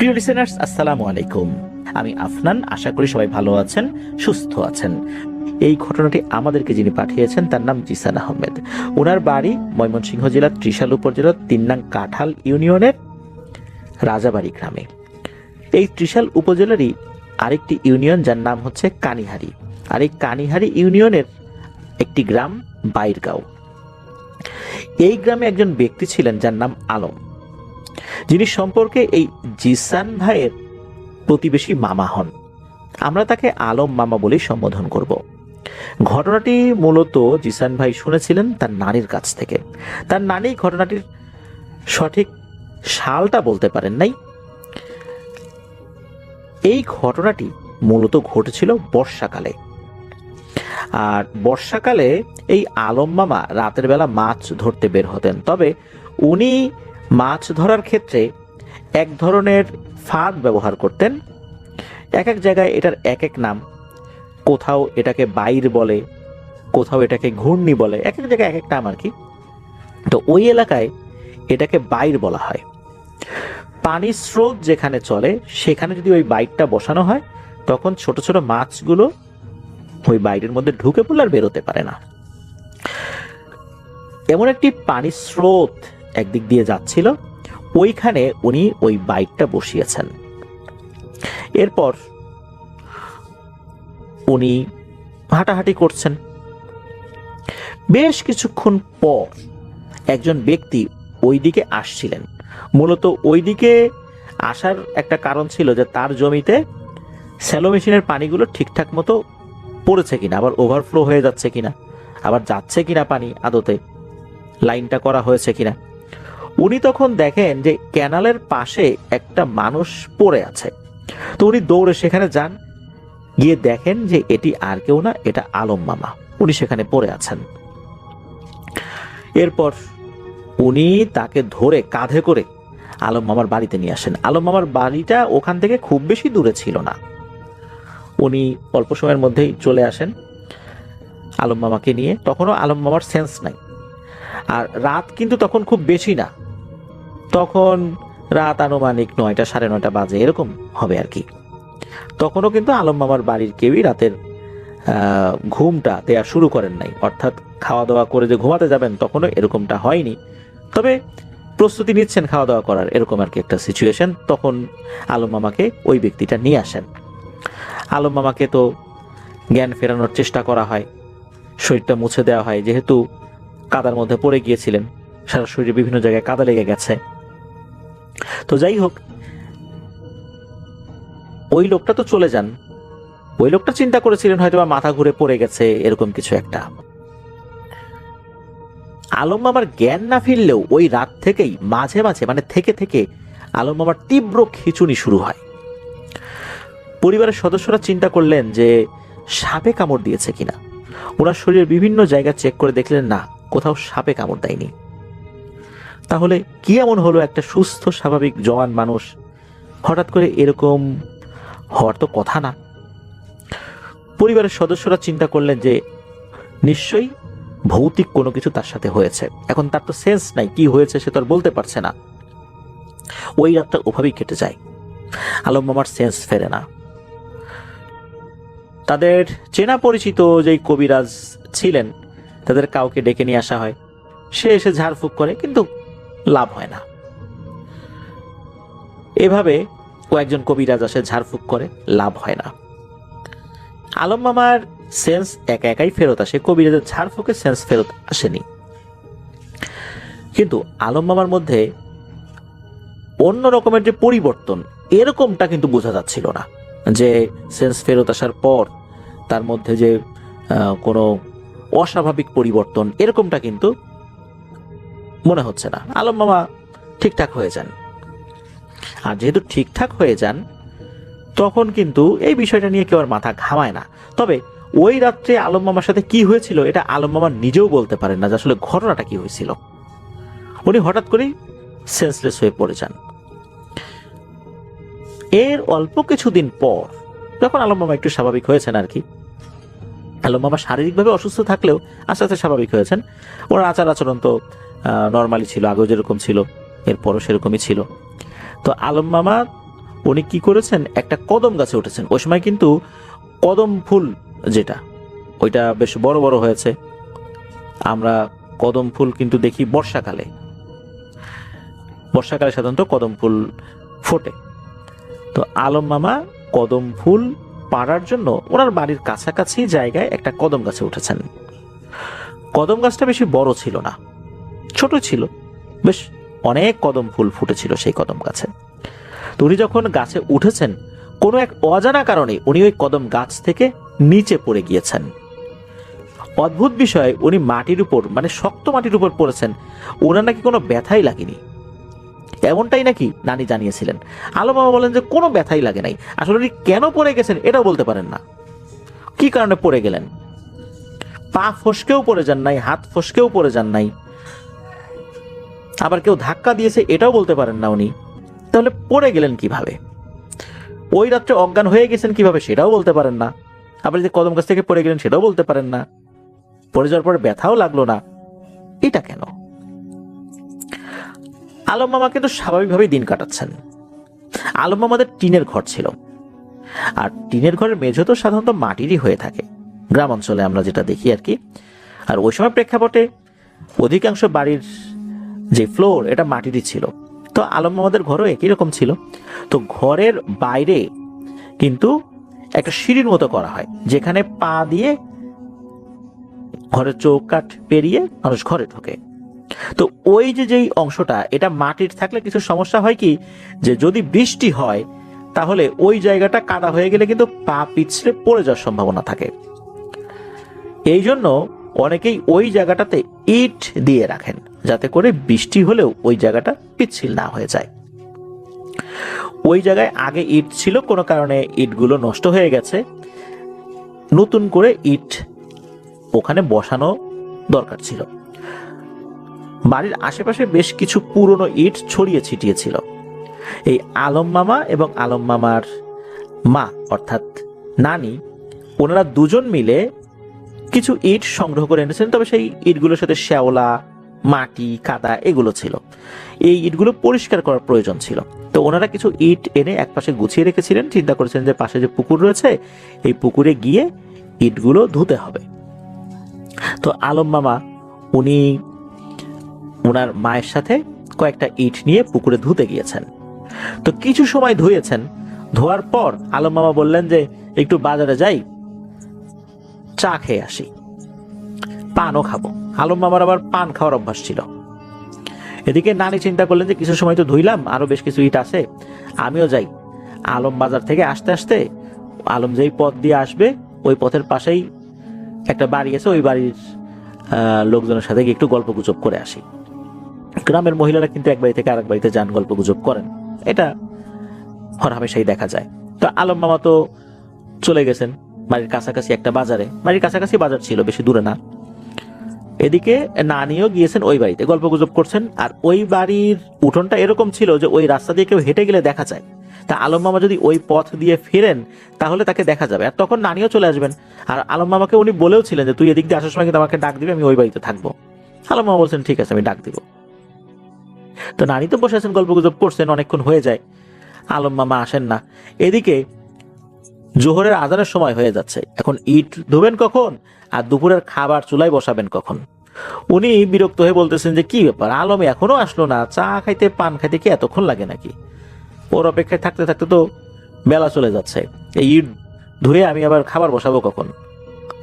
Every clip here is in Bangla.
প্রিয় লিসেনার্স, আসসালামু আলাইকুম। আমি আফনান। আশা করি সবাই ভালো আছেন, সুস্থ আছেন। এই ঘটনাটি আমাদেরকে যিনি পাঠিয়েছেন তার নাম জিসান আহমেদ। ওনার বাড়ি ময়মনসিংহ জেলার ত্রিশাল উপজেলার ৩ নং কাঁঠাল ইউনিয়নের রাজাবাড়ি গ্রামে। এই ত্রিশাল উপজেলারই আরেকটি ইউনিয়ন যার নাম হচ্ছে কানিহারি। আর এই কানিহারি ইউনিয়নের একটি গ্রাম বাইরগাঁও। এই গ্রামে একজন ব্যক্তি ছিলেন যার নাম আলম, যিনি সম্পর্কে এই জিসান ভাইয়ের প্রতিবেশী মামা হন। আমরা তাকে আলম মামা বলেই সম্বোধন করব। ঘটনাটি মূলত জিসান ভাই শুনেছিলেন তার নানির কাছ থেকে। তার নানি ঘটনাটির সঠিক সালটা বলতে পারেন নাই। এই ঘটনাটি মূলত ঘটেছিল বর্ষাকালে। আর বর্ষাকালে এই আলম মামা রাতের বেলা মাছ ধরতে বের হতেন। তবে উনি মাছ ধরার ক্ষেত্রে এক ধরনের ফাঁদ ব্যবহার করতেন। এক এক জায়গায় এটার এক এক নাম। কোথাও এটাকে বাইর বলে, কোথাও এটাকে ঘূর্ণি বলে, এক এক জায়গায় এক এক নাম আর কি। তো ওই এলাকায় এটাকে বাইর বলা হয়। পানির স্রোত যেখানে চলে সেখানে যদি ওই বাইরটা বসানো হয় তখন ছোট ছোট মাছগুলো ওই বাইরের মধ্যে ঢুকে পড়লে আর বেরোতে পারে না। এমন একটি পানির স্রোত একদিক দিয়ে যাচ্ছিল, ওইখানে উনি ওই বাইকটা বসিয়েছেন। এরপর উনি হাঁটাহাঁটি করছেন। বেশ কিছুক্ষণ পর একজন ব্যক্তি ওই দিকে আসছিলেন। মূলত ওই দিকে আসার একটা কারণ ছিল যে তার জমিতে স্যালো মেশিনের পানিগুলো ঠিকঠাক মতো পড়েছে কিনা, আবার ওভারফ্লো হয়ে যাচ্ছে কিনা, আবার যাচ্ছে কিনা পানি আদতে, লাইনটা করা হয়েছে কিনা। উনি তখন দেখেন যে ক্যানালের পাশে একটা মানুষ পড়ে আছে। তো উনি দৌড়ে সেখানে যান, গিয়ে দেখেন যে এটি আর কেউ না, এটা আলম মামা। উনি সেখানে পড়ে আছেন। এরপর উনি তাকে ধরে কাঁধে করে আলম মামার বাড়িতে নিয়ে আসেন। আলম মামার বাড়িটা ওখান থেকে খুব বেশি দূরে ছিল না। উনি অল্প সময়ের মধ্যেই চলে আসেন আলম মামাকে নিয়ে। তখনও আলম মামার সেন্স নাই। আর রাত কিন্তু তখন খুব বেশি না, তখন রাত আনুমানিক 9টা 9:30 বাজে এরকম হবে আর কি। তখনও কিন্তু আলম মামার বাড়ির কেউই রাতের ঘুমটা দেয়া শুরু করেন নাই, অর্থাৎ খাওয়া দাওয়া করে যে ঘুমাতে যাবেন তখনও এরকমটা হয়নি। তবে প্রস্তুতি নিচ্ছেন খাওয়া দাওয়া করার, এরকম আর কি একটা সিচুয়েশন। তখন আলম মামাকে ওই ব্যক্তিটা নিয়ে আসেন। আলম মামাকে তো জ্ঞান ফেরানোর চেষ্টা করা হয়, শরীরটা মুছে দেওয়া হয়, যেহেতু কাদার মধ্যে পড়ে গিয়েছিলেন, সারা শরীরে বিভিন্ন জায়গায় কাদা লেগে গেছে। তো যাই হোক, ওই লোকটা তো চলে যান। ওই লোকটা চিন্তা করেছিলেন হয়তো মাথা ঘুরে পড়ে গেছে, এরকম কিছু একটা। আলম মামার জ্ঞান না ফিরলেও ওই রাত থেকেই মাঝে মাঝে মানে থেকে থেকে আলম মামার তীব্র খিঁচুনি শুরু হয়। পরিবারের সদস্যরা চিন্তা করলেন যে সাপে কামড় দিয়েছে কিনা। ওনার শরীরের বিভিন্ন জায়গা চেক করে দেখলেন না, কোথাও সাপে কামড় দেয়নি। তাহলে কি এমন হলো, একটা সুস্থ স্বাভাবিক জওয়ান মানুষ হঠাৎ করে এরকম হওয়ার তো কথা না। পরিবারের সদস্যরা চিন্তা করলেন যে নিশ্চয়ই ভৌতিক কোনো কিছু তার সাথে হয়েছে। এখন তার তো সেন্স নাই, কি হয়েছে সে তো আর বলতে পারছে না। ওই রাতটা ওভাবেই কেটে যায়। আলম মামার সেন্স ফেরে না। তাদের চেনা পরিচিত যেই কবিরাজ ছিলেন তাদের কাউকে ডেকে নিয়ে আসা হয়। সে এসে ঝাড়ফুঁক করে, কিন্তু লাভ হয় না। এভাবে কয়েকজন কবিরাজ আসে, ঝাড়ফুঁক করে, লাভ হয় না। আলম মামার সেন্স একা একাই ফেরত আসে, কবিরাজের ঝাড়ফুঁকে সেন্স ফেরত আসেনি। কিন্তু আলম মামার মধ্যে অন্য রকমের যে পরিবর্তন, এরকমটা কিন্তু বোঝা যাচ্ছিল না যে সেন্স ফেরত আসার পর তার মধ্যে যে কোনো অস্বাভাবিক পরিবর্তন, এরকমটা কিন্তু মনে হচ্ছে না। আলম মামা ঠিকঠাক হয়ে যান। আর যেহেতু ঠিকঠাক হয়ে যান, তখন কিন্তু এই বিষয়টা নিয়ে কেউ আর মাথা ঘামায় না। তবে ওই রাত্রে আলম মামার সাথে কি হয়েছিল এটা আলম মামা নিজেও বলতে পারেন না যে আসলে ঘটনাটা কি হয়েছিল। উনি হঠাৎ করেই সেন্সলেস হয়ে পড়ে যান। এর অল্প কিছুদিন পর যখন আলম মামা একটু স্বাভাবিক হয়েছেন আর কি, আলম মামা শারীরিকভাবে অসুস্থ থাকলেও আস্তে আস্তে স্বাভাবিক হয়েছেন। ওনার আচার আচরণ তো নর্মালি ছিল, আগেও যেরকম ছিল এরপরও সেরকমই ছিল। তো আলম মামা উনি কি করেছেন, একটা কদম গাছে উঠেছেন। ওই সময় কিন্তু কদম ফুল যেটা, ওইটা বেশ বড় বড় হয়েছে। আমরা কদম ফুল কিন্তু দেখি বর্ষাকালে, বর্ষাকালে সাধারণত কদম ফুল ফোটে। তো আলম মামা কদম ফুল পাড়ার জন্য ওনার বাড়ির কাছাকাছি জায়গায় একটা কদম গাছে উঠেছেন। কদম গাছটা বেশি বড় ছিল না, ছোট ছিল, বেশ অনেক কদম ফুল ফুটেছিল সেই কদম গাছে। তো উনি যখন গাছে উঠেছেন, কোনো এক অজানা কারণে উনি ওই কদম গাছ থেকে নিচে পড়ে গিয়েছেন। অদ্ভুত বিষয়, উনি মাটির উপর, মানে শক্ত মাটির উপর পড়েছেন, ওনার নাকি কোনো ব্যথাই লাগেনি, এমনটাই নাকি নানি জানিয়েছিলেন। আলম মামা বলেন যে কোনো ব্যথাই লাগে নাই। আসলে উনি কেন পড়ে গেছেন এটাও বলতে পারেন না, কি কারণে পড়ে গেলেন। পা ফসকেও পড়ে যান নাই, হাত ফসকেও পড়ে যান নাই, আবার কেউ ধাক্কা দিয়েছে এটাও বলতে পারেন না উনি। তাহলে পড়ে গেলেন কিভাবে, ওই রাত্রে অজ্ঞান হয়ে গেছেন কিভাবে সেটাও বলতে পারেন না। আবার যে কদম গাছ থেকে পড়ে গেলেন সেটাও বলতে পারেন না। পড়ে যাওয়ার পরে ব্যথাও লাগলো না, এটা কেন? আলম মামা কিন্তু স্বাভাবিকভাবেই দিন কাটাচ্ছেন। আলম মামাদের টিনের ঘর ছিল, আর টিনের ঘরের মেঝে তো সাধারণত মাটিরই হয়ে থাকে গ্রাম অঞ্চলে, আমরা যেটা দেখি আর কি। আর ওই সময় প্রেক্ষাপটে অধিকাংশ বাড়ির যে ফ্লোর এটা মাটিরই ছিল। তো আলম মামাদের ঘরও একই রকম ছিল। তো ঘরের বাইরে কিন্তু একটা সিঁড়ির মতো করা হয়, যেখানে পা দিয়ে ঘরের চৌকাঠ পেরিয়ে মানুষ ঘরে ঢোকে। তো ওই যেই অংশটা, এটা মাটির থাকলে কিছু সমস্যা হয় কি, যে যদি বৃষ্টি হয় তাহলে ওই জায়গাটা কাদা হয়ে গেলে কিন্তু পা পিছলে পড়ে যাওয়ার সম্ভাবনা থাকে। এই জন্য অনেকেই ওই জায়গাটাতে ইট দিয়ে রাখেন, যাতে করে বৃষ্টি হলেও ওই জায়গাটা পিচ্ছিল না হয়ে যায়। ওই জায়গায় আগে ইট ছিল, কোনো কারণে ইটগুলো নষ্ট হয়ে গেছে, নতুন করে ইট ওখানে বসানো দরকার ছিল। বাড়ির আশেপাশে বেশ কিছু পুরনো ইট ছড়িয়ে ছিটিয়ে ছিল। এই আলম মামা এবং আলম মামার মা অর্থাৎ নানি, ওনারা দুজন মিলে কিছু ইট সংগ্রহ করে এনেছেন। তবে সেই ইটগুলোর সাথে শ্যাওলা, মাটি, কাদা এগুলো ছিল। এই ইটগুলো পরিষ্কার করার প্রয়োজন ছিল। তো ওনারা কিছু ইট এনে একপাশে গুছিয়ে রেখেছিলেন, চিন্তা করেছেন যে পাশে যে পুকুর রয়েছে এই পুকুরে গিয়ে ইটগুলো ধুতে হবে। তো আলম মামা উনি ওনার মায়ের সাথে কয়েকটা ইট নিয়ে পুকুরে ধুতে গিয়েছেন। তো কিছু সময় ধুয়েছেন, ধোয়ার পর আলম মামা বললেন যে একটু বাজারে যাই, চা খেয়ে আসি, পানও খাবো। আলম মামার আবার পান খাওয়ার অভ্যাস ছিল। এদিকে নানি চিন্তা করলেন যে কিছু সময় তো ধুইলাম, আরো বেশ কিছু ইট আছে, আমিও যাই। আলম বাজার থেকে আসতে আসতে আলম যেই পথ দিয়ে আসবে ওই পথের পাশেই একটা বাড়ি আছে, ওই বাড়ির লোকজনের সাথে একটু গল্প গুজব করে আসি। গ্রামের মহিলারা কিন্তু এক বাড়ি থেকে আরেক বাড়িতে যান, গল্প গুজব করেন, এটা হরহামেশাই দেখা যায়। তো আলম মামা তো চলে গেছেন বাড়ির কাছাকাছি একটা বাজারে, বাড়ির কাছাকাছি বাজার ছিল, বেশি দূরে না। এদিকে নানিও গিয়েছেন ওই বাড়িতে, গল্প গুজব করছেন। আর ওই বাড়ির উঠোনটা এরকম ছিল যে ওই রাস্তা দিয়ে কেউ হেঁটে গেলে দেখা যায়। তা আলম মামা যদি ওই পথ দিয়ে ফেরেন তাহলে তাকে দেখা যাবে, আর তখন নানিও চলে আসবেন। আর আলম মামাকে উনি বলেও ছিলেন যে তুই এদিক দিয়ে আসার সময় কিন্তু আমাকে ডাক দিবি, আমি ওই বাড়িতে থাকবো। আলম মামা বলছেন ঠিক আছে, আমি ডাক দিব। তো নানি তো বসে আছেন, গল্প গুজব করছেন, অনেকক্ষণ হয়ে যায়, আলম মামা আসেন না। এদিকে জোহরের আজানের সময় হয়ে যাচ্ছে, এখন ইট ধুবেন কখন আর দুপুরের খাবার চুলায় বসাবেন কখন? উনি বিরক্ত হয়ে বলতেছেন যে কি ব্যাপার, আলম এখনো আসলো না, চা খাইতে পান খাইতে কি এতক্ষণ লাগে নাকি? ওর অপেক্ষায় থাকতে থাকতে তো বেলা চলে যাচ্ছে, এই ইট ধুয়ে আমি আবার খাবার বসাবো কখন?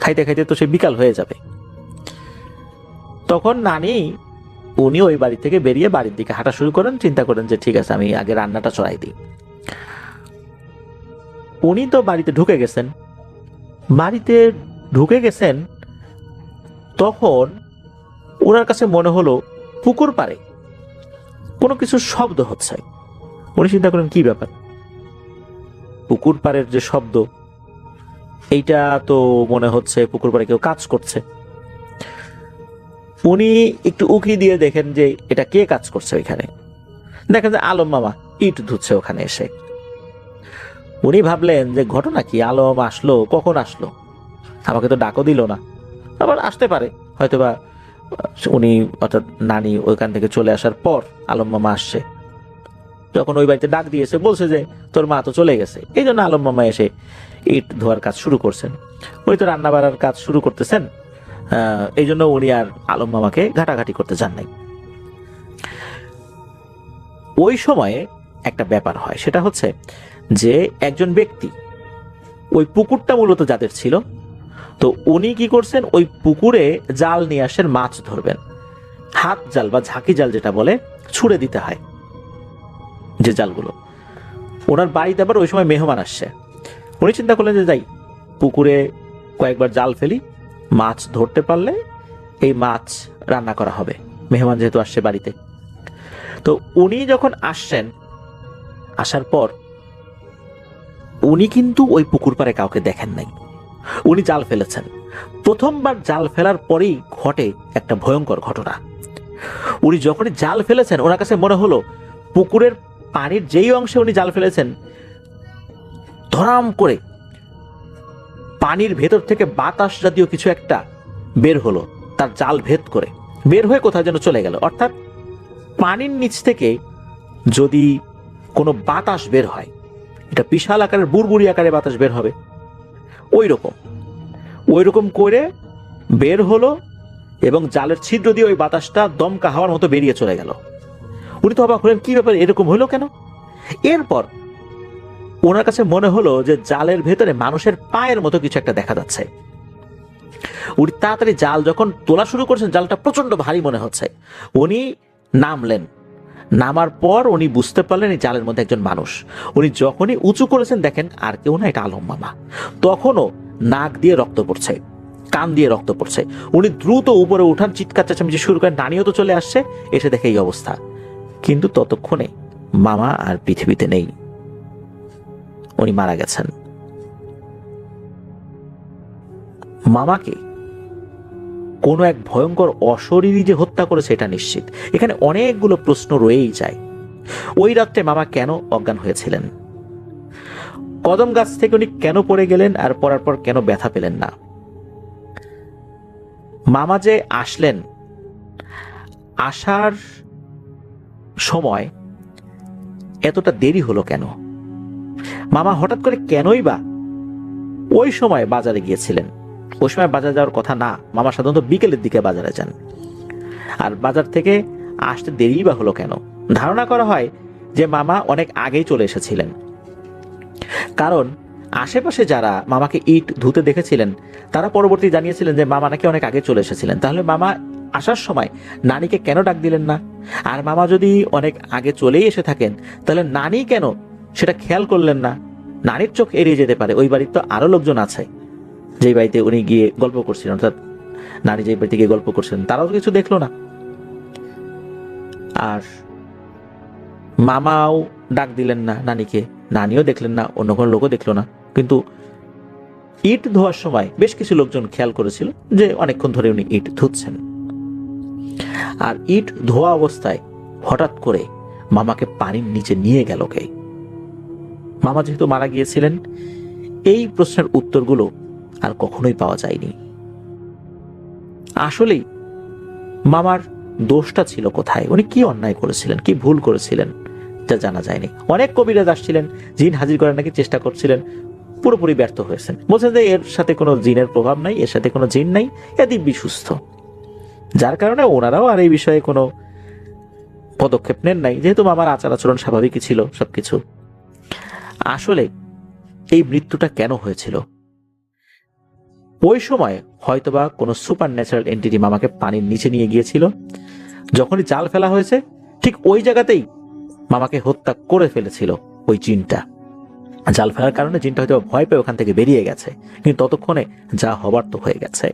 খাইতে খাইতে তো সে বিকাল হয়ে যাবে। তখন নানি উনি ওই বাড়ি থেকে বেরিয়ে বাড়ির দিকে হাঁটা শুরু করেন, চিন্তা করেন যে ঠিক আছে আমি আগে রান্নাটা চড়াই দিই। উনি তো বাড়িতে ঢুকে গেছেন, তখন ওনার কাছে মনে হলো পুকুর পাড়ে কোনো কিছু শব্দ হচ্ছে। উনি চিন্তা করেন কি ব্যাপার, পুকুর পাড়ের যে শব্দ, এইটা তো মনে হচ্ছে পুকুর পাড়ে কেউ কাজ করছে। উনি একটু উকি দিয়ে দেখেন যে এটা কে কাজ করছে ওইখানে। দেখেন যে আলম মামা ইট ধুচ্ছে ওখানে এসে। উনি ভাবলেন যে ঘটনা কি, আলম আসলো, কখন আসলো, আমাকে তো ডাকও দিল না, আবার আসতে পারে হয়তোবা উনি অর্থাৎ নানি ওইখান থেকে চলে আসার পর আলম মামা আসছে। যখন ওই বাড়িতে ডাক দিয়েছে, বলছে যে তোর মা তো চলে গেছে, এই জন্য আলম মামা এসে ইট ধোয়ার কাজ শুরু করছেন। উনি তো রান্না বাড়ার কাজ শুরু করতেছেন, এই জন্য উনি আর আলম মামাকে ঘাটাঘাটি করতে যান নাই। ওই সময়ে একটা ব্যাপার হয়, সেটা হচ্ছে যে একজন ব্যক্তি, ওই পুকুরটা মূলত যাদের ছিল, তো উনি কি করছেন, ওই পুকুরে জাল নিয়ে আসেন মাছ ধরবেন। হাত জাল বা ঝাঁকি জাল যেটা বলে, ছুড়ে দিতে হয় যে জালগুলো। ওনার বাড়িতে আবার ওই সময় মেহমান আসছে, উনি চিন্তা করলেন যে যাই পুকুরে কয়েকবার জাল ফেলি, মাছ ধরতে পারলে এই মাছ রান্না করা হবে, মেহমান যেহেতু আসছে বাড়িতে। তো উনি যখন আসছেন, আসার পর উনি কিন্তু ওই পুকুর পাড়ে কাউকে দেখেন নাই, উনি জাল ফেলেছেন। প্রথমবার জাল ফেলার পরেই ঘটে একটা ভয়ঙ্কর ঘটনা। উনি যখনই জাল ফেলেছেন, ওনার কাছে মনে হলো পুকুরের পানির যেই অংশে উনি জাল ফেলেছেন, ধরাম করে পানির ভেতর থেকে বাতাস জাতীয় কিছু একটা বের হলো, তার জাল ভেদ করে বের হয়ে কোথায় যেন চলে গেল। অর্থাৎ পানির নিচ থেকে যদি কোনো বাতাস বের হয়, এটা বিশাল আকারের বুড়বুড়ি আকারে বাতাস বের হবে, ওই রকম করে বের হলো এবং জালের ছিদ্র দিয়ে ওই বাতাসটা দমকা হাওয়ার মতো বেরিয়ে চলে গেল। উনি তো অবাক হলেন, কি ব্যাপার, এরকম হলো কেন? এরপর ওনার কাছে মনে হলো যে জালের ভেতরে মানুষের পায়ের মতো কিছু একটা দেখা যাচ্ছে। উনি তাড়াতাড়ি জাল যখন তোলা শুরু করছেন, জালটা প্রচন্ড ভারী মনে হচ্ছে। উনি নামলেন, নামার পর উনি বুঝতে পারলেন এই জালের মধ্যে একজন মানুষ। উনি যখনই উঁচু করেছেন, দেখেন আর কেউ না, এটা আলম মামা। তখনও নাক দিয়ে রক্ত পড়ছে, কান দিয়ে রক্ত পড়ছে। উনি দ্রুত উপরে উঠান, চিৎকার চেঁচামেচি শুরু করেন, নানিও তো চলে আসছে, এসে দেখে এই অবস্থা। কিন্তু ততক্ষণে মামা আর পৃথিবীতে নেই, উনি মারা গেছেন। মামাকে কোনো এক ভয়ঙ্কর অশরীরী যে হত্যা করেছে এটা নিশ্চিত। এখানে অনেকগুলো প্রশ্ন রয়েই যায়। ওই রাত্রে মামা কেন অজ্ঞান হয়েছিলেন? কদম গাছ থেকে উনি কেন পড়ে গেলেন, আর পড়ার পর কেন ব্যথা পেলেন না? মামা যে আসলেন, আসার সময় এতটা দেরি হলো কেন? মামা হঠাৎ করে কেনই বা ওই সময় বাজারে গিয়েছিলেন? ওই সময় বাজারে যাওয়ার কথা না, মামা সাধারণত বিকেলের দিকে বাজারে যান। আর বাজার থেকে আসতে দেরি বা হলো কেন? ধারণা করা হয় যে মামা অনেক আগেই চলে এসেছিলেন, কারণ আশেপাশে যারা মামাকে ইট ধুতে দেখেছিলেন তারা পরবর্তী জানিয়েছিলেন যে মামা নাকি অনেক আগে চলে এসেছিলেন। তাহলে মামা আসার সময় নানিকে কেন ডাক দিলেন না? আর মামা যদি অনেক আগে চলেই এসে থাকেন, তাহলে নানি কেন সেটা খেয়াল করলেন না? নানির চোখ এড়িয়ে যেতে পারে, ওই বাড়ির তো আরো লোকজন আছে, যেই বাড়িতে উনি গিয়ে গল্প করছিলেন, অর্থাৎ নানি যেই বাড়িতে গিয়ে গল্প করছেন, তারাও কিছু দেখলো না। আর মামাও ডাক দিলেন না নানিকে, নানিও দেখলেন না, অন্য কোনো লোকও দেখলো না। কিন্তু ইট ধোয়ার সময় বেশ কিছু লোকজন খেয়াল করেছিল যে অনেকক্ষণ ধরে উনি ইট ধুচ্ছেন। আর ইট ধোয়া অবস্থায় হঠাৎ করে মামাকে পানির নিচে নিয়ে গেল কে? মামা যেহেতু মারা গিয়েছিলেন, এই প্রশ্নের উত্তরগুলো আর কখনোই পাওয়া যায়নি। আসলেই মামার দোষটা ছিল কোথায়? উনি কি অন্যায় করেছিলেন, কি ভুল করেছিলেন, তা জানা যায়নি। অনেক কবিরাজ আসছিলেন, জিন হাজির করার নাকি চেষ্টা করছিলেন, পুরোপুরি ব্যর্থ হয়েছেন। বলছেন যে এর সাথে কোনো জিনের প্রভাব নাই, এর সাথে কোনো জিন নাই, এ দিব্যি সুস্থ। যার কারণে ওনারাও আর এই বিষয়ে কোনো পদক্ষেপ নেন নাই, যেহেতু মামার আচার আচরণ স্বাভাবিকই ছিল সবকিছু। আসলে এই মৃত্যুটা কেন হয়েছিল? ওই সময় হয়তোবা কোনো সুপার ন্যাচারাল এন্টিটি মামাকে পানির নিচে নিয়ে গিয়েছিল। যখনই জাল ফেলা হয়েছে, ঠিক ওই জায়গাতেই মামাকে হত্যা করে ফেলেছিল ওই জিনটা। জাল ফেলার কারণে জিনটা হয়তো ভয় পেয়ে ওখান থেকে বেরিয়ে গেছে, কিন্তু ততক্ষণে যা হবার তো হয়ে গেছে।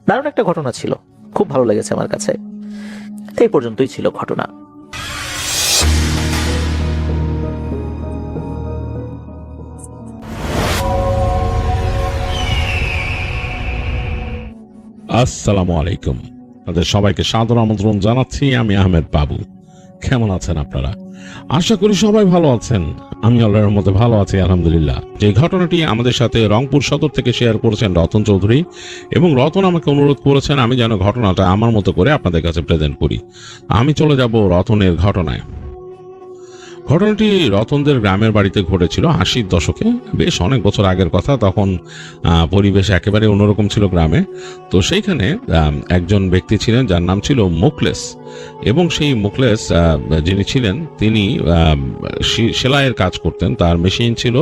দারুণ একটা ঘটনা ছিল, খুব ভালো লেগেছে আমার কাছে। এই পর্যন্তই ছিল ঘটনা। আসসালামু আলাইকুম, তাদের সবাইকে সাদর আমন্ত্রণ জানাচ্ছি। আমি আহমেদ বাবু। কেমন আছেন আপনারা? আশা করি সবাই ভালো আছেন। আমি আল্লাহর রহমতে ভালো আছি, আলহামদুলিল্লাহ। যে ঘটনাটি আমাদের সাথে রংপুর সদর থেকে শেয়ার করেছেন রতন চৌধুরী, এবং রতন আমাকে অনুরোধ করেছেন আমি যেন ঘটনাটা আমার মতো করে আপনাদের কাছে প্রেজেন্ট করি। আমি চলে যাব রতনের ঘটনায়। ঘটনাটি রতনদের গ্রামের বাড়িতে ঘটেছিল 80-র দশকে, বেশ অনেক বছর আগের কথা। তখন পরিবেশ একেবারে অন্যরকম ছিল গ্রামে। তো সেইখানে একজন ব্যক্তি ছিলেন যার নাম ছিল মোকলেস, এবং সেই মোকলেস যিনি ছিলেন তিনি সেলাইয়ের কাজ করতেন, তার মেশিন ছিল,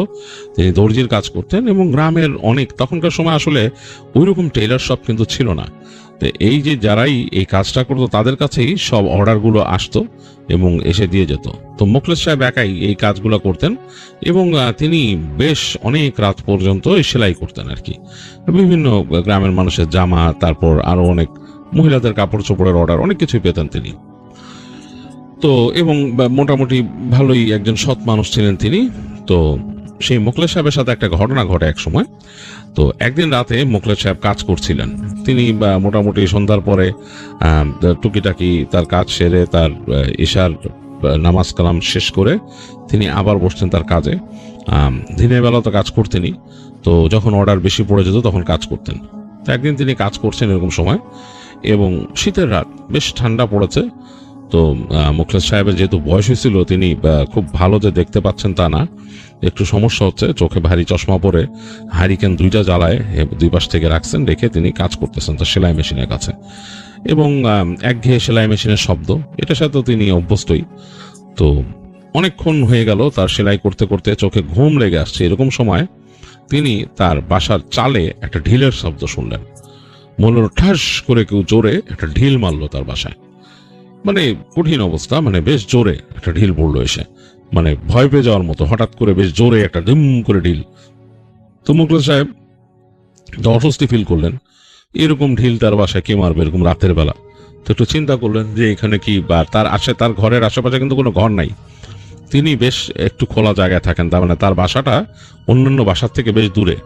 তিনি দর্জির কাজ করতেন। এবং গ্রামের অনেক, তখনকার সময় আসলে ওইরকম টেইলার শপ কিন্তু ছিল না। তো এই যে যারাই এই কাজটা করতো তাদের কাছেই সব অর্ডারগুলো আসতো এবং এসে দিয়ে যেত। তো মোখলেস সাহেব একাই এই কাজগুলো করতেন, এবং তিনি বেশ অনেক রাত পর্যন্ত সেলাই করতেন আর কি। বিভিন্ন গ্রামের মানুষের জামা, তারপর আরো অনেক মহিলাদের কাপড় চোপড়ের অর্ডার, অনেক কিছুই পেতেন তিনি। তো এবং মোটামুটি ভালোই একজন সৎ মানুষ ছিলেন তিনি। তো সেই মোখলেস সাহেবের সাথে একটা ঘটনা ঘটে এক সময়। তো একদিন রাতে মোখলেস সাহেব কাজ করছিলেন। তিনি মোটামুটি সন্ধ্যার পরে টুকিটাকি তার কাজ সেরে, তার ইশার নামাজ কালাম শেষ করে তিনি আবার বসতেন তার কাজে। দিনের বেলা তো কাজ করতেনই, তো যখন অর্ডার বেশি পড়ে যেত তখন কাজ করতেন। তো একদিন তিনি কাজ করছেন এরকম সময়, এবং শীতের রাত, বেশ ঠান্ডা পড়েছে। তো মোখলেস সাহেবের যেহেতু বয়স হয়েছিল, তিনি খুব ভালো যে দেখতে পাচ্ছেন তা না, একটু সমস্যা হচ্ছে, চোখে ভারী চশমা পরে হারিকেন দুইটা জ্বালায় দুই পাশ থেকে রাখছেন, রেখে তিনি কাজ করতেছেন তার সেলাই মেশিনের কাছে। এবং একঘেয়ে সেলাই মেশিনের শব্দ, এটার সাথে তিনি অভ্যস্তই। তো অনেকক্ষণ হয়ে গেল তার সেলাই করতে করতে চোখে ঘুম লেগে আসছে। এরকম সময় তিনি তার বাসার চালে একটা ঢিলের শব্দ শুনলেন। মনে হলো ঠাস করে কেউ জোরে একটা ঢিল মারলো তার বাসায়। মানে কঠিন অবস্থা, মানে বেশ জোরে একটা ঢিল পড়লো এসে, মানে ভয় পেয়ে যাওয়ার মতো, হঠাৎ করে বেশ জোরে একটা ডিম করে ঢিল। তো মোখলেস সাহেব অস্বস্তি ফিল করলেন, এরকম ঢিল তার বাসায় কে মারবে এরকম রাতের বেলা। তো একটু চিন্তা করলেন যে এখানে কি, বা তার ঘরের আশেপাশে কিন্তু কোনো ঘর নাই, তিনি বেশ একটু খোলা জায়গায় থাকেন, তার মানে তার বাসাটা অন্যান্য বাসার থেকে বেশ দূরে।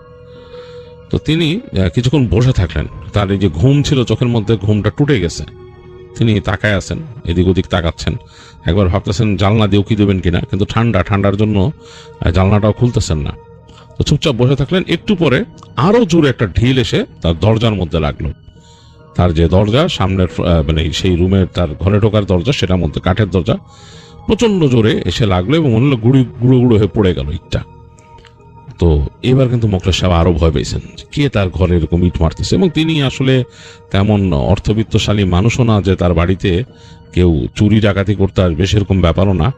তো তিনি কিছুক্ষণ বসে থাকলেন, তার এই যে ঘুম ছিল চোখের মধ্যে, ঘুমটা টুটে গেছে। তিনি তাকায় আছেন, এদিক ওদিক তাকাচ্ছেন, একবার ভাবতেছেন জানলা দিয়ে উকি দেবেন কিনা, কিন্তু ঠান্ডার জন্য জানলাটাও খুলতেছেন না। তো চুপচাপ বসে থাকলেন। একটু পরে আরো জোরে একটা ঢিল এসে তার দরজার মধ্যে লাগলো। তার যে দরজা সামনের, মানে সেই রুমের, তার ঘরে ঢোকার দরজা, সেটার মধ্যে কাঠের দরজা, প্রচন্ড জোরে এসে লাগলো, এবং মনে হলো গুঁড়ো গুঁড়ো হয়ে পড়ে গেল ইটটা। তো এবার কিন্তু মোখলেস সাহেব আরো ভয় পেয়েছেন, কে তার ঘরে এরকম ইট মারতেছে। এবং তিনি আসলে তেমন অর্থবিত্তশালী মানুষও না যে তার বাড়িতে কেউ চুরি ডাকাতি করতে আসবে, সেরকম ব্যাপারও না।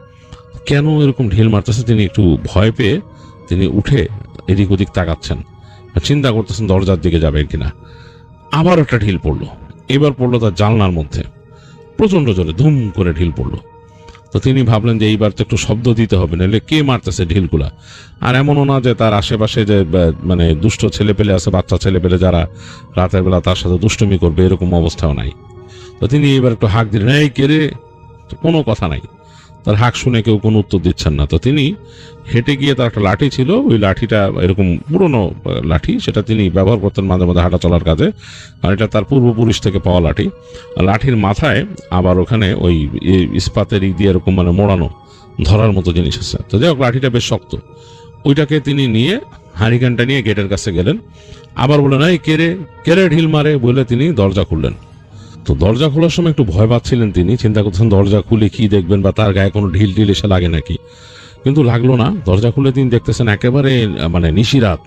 কেন এরকম ঢিল মারতেছে, তিনি একটু ভয় পেয়ে তিনি উঠে এদিক ওদিক তাকাচ্ছেন, চিন্তা করতেছেন দরজার দিকে যাবেন কিনা। আবার একটা ঢিল পড়লো, এবার পড়লো তার জানলার মধ্যে, প্রচন্ড জোরে ধুম করে ঢিল পড়লো। তো তিনি ভাবলেন যে এইবার তো একটু শব্দ দিতে হবে, নাহলে কে মারতেছে ঢিলগুলা। আর এমনও না যে তার আশেপাশে যে মানে দুষ্ট ছেলে পেলে আছে, বাচ্চা ছেলে পেলে যারা রাতের বেলা তার সাথে দুষ্টুমি করবে, এরকম অবস্থাও নাই। তো তিনি এবার একটু হাঁক দিলেন, এই কে রে। কোনো কথা নাই, তার হাঁক শুনে কেউ কোনো উত্তর দিচ্ছেন না। তো তিনি হেঁটে গিয়ে, তার একটা লাঠি ছিল, ওই লাঠিটা এরকম পুরনো লাঠি, সেটা তিনি ব্যবহার করতেন মাঝে মাঝে হাঁটা চলার কাজে, আর এটা তার পূর্বপুরুষ থেকে পাওয়া লাঠি। লাঠির মাথায় আবার ওখানে ওই ইস্পাতের দিয়ে এরকম মানে মোড়ানো ধরার মতো জিনিস আছে। তো যাই হোক, লাঠিটা বেশ শক্ত। ওইটাকে তিনি নিয়ে হারিকেনটা নিয়ে গেটের কাছে গেলেন, আবার বললেন, এই কেড়ে ঢিল মারে বলে তিনি দরজা খুললেন। তো দরজা খোলার সময় একটু ভয় পাচ্ছিলেন, তিনি চিন্তা করছেন দরজা খুলে কি দেখবেন, বা তার গায়ে কোনো ঢিল ঢিল এসে লাগে নাকি, কিন্তু লাগলো না। দরজা খুলে তিনি দেখতেছেন একেবারে মানে নিশিরাত,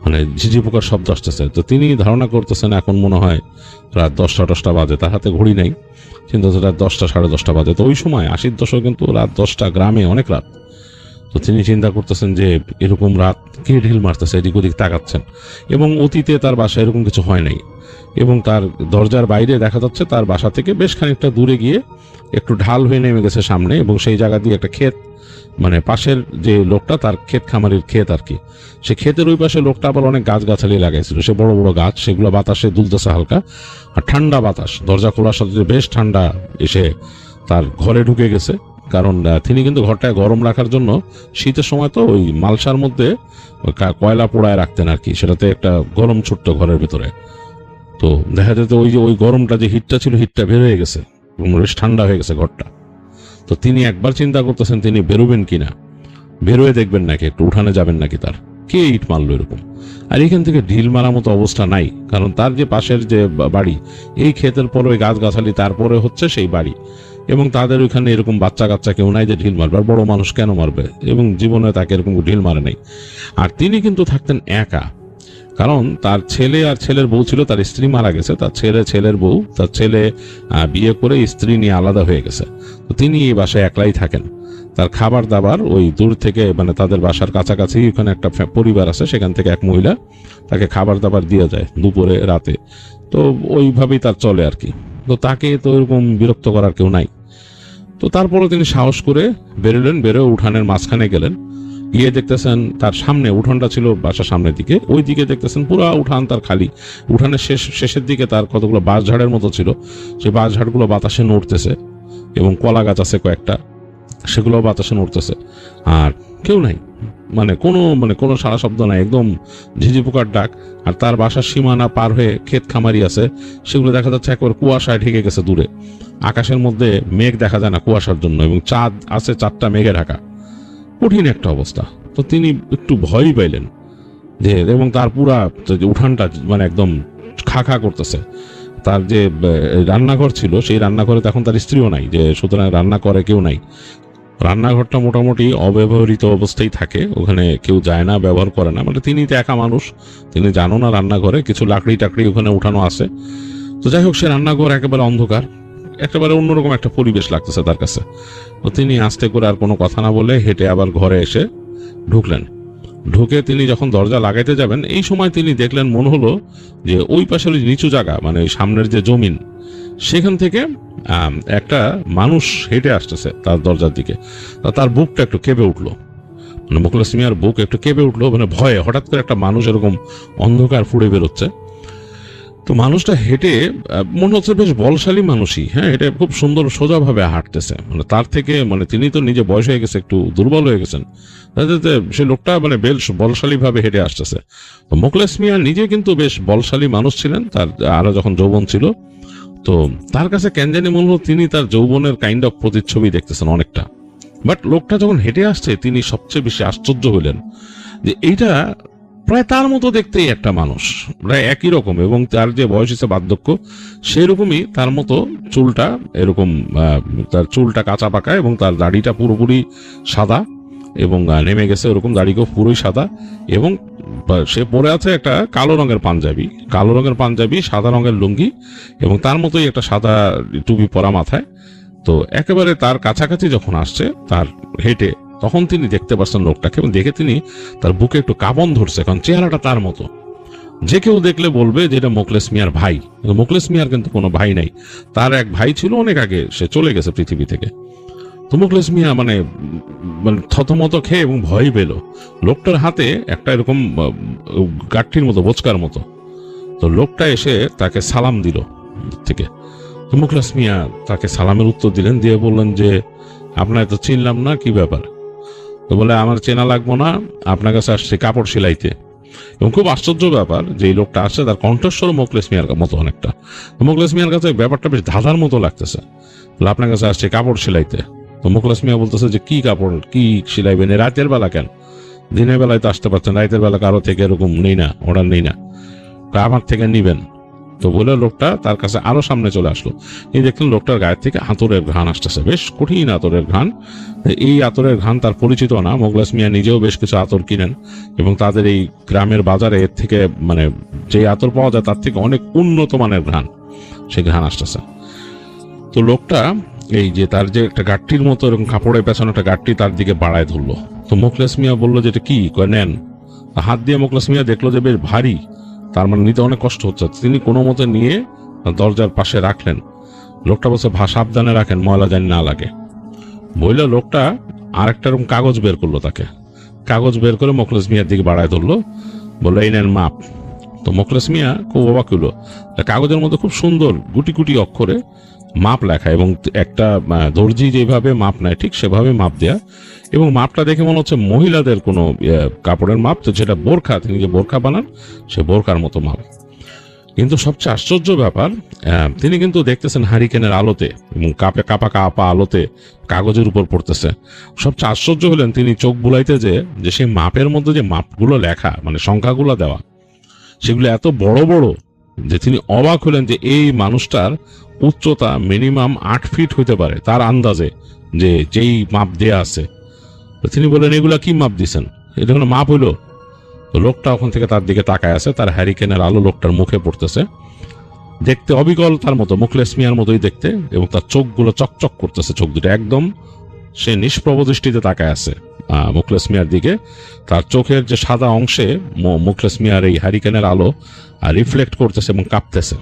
মানে ঝিঝি পোকার শব্দ আসতেছে। তো তিনি ধারণা করতেছেন এখন মনে হয় রাত 10টা বাজে, তার হাতে ঘড়ি নাই, চিন্তা হচ্ছে রাত 10টা সাড়ে 10টা বাজে। তো ওই সময় 80-র দশক কিন্তু রাত 10টা গ্রামে অনেক রাত। তো তিনি চিন্তা করতেছেন যে এরকম রাত কে ঢিল মারতেছে, এদিক ওদিক তাকাচ্ছেন। এবং অতীতে তার বাসায় এরকম কিছু হয় নাই, এবং তার দরজার বাইরে দেখা যাচ্ছে তার বাসা থেকে বেশ খানিকটা দূরে গিয়ে একটু ঢাল হয়ে নেমে গেছে সামনে, এবং সেই জায়গা দিয়ে একটা ক্ষেত, মানে পাশের যে লোকটা তার ক্ষেত খামারের ক্ষেত আর কি, সে ক্ষেতের ওই পাশে লোকটা আবার অনেক গাছগাছালি লাগাইছিল, সে বড় বড় গাছ, সেগুলো বাতাসে দুলতেছে হালকা, আর ঠান্ডা বাতাস দরজা খোলার সাথে বেশ ঠান্ডা এসে তার ঘরে ঢুকে গেছে। কারণ তিনি কিন্তু ঘরটায় গরম রাখার জন্য শীতের সময় তো ওই মালসার মধ্যে কয়লা পোড়ায় রাখতেন আর কি, সেটাতে একটা গরম ছোট্ট ঘরের ভিতরে। তো দেখা যেত ওই যে ওই গরমটা, যে হিটটা ছিল, হিটটা বের হয়ে গেছে এবং বেশ ঠান্ডা হয়ে গেছে ঘরটা। তো তিনি একবার চিন্তা করতেছেন তিনি বেরোবেন কিনা, বেরোয় দেখবেন নাকি, একটু উঠানে যাবেন নাকি, তার কে ইট মারলো এরকম। আর এখান থেকে ঢিল মারার মতো অবস্থা নাই, কারণ তার যে পাশের যে বাড়ি, এই ক্ষেতের পরে ওই গাছগাছালি, তারপরে হচ্ছে সেই বাড়ি, এবং তাদের ওইখানে এরকম বাচ্চা কাচ্চা কেউ নাই যে ঢিল মারবে, আর বড় মানুষ কেন মারবে, এবং জীবনে তাকে এরকম ঢিল মারে নাই। আর তিনি কিন্তু থাকতেন একা, কারণ তার ছেলে আর ছেলের বউ ছিল, তার স্ত্রী মারা গেছে, তার ছেলের বউ, তার ছেলে বিয়ে করে স্ত্রী নিয়ে আলাদা হয়ে গেছে। তো তিনি এই বাসায় একলাই থাকেন। তার খাবার দাবার ওই দূর থেকে, মানে তাদের বাসার কাছাকাছি ওখানে একটা পরিবার আছে, সেখান থেকে এক মহিলা তাকে খাবার দাবার দিয়ে যায় দুপুরে রাতে। তো ওইভাবেই তার চলে আর কি। তো তাকে তো এরকম বিরক্ত করার কেউ নাই। তো তারপরে তিনি সাহস করে বেরোলেন, বেরোয় উঠানের মাঝখানে গেলেন, গিয়ে দেখতেছেন তার সামনে, উঠানটা ছিল বাসার সামনের দিকে, ওই দিকে দেখতেছেন পুরা উঠান তার খালি। উঠানের শেষের দিকে তার কতগুলো বাঁশ ঝাড়ের মতো ছিল, সেই বাঁশ ঝাড়গুলো বাতাসে নড়তেছে, এবং কলা গাছ আছে কয়েকটা, সেগুলো বাতাসে নড়তেছে। আর কেউ নাই, মানে কোনো সারা শব্দ নাই, একদম ঝিঝি পোকার ডাক। আর তার বাসার সীমানা পার হয়ে ক্ষেত খামারি আছে, সেগুলো দেখা যাচ্ছে একবার কুয়াশায় ঢেকে গেছে দূরে। আকাশের মধ্যে মেঘ দেখা যায় না কুয়াশার জন্য, এবং চাঁদ আছে 4টা মেঘে ঢাকা। কঠিন একটা অবস্থা। তো তিনি একটু ভয়ই পাইলেন যে, এবং তার পুরা উঠানটা মানে একদম খা খা করতেছে। তার যে রান্নাঘর ছিল, সেই রান্নাঘরে তখন তার স্ত্রীও নাই, যে সুতরাং রান্না করে কেউ নাই। রান্নাঘরটা মোটামুটি অব্যবহৃত অবস্থায় থাকে, ওখানে কেউ যায় না, ব্যবহার করে না, মানে তিনি তো একা মানুষ, তিনি জানো না রান্নাঘরে কিছু লাকড়ি টাকড়ি ওখানে উঠানো আছে। তো যাই হোক, সে রান্নাঘর একেবারে অন্ধকার, একেবারে অন্যরকম একটা পরিবেশ লাগতেছে তার কাছে। তো তিনি আস্তে করে আর কোনো কথা না বলে হেঁটে আবার ঘরে এসে ঢুকলেন। ঢুকে তিনি যখন দরজা লাগাইতে যাবেন, এই সময় তিনি দেখলেন, মনে হলো যে ওই পাশের ওই নিচু জায়গা, মানে ওই সামনের যে জমিন, সেখান থেকে একটা মানুষ হেঁটে আসতেছে তার দরজার দিকে। তার বুকটা একটু কেঁপে উঠলো, মানে মোখলেস মিয়ার বুক একটু কেঁপে উঠলো, মানে ভয়ে। হঠাৎ করে একটা মানুষ এরকম অন্ধকার ফুড়ে বেরোচ্ছে। তো মানুষটা হেঁটে মনে হচ্ছে বেশ বলশালী মানুষই, হ্যাঁ, এটা খুব সুন্দর সোজাভাবে হাঁটতেছে। মানে তার থেকে, মানে তিনি তো নিজে বয়স হয়ে গেছে, একটু দুর্বল হয়ে গেছেন, সে লোকটা মানে বেশ বলশালী ভাবে হেঁটে আসতেছে। তো মোখলেস মিয়া নিজে কিন্তু বেশ বলশালী মানুষ ছিলেন, তার আরো যখন যৌবন ছিল। তো তার কাছে কেন জানি মনে হলো তিনি তার যৌবনের কাইন্ড অফ প্রতিচ্ছবি দেখতেছেন অনেকটা। বাট লোকটা যখন হেঁটে আসছে, তিনি সবচেয়ে বেশি আশ্চর্য হইলেন যে এইটা প্রায় তার মতো দেখতেই একটা মানুষ, প্রায় একই রকম, এবং তার যে বয়স হচ্ছে বার্ধক্য, সেই রকমই তার মতো চুলটা এরকম, তার চুলটা কাঁচা পাকা, এবং তার দাড়িটা পুরোপুরি সাদা, এবং নেমে গেছে ওরকম, দাড়িকেও পুরোই সাদা, এবং সে পরে আছে একটা কালো রঙের পাঞ্জাবি, সাদা রঙের লুঙ্গি, এবং তার মতোই একটা সাদা টুপি পরা মাথায়। তো একেবারে তার কাছাকাছি যখন আসছে তার হেঁটে, তখন তিনি দেখতে পাচ্ছেন লোকটাকে, এবং দেখে তিনি তার বুকে একটু কাঁপন ধরছে, কারণ চেহারাটা তার মতো। যে কেউ দেখলে বলবে যে এটা মোখলেস মিয়ার ভাই। মোখলেস মিয়ার কিন্তু কোনো ভাই নাই, তার এক ভাই ছিল, অনেক আগে সে চলে গেছে পৃথিবী থেকে। তো মোখলেস মিয়া মানে থতমত খেয়ে এবং ভয় পেল। লোকটার হাতে একটা এরকম গাঠটির মতো, বোচকার মতো। তো লোকটা এসে তাকে সালাম দিল থেকে। তো মোখলেস মিয়া তাকে সালামের উত্তর দিলেন, দিয়ে বললেন যে, আপনার তো চিনলাম না, কি ব্যাপার? তো বলে, আমার চেনা লাগবো না, আপনার কাছে আসছে কাপড় সেলাইতে। এবং খুব আশ্চর্য ব্যাপার যে এই লোকটা আসছে, তার কণ্ঠস্বর মোখলেস মিয়ার মতো অনেকটা। মোখলেস মিয়ার কাছে ব্যাপারটা বেশ ধাঁধার মতো লাগতেছে। বলে, আপনার কাছে আসছে কাপড় সেলাইতে। তো মোখলেস মিয়া বলতেছে যে, কি কাপড়, কি সেলাইবেন? রাতের বেলা কেন? দিনের বেলায় তো আসতে পারছেন, রাতের বেলা কারো থেকে এরকম নেই না, অর্ডার নেই না, আমার থেকে নিবেন। তো বলে লোকটা তার কাছে আরো সামনে চলে আসলো। এই দেখলেন লোকটার গায়ের থেকে আতরের ঘ্রাণ আসতেছে, বেশ কঠিন আতরের ঘ্রাণ। এই আতরের ঘ্রাণ তার পরিচিত না, মোখলেস মিয়া নিজেও বেশ কিছু আতর কিনেন, এবং তাদের এই গ্রামের বাজারে এর থেকে, মানে যে আতর পাওয়া যায় তার থেকে অনেক উন্নত মানের ঘ্রাণ, সেই ঘ্রাণ আসতেছে। তো লোকটা এই যে তার যে একটা গাঠটির মতো এরকম কাপড়ের পেছনে একটা গাঠটি তার দিকে বাড়ায় ধরলো। তো মোখলেস মিয়া বললো যে, এটা কি? নেন। হাত দিয়ে মোখলেস মিয়া দেখলো যে বেশ ভারী, তার মানে নিতে অনেক কষ্ট হচ্ছে। তিনি কোনো মতে নিয়ে দরজার পাশে রাখলেন। লোকটা বলছে, সাবধানে রাখেন, ময়লা জানি না লাগে। বললে লোকটা আরেকটা এরকম কাগজ বের করলো, তাকে কাগজ বের করে মোখলেস মিয়ার দিকে বাড়ায় ধরলো, বললো, এই নেন মাপ। তো মোখলেস মিয়া খুব অবাক হলো, কাগজের মধ্যে খুব সুন্দর গুটি গুটি অক্ষরে মাপ লেখা, এবং একটা দর্জি যেভাবে মাপ নেয় ঠিক সেভাবে মাপ দেয়া, এবং মাপটা দেখে মনে হচ্ছে মহিলাদের কোনো কাপড়ের মাপ, তো যেটা বোরখা, তিনি যে বোরখা বানান সে বোরখার মতো মাপ। কিন্তু সবচেয়ে আশ্চর্য ব্যাপার, তিনি কিন্তু দেখতেছেন হারিকেনের আলোতে, এবং কাপা আলোতে কাগজের উপর পড়তেছে। সবচেয়ে আশ্চর্য হলেন তিনি চোখ বুলাইতে যে সেই মাপের মধ্যে যে মাপগুলো লেখা, মানে সংখ্যাগুলো দেওয়া, সেগুলো এত বড় বড় যে তিনি অবাক হলেন যে এই মানুষটার উচ্চতা মিনিমাম 8 ফিট হইতে পারে তার আন্দাজে, যে যেই মাপ দেয়া আছে। তো তিনি বললেন, এগুলা কি মাপ দিছেন? এটা কোনো মাপ হইলো? তো লোকটা ওখান থেকে তার দিকে তাকায় আছে, তার হ্যারিকেনের আলো লোকটার মুখে পড়তেছে, দেখতে অবিকল তার মতো, মুখলেস মিয়ার মতোই দেখতে, এবং তার চোখগুলো চকচক করতেছে, চোখ দুটো একদম, সে নিষ্প্রভ দৃষ্টিতে তাকায় আছে মুখলেস মিয়ার দিকে। তার চোখের যে সাদা অংশে মুখলেস মিয়ার এই হ্যারিকেনের আলো রিফ্লেক্ট করতেছে এবং কাঁপতেছে।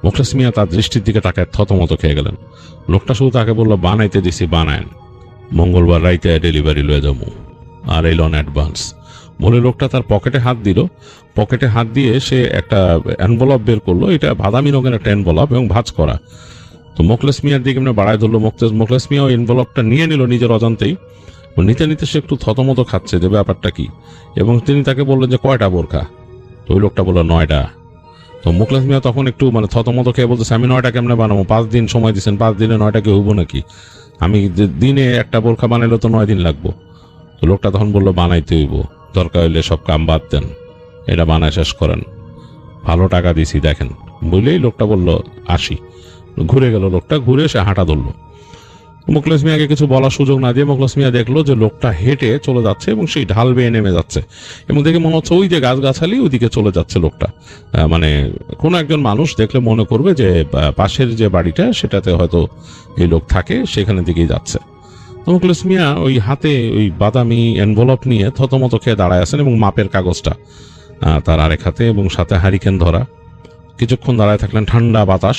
মুখলেস মিয়া তার দৃষ্টির দিকে তাকায় থতমত খেয়ে গেলেন। লোকটা শুধু তাকে বললো, বানাইতে দিছি, বানায়েন, মঙ্গলবার রাইতে ডেলিভারি লয়ে যাবো, আর এই লন অ্যাডভান্স বলে লোকটা তার পকেটে হাত দিল। পকেটে হাত দিয়ে সে একটা এনভেলপ বের করলো, এটা বাদামি রঙের একটা এনভেলপ এবং ভাঁজ করা। তো মোখলেস মিয়ার দিকে এমনি বাড়ায় ধরলো। মোখলেস মিয়া ওই এনভেলপটা নিয়ে নিল নিজের অজান্তেই। নিতে নিতে সে একটু থতমত খাচ্ছে যে ব্যাপারটা কি, এবং তিনি তাকে বললেন যে কয়টা বোরখা? তো ওই লোকটা বললো 9টা। তো মোখলেস মিয়া তখন একটু থতমত খেয়ে বলতেছে, আমি 9টা কেমনে বানাবো? 5 দিন সময় দিচ্ছেন, 5 দিনে 9টা কি হইব নাকি? আমি দিনে একটা বোরখা বানাইলে তো 9 দিন লাগবো। তো লোকটা তখন বললো, বানাইতে হইব, দরকার হইলে সব কাম বাদ দেন, এটা বানায় শেষ করেন, ভালো টাকা দিছি দেখেন বলেই লোকটা বলল, আসি। ঘুরে গেল লোকটা, ঘুরে সে হাঁটা ধরলো। মোখলেস মিয়াকে কিছু বলার সুযোগ না দিয়ে মোখলেস মিয়া দেখলো যে লোকটা হেঁটে চলে যাচ্ছে এবং সেই ঢাল বেয়ে নেমে যাচ্ছে, এবং দেখে মনে হচ্ছে ওই যে গাছগাছালি ওইদিকে চলে যাচ্ছে লোকটা। মানে কোনো একজন মানুষ দেখলে মনে করবে যে পাশের যে বাড়িটা সেটাতে হয়তো এই লোক থাকে, সেখানে দিকেই যাচ্ছে। মোখলেস মিয়া ওই হাতে ওই বাদামি এনভেলপ নিয়ে থতমত খেয়ে দাঁড়ায় আছেন, এবং মাপের কাগজটা তার আরেক হাতে, এবং সাথে হারিকেন ধরা। কিছুক্ষণ দাঁড়ায় থাকলেন, ঠান্ডা বাতাস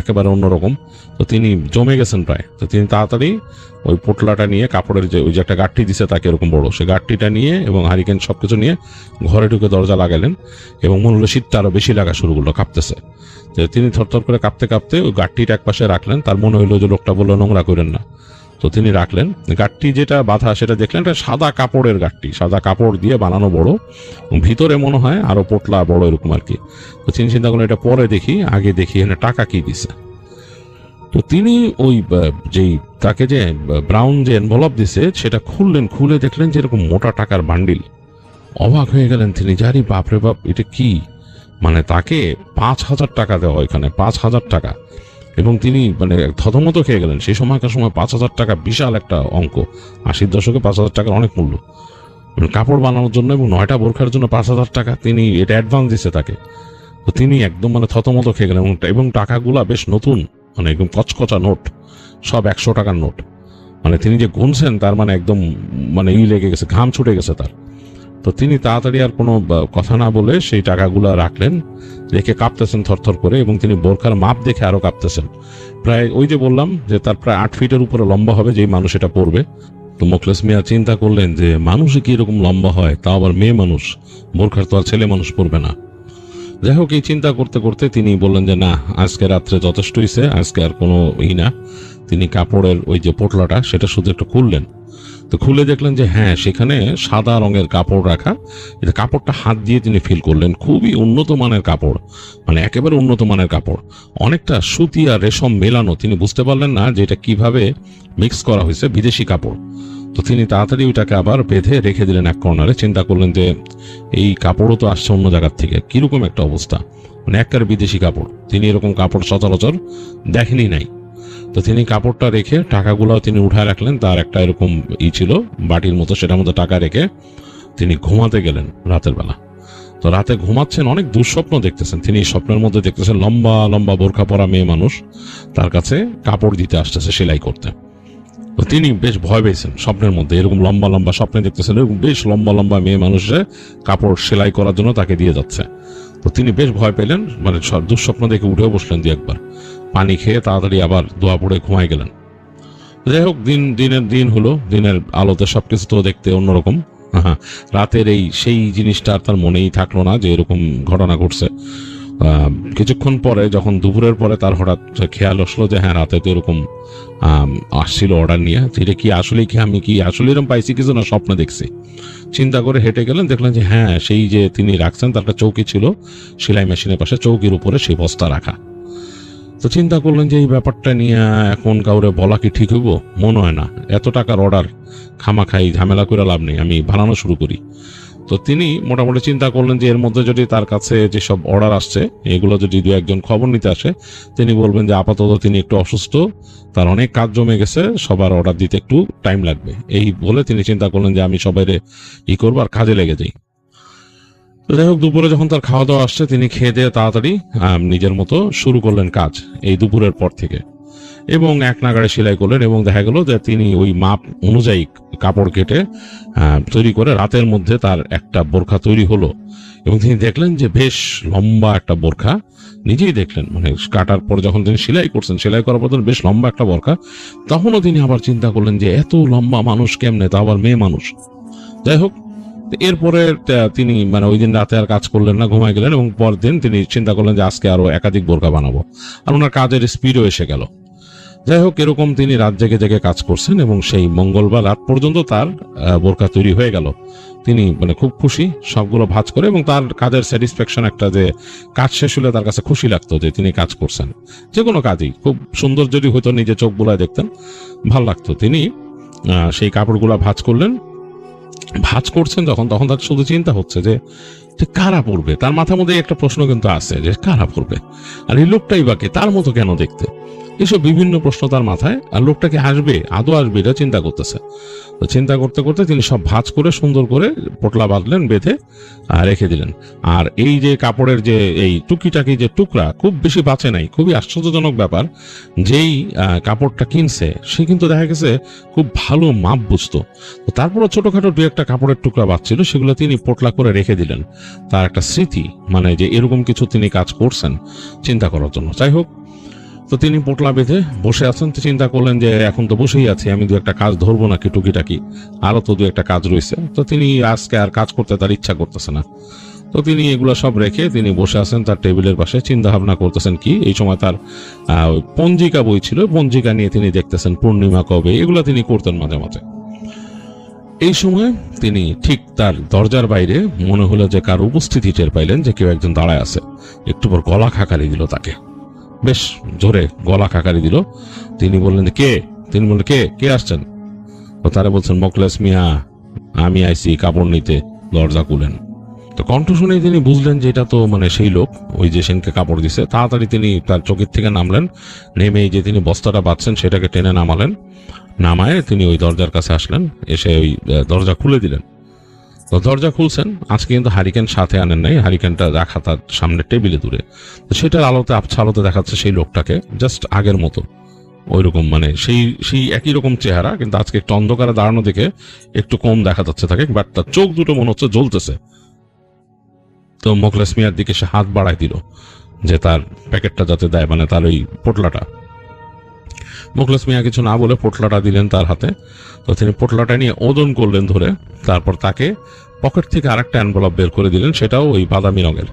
একেবারে অন্যরকম। তো তিনি জমে গেছেন প্রায়। তো তিনি তাড়াতাড়ি ওই পোটলাটা নিয়ে, কাপড়ের যে ওই যে একটা গাঠি দিছে তাকে এরকম বড়, সে গাঠটিটা নিয়ে এবং হারিকেন সবকিছু নিয়ে ঘরে ঢুকে দরজা লাগালেন, এবং মনে হলো শীতটা আরো বেশি লাগা শুরু করলো, কাঁপতেছে। তো তিনি থরথর করে কাঁপতে কাঁপতে ওই গাঠটিটা একপাশে রাখলেন। তার মনে হইলো যে লোকটা বললো নোংরা করেন না, তো তিনি রাখলেন। গাঠটি যেটা বাঁধা সেটা দেখলেন একটা সাদা কাপড়ের গাঠটি, সাদা কাপড় দিয়ে বানানো বড়, ভিতরে মনে হয় আরো পোটলা বড় এরকম আর কি। তো তিনি চিন্তা করলেন এটা পরে দেখি, আগে দেখি এখানে টাকা কি দিছে। তো তিনি ওই যেই তাকে যে ব্রাউন যে এনভেলপ দিছে সেটা খুললেন, খুলে দেখলেন যে এরকম মোটা টাকার বান্ডিল। অবাক হয়ে গেলেন তিনি, জানি বাপরে বাপ, এটা কি? মানে তাকে 5,000 টাকা দেওয়া, এখানে 5,000 টাকা। এবং তিনি থতমত খেয়ে গেলেন। সেই সময়কার সময় 5,000 টাকা বিশাল একটা অঙ্ক। 80-র দশকে 5,000 টাকার অনেক মূল্য। কাপড় বানানোর জন্য এবং 9টা বোরখার জন্য 5,000 টাকা, তিনি এটা অ্যাডভান্স দিচ্ছে তাকে। তো তিনি একদম থতমত খেয়ে গেলেন। এবং টাকাগুলা বেশ নতুন, একদম কচকচা নোট, সব 100 টাকার নোট। তিনি যে গুনছেন তার একদম লেগে গেছে, ঘাম ছুটে গেছে তার। তো তিনি তাড়াতাড়ি আর কোনো কথা না বলে সেই টাকাগুলা রাখলেন, রেখে কাঁপতেছেন থরথর করে, এবং তিনি বোরখার মাপ দেখে আরো কাঁপতেছেন। প্রায় ওই যে বললাম যে তার প্রায় 8 ফিটের উপরে লম্বা হবে যেই মানুষ এটা পড়বে। তো মোখলেস মিয়া চিন্তা করলেন যে মানুষে কি এরকম লম্বা হয়, তাও আবার মেয়ে মানুষ, বোরখার তো আর ছেলে মানুষ পড়বে না। যাই হোক, এই চিন্তা করতে করতে তিনি বললেন যে না, আজকে রাত্রে যথেষ্ট হয়েছে, আজকে আর কোনো না। তিনি কাপড়ের ওই যে পোটলাটা সেটা শুধু একটু খুললেন। তো খুলে দেখলেন যে হ্যাঁ, সেখানে সাদা রঙের কাপড় রাখা। এটা কাপড়টা হাত দিয়ে তিনি ফিল করলেন, খুবই উন্নত মানের কাপড়, একেবারে উন্নত মানের কাপড়, অনেকটা সুতি আর রেশম মেলানো। তিনি বুঝতে পারলেন না যে এটা কিভাবে মিক্স করা হয়েছে, বিদেশি কাপড়। তো তিনি তাড়াতাড়ি ওইটাকে আবার বেঁধে রেখে দিলেন এক কর্নারে। চিন্তা করলেন যে এই কাপড়ও তো আসছে অন্য জায়গার থেকে, কিরকম একটা অবস্থা, একবারে বিদেশি কাপড়। তিনি এরকম কাপড় সচরাচর দেখেনি নাই। তো তিনি কাপড়টা রেখে টাকাগুলো তিনি উঠায় রাখলেন, তার একটা এরকম ছিল বাটির মতো, সেটার মধ্যে টাকা রেখে তিনি ঘুমাতে গেলেন রাতের বেলা। তো রাতে ঘুমাচ্ছেন, অনেক দুঃস্বপ্ন দেখতেছেন তিনি। স্বপ্নের মধ্যে দেখতেছেন লম্বা লম্বা বোরখা পরা মেয়ে মানুষ তার কাছে কাপড় দিতে আসতেছে সেলাই করতে। তো তিনি বেশ ভয় পেয়েছেন স্বপ্নের মধ্যে, এরকম লম্বা লম্বা স্বপ্নে দেখতেছেন এরকম বেশ লম্বা লম্বা মেয়ে মানুষে কাপড় সেলাই করার জন্য তাকে দিয়ে যাচ্ছে। তো তিনি বেশ ভয় পেলেন, দুঃস্বপ্ন দেখে উঠেও বসলেন দু একবার, পানি খেয়ে তাড়াতাড়ি আবার দোয়া পড়ে ঘুমায় গেলেন। যাই হোক, দিনের দিন হলো, দিনের আলোতে সবকিছু তো দেখতে অন্যরকম। রাতের সেই জিনিসটা তার মনেই থাকলো না যে এরকম ঘটনা ঘটছে। কিছুক্ষণ পরে যখন দুপুরের পরে তার হঠাৎ খেয়াল আসলো যে হ্যাঁ, রাতে তো এরকম আসছিল অর্ডার নিয়ে, এটা কি আসলে কি আমি কি আসলে এরকম পাইছি কিছু না স্বপ্নে দেখছি। চিন্তা করে হেঁটে গেলেন, দেখলেন যে হ্যাঁ, সেই যে তিনি রাখছেন তার একটা চৌকি ছিল সেলাই মেশিনের পাশে, চৌকির উপরে সেই বস্তা রাখা। তো চিন্তা করলেন যে এই ব্যাপারটা নিয়ে এখন কাউরে বলা কি ঠিক হইব? মনে হয় না, এত টাকার অর্ডার খামাখাই ঝামেলা করে লাভ নেই, আমি বানানো শুরু করি। তো তিনি মোটামুটি চিন্তা করলেন যে এর মধ্যে যদি তার কাছে যেসব অর্ডার আসছে এগুলো যদি দু একজন খবর নিতে আসে, তিনি বলবেন যে আপাতত তিনি একটু অসুস্থ, তার অনেক কাজ জমে গেছে, সবার অর্ডার দিতে একটু টাইম লাগবে। এই বলে তিনি চিন্তা করলেন যে আমি সবাই করবো আর কাজে লেগে যাই। তো যাই হোক, দুপুরে যখন তার খাওয়া দাওয়া আসছে, তিনি খেয়ে দিয়ে তাড়াতাড়ি নিজের মতো শুরু করলেন কাজ এই দুপুরের পর থেকে, এবং এক নাগাড়ে সেলাই করলেন। এবং দেখা গেল যে তিনি ওই মাপ অনুযায়ী কাপড় কেটে তৈরি করে রাতের মধ্যে তার একটা বোরখা তৈরি হলো। এবং তিনি দেখলেন যে বেশ লম্বা একটা বোরখা, নিজেই দেখলেন, মানে কাটার পর যখন তিনি সেলাই করছেন, সেলাই করার পর বেশ লম্বা একটা বোরখা। তখনও তিনি আবার চিন্তা করলেন যে এত লম্বা মানুষ কেমনে, তা আবার মেয়ে মানুষ। যাই হোক, এরপরে তিনি মানে ওই দিন রাতে আর কাজ করলেন না, ঘুমায় গেলেন। এবং পরদিন তিনি চিন্তা করলেন যে আজকে আরো একাধিক বোরখা বানাবো, আর ওনার কাজের স্পিডও এসে গেল। যাই হোক, এরকম তিনি রাত জেগে জেগে কাজ করছেন এবং সেই মঙ্গলবার রাত পর্যন্ত তার বোরখা তৈরি হয়ে গেল। তিনি মানে খুব খুশি সবগুলো ভাঁজ করে, এবং তার কাজের স্যাটিসফ্যাকশন একটা, যে কাজ শেষ হলে তার কাছে খুশি লাগতো যে তিনি কাজ করছেন। যে কোনো কাজই খুব সুন্দর যদি হয়তো নিজে চোখ বুলায় দেখতেন, ভালো লাগতো। তিনি সেই কাপড়গুলো ভাঁজ করলেন। ভাঁজ করছেন যখন, তখন তার শুধু চিন্তা হচ্ছে যে কারা পড়বে। তার মাথার মধ্যে একটা প্রশ্ন কিন্তু আছে যে কারা পড়বে, আর এই লোকটাই বাকি তার মতো কেন দেখতে, এসব বিভিন্ন প্রশ্ন তার মাথায়। আর লোকটাকে আসবে, আদৌ আসবে, এটা চিন্তা করতেছে। তো চিন্তা করতে করতে তিনি সব ভাঁজ করে সুন্দর করে পোটলা বাঁধলেন, বেঁধে রেখে দিলেন। আর এই যে কাপড়ের যে এই টুকিটাকি যে টুকরা, খুব বেশি বাঁচে নাই। খুবই আশ্চর্যজনক ব্যাপার, যেই কাপড়টা কিনছে সে কিন্তু দেখা গেছে খুব ভালো মাপ বুঝতো। তো তারপরও ছোটখাটো দু একটা কাপড়ের টুকরা বাঁচছিল, সেগুলো তিনি পোটলা করে রেখে দিলেন, তার একটা স্মৃতি, মানে যে এরকম কিছু তিনি কাজ করছেন চিন্তা করার জন্য। যাই হোক, তো তিনি পোটলা বেঁধে বসে আছেন। তো চিন্তা করলেন যে এখন তো বসেই আছি, আমি দু একটা কাজ ধরবো নাকি টুকিটাকি, আরো তো দু একটা কাজ রয়েছে। তো তিনি আজকে আর কাজ করতে তার ইচ্ছা করতেছে না। তো তিনি এগুলো সব রেখে তিনি বসে আছেন তার টেবিলের পাশে, চিন্তা ভাবনা করতেছেন কি। এই সময় তার পঞ্জিকা বই ছিল, পঞ্জিকা নিয়ে তিনি দেখতেছেন পূর্ণিমা কবে, এগুলো তিনি করতেন মাঝে মাঝে। এই সময় তিনি ঠিক তার দরজার বাইরে মনে হলো যে কার উপস্থিতি টের পাইলেন, যে কেউ একজন দাঁড়ায় আছে। একটু পর গলা খাকারি দিল তাকে, বেশ জোরে গলা খাকারি দিল। তিনি বললেন কে? তিনি বললেন কে কে আসছেন? তো তারা বলছেন মোখলেস মিয়া, আমি আইছি কাপড় নিতে, দরজা খুলেন। তো কণ্ঠ শুনে তিনি বুঝলেন যে এটা তো মানে সেই লোক, ওই যে সেনকে কাপড় দিছে। তাড়াতাড়ি তিনি তার চোখের থেকে নামলেন, নেমেই যে তিনি বস্তাটা বাঁধছেন সেটাকে টেনে নামালেন। নামায় তিনি ওই দরজার কাছে আসলেন, এসে ওই দরজা খুলে দিলেন। তো দরজা খুলছেন। আজকে কিন্তু হারিকেন সাথে আনেন নাই, হারিকেনটা রাখা তার সামনে টেবিলে দূরে। তো সেটার আলোতে, আবছা আলোতে দেখাচ্ছে সেই লোকটাকে জাস্ট আগের মতো, ওইরকম মানে সেই একই রকম চেহারা, কিন্তু আজকে একটু অন্ধকারে দাঁড়ানো দেখে একটু কম দেখা যাচ্ছে তাকে, বাট তার চোখ দুটো মনে হচ্ছে জ্বলতেছে। তো মোখলেস মিয়ার দিকে সে হাত বাড়ায় দিল যে তার প্যাকেটটা যাতে দেয়, মানে তার ওই পোটলাটা। মোখলেস মিয়া কিছু না বলে পোটলাটা দিলেন তার হাতে। তো তিনি পোটলাটা নিয়ে ওজন করলেন ধরে, তারপর তাকে পকেট থেকে আরেকটা এনভেলপ বের করে দিলেন, সেটাও ওই বাদামি রঙের,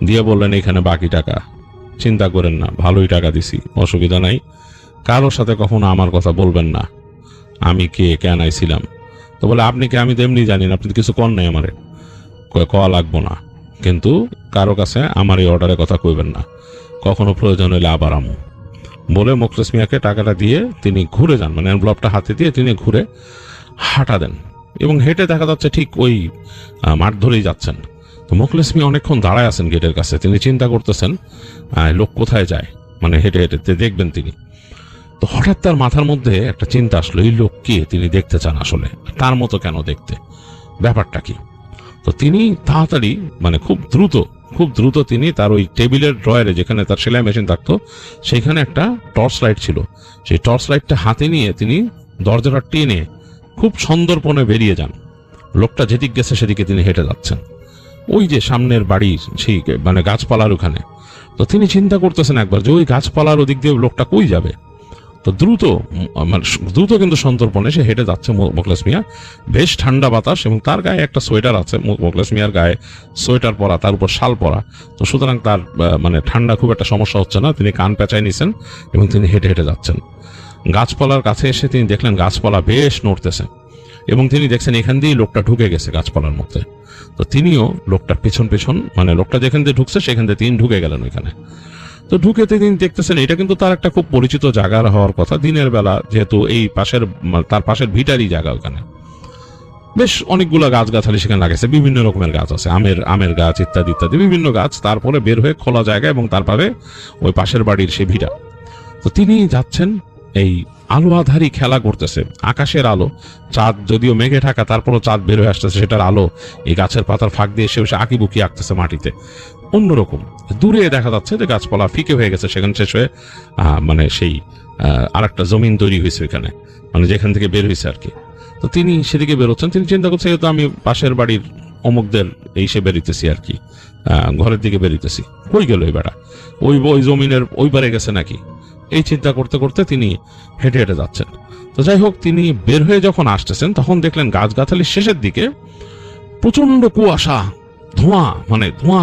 দিয়ে বললেন এখানে বাকি টাকা, চিন্তা করেন না, ভালোই টাকা দিছি, অসুবিধা নাই, কারোর সাথে কখনো আমার কথা বলবেন না, আমি কে কেন আইছিলাম। তো বলে আপনি কে? আমি তো এমনি জানি না, আপনি তো কিছু কর নাই আমারে। কয়া লাগবো না, কিন্তু কারো কাছে আমার এই অর্ডারের কথা কইবেন না, কখনো প্রয়োজন হলে আবার আমু। বলে মোখলেস মিয়াকে টাকাটা দিয়ে তিনি ঘুরে যান, মানে এনভেলপটা হাতে দিয়ে তিনি ঘুরে হাঁটা দেন, এবং হেঁটে দেখা যাচ্ছে ঠিক ওই মাঠ ধরেই যাচ্ছেন। তো মোখলেস মিয়া অনেকক্ষণ দাঁড়ায় আছেন গেটের কাছে, তিনি চিন্তা করতেছেন লোক কোথায় যায়, মানে হেঁটে হেঁটে দেখবেন তিনি। তো হঠাৎ তার মাথার মধ্যে একটা চিন্তা আসলো, এই লোক কে, তিনি দেখতে চান আসলে, তার মতো কেন দেখতে, ব্যাপারটা কি। তো তিনি তাড়াতাড়ি মানে খুব দ্রুত তিনি তার ওই টেবিলের ড্রয়ারে যেখানে তার সেলাই মেশিন থাকতো সেখানে একটা টর্চ লাইট ছিল, সেই টর্চ লাইটটা হাতে নিয়ে তিনি দরজাটা টেনে খুব সন্দর্পণে বেরিয়ে যান। লোকটা যেদিক গেছে সেদিকে তিনি হেঁটে যাচ্ছেন, ওই যে সামনের বাড়ি সেই মানে গাছপালার ওখানে। তো তিনি চিন্তা করতেছেন একবার যে ওই গাছপালার ওদিক দিয়ে লোকটা কই যাবে। তো দ্রুত কিন্তু সন্তর্পণে সে হেঁটে যাচ্ছে মোখলেস মিয়া। বেশ ঠান্ডা বাতাস, এবং তার গায়ে একটা সোয়েটার আছে, মোখলেস মিয়ার গায়ে সোয়েটার পরা, তার উপর শাল পরা। তো সুতরাং তার মানে ঠান্ডা খুব একটা সমস্যা হচ্ছে না। তিনি কান পেঁচায় নিছেন এবং তিনি হেঁটে হেঁটে যাচ্ছেন। গাছপালার কাছে এসে তিনি দেখলেন গাছপালা বেশ নড়তেছে, এবং তিনি দেখছেন এখান দিয়েই লোকটা ঢুকে গেছে গাছপালার মধ্যে। তো তিনিও লোকটার পেছন মানে লোকটা যেখান দিয়ে ঢুকছে সেখান দিয়ে তিনি ঢুকে গেলেন ওইখানে। তো ঢুকেতে তিনি দেখতেছেন এটা কিন্তু তার একটা খুব পরিচিত জায়গার হওয়ার কথা, দিনের বেলা যেহেতু এই তার পাশের ভিটারই জায়গা ওখানে। বেশ অনেকগুলো গাছগাছালি সেখানে লাগাইছে, বিভিন্ন রকমের গাছ আছে, আমের গাছ ইত্যাদি ইত্যাদি বিভিন্ন গাছ। তারপরে বের হয়ে খোলা জায়গা এবং তারপরে ওই পাশের বাড়ির সে ভিটা। তো তিনি যাচ্ছেন, এই আলো আধারি খেলা করতেছে, আকাশের আলো, চাঁদ যদিও মেঘে ঢাকা তারপরও চাঁদ বের হয়ে আসতেছে, সেটার আলো এই গাছের পাতার ফাঁক দিয়ে এসে আঁকিবুকি আঁকতেছে মাটিতে। অন্যরকম দূরে দেখা যাচ্ছে যে গাছপালা ফিকে হয়ে গেছে, সেখানে শেষ হয়ে মানে সেই আর একটা জমিন তৈরি হয়েছে ওইখানে, মানে যেখান থেকে বের হয়েছে আর কি। তো তিনি সেদিকে বেরোচ্ছেন, তিনি চিন্তা করছেন তো আমি পাশের বাড়ির অমুকদের এই সে বেরিতেছি আর কি, ঘরের দিকে বেরিতেছি, কই গেল এই বেড়া, ওই জমিনের ওই পারে গেছে নাকি, এই চিন্তা করতে করতে তিনি হেঁটে হেঁটে যাচ্ছেন। তো যাই হোক, তিনি বের হয়ে যখন আসতেছেন তখন দেখলেন গাছগাছালির শেষের দিকে প্রচন্ড কুয়াশা, ধোঁয়া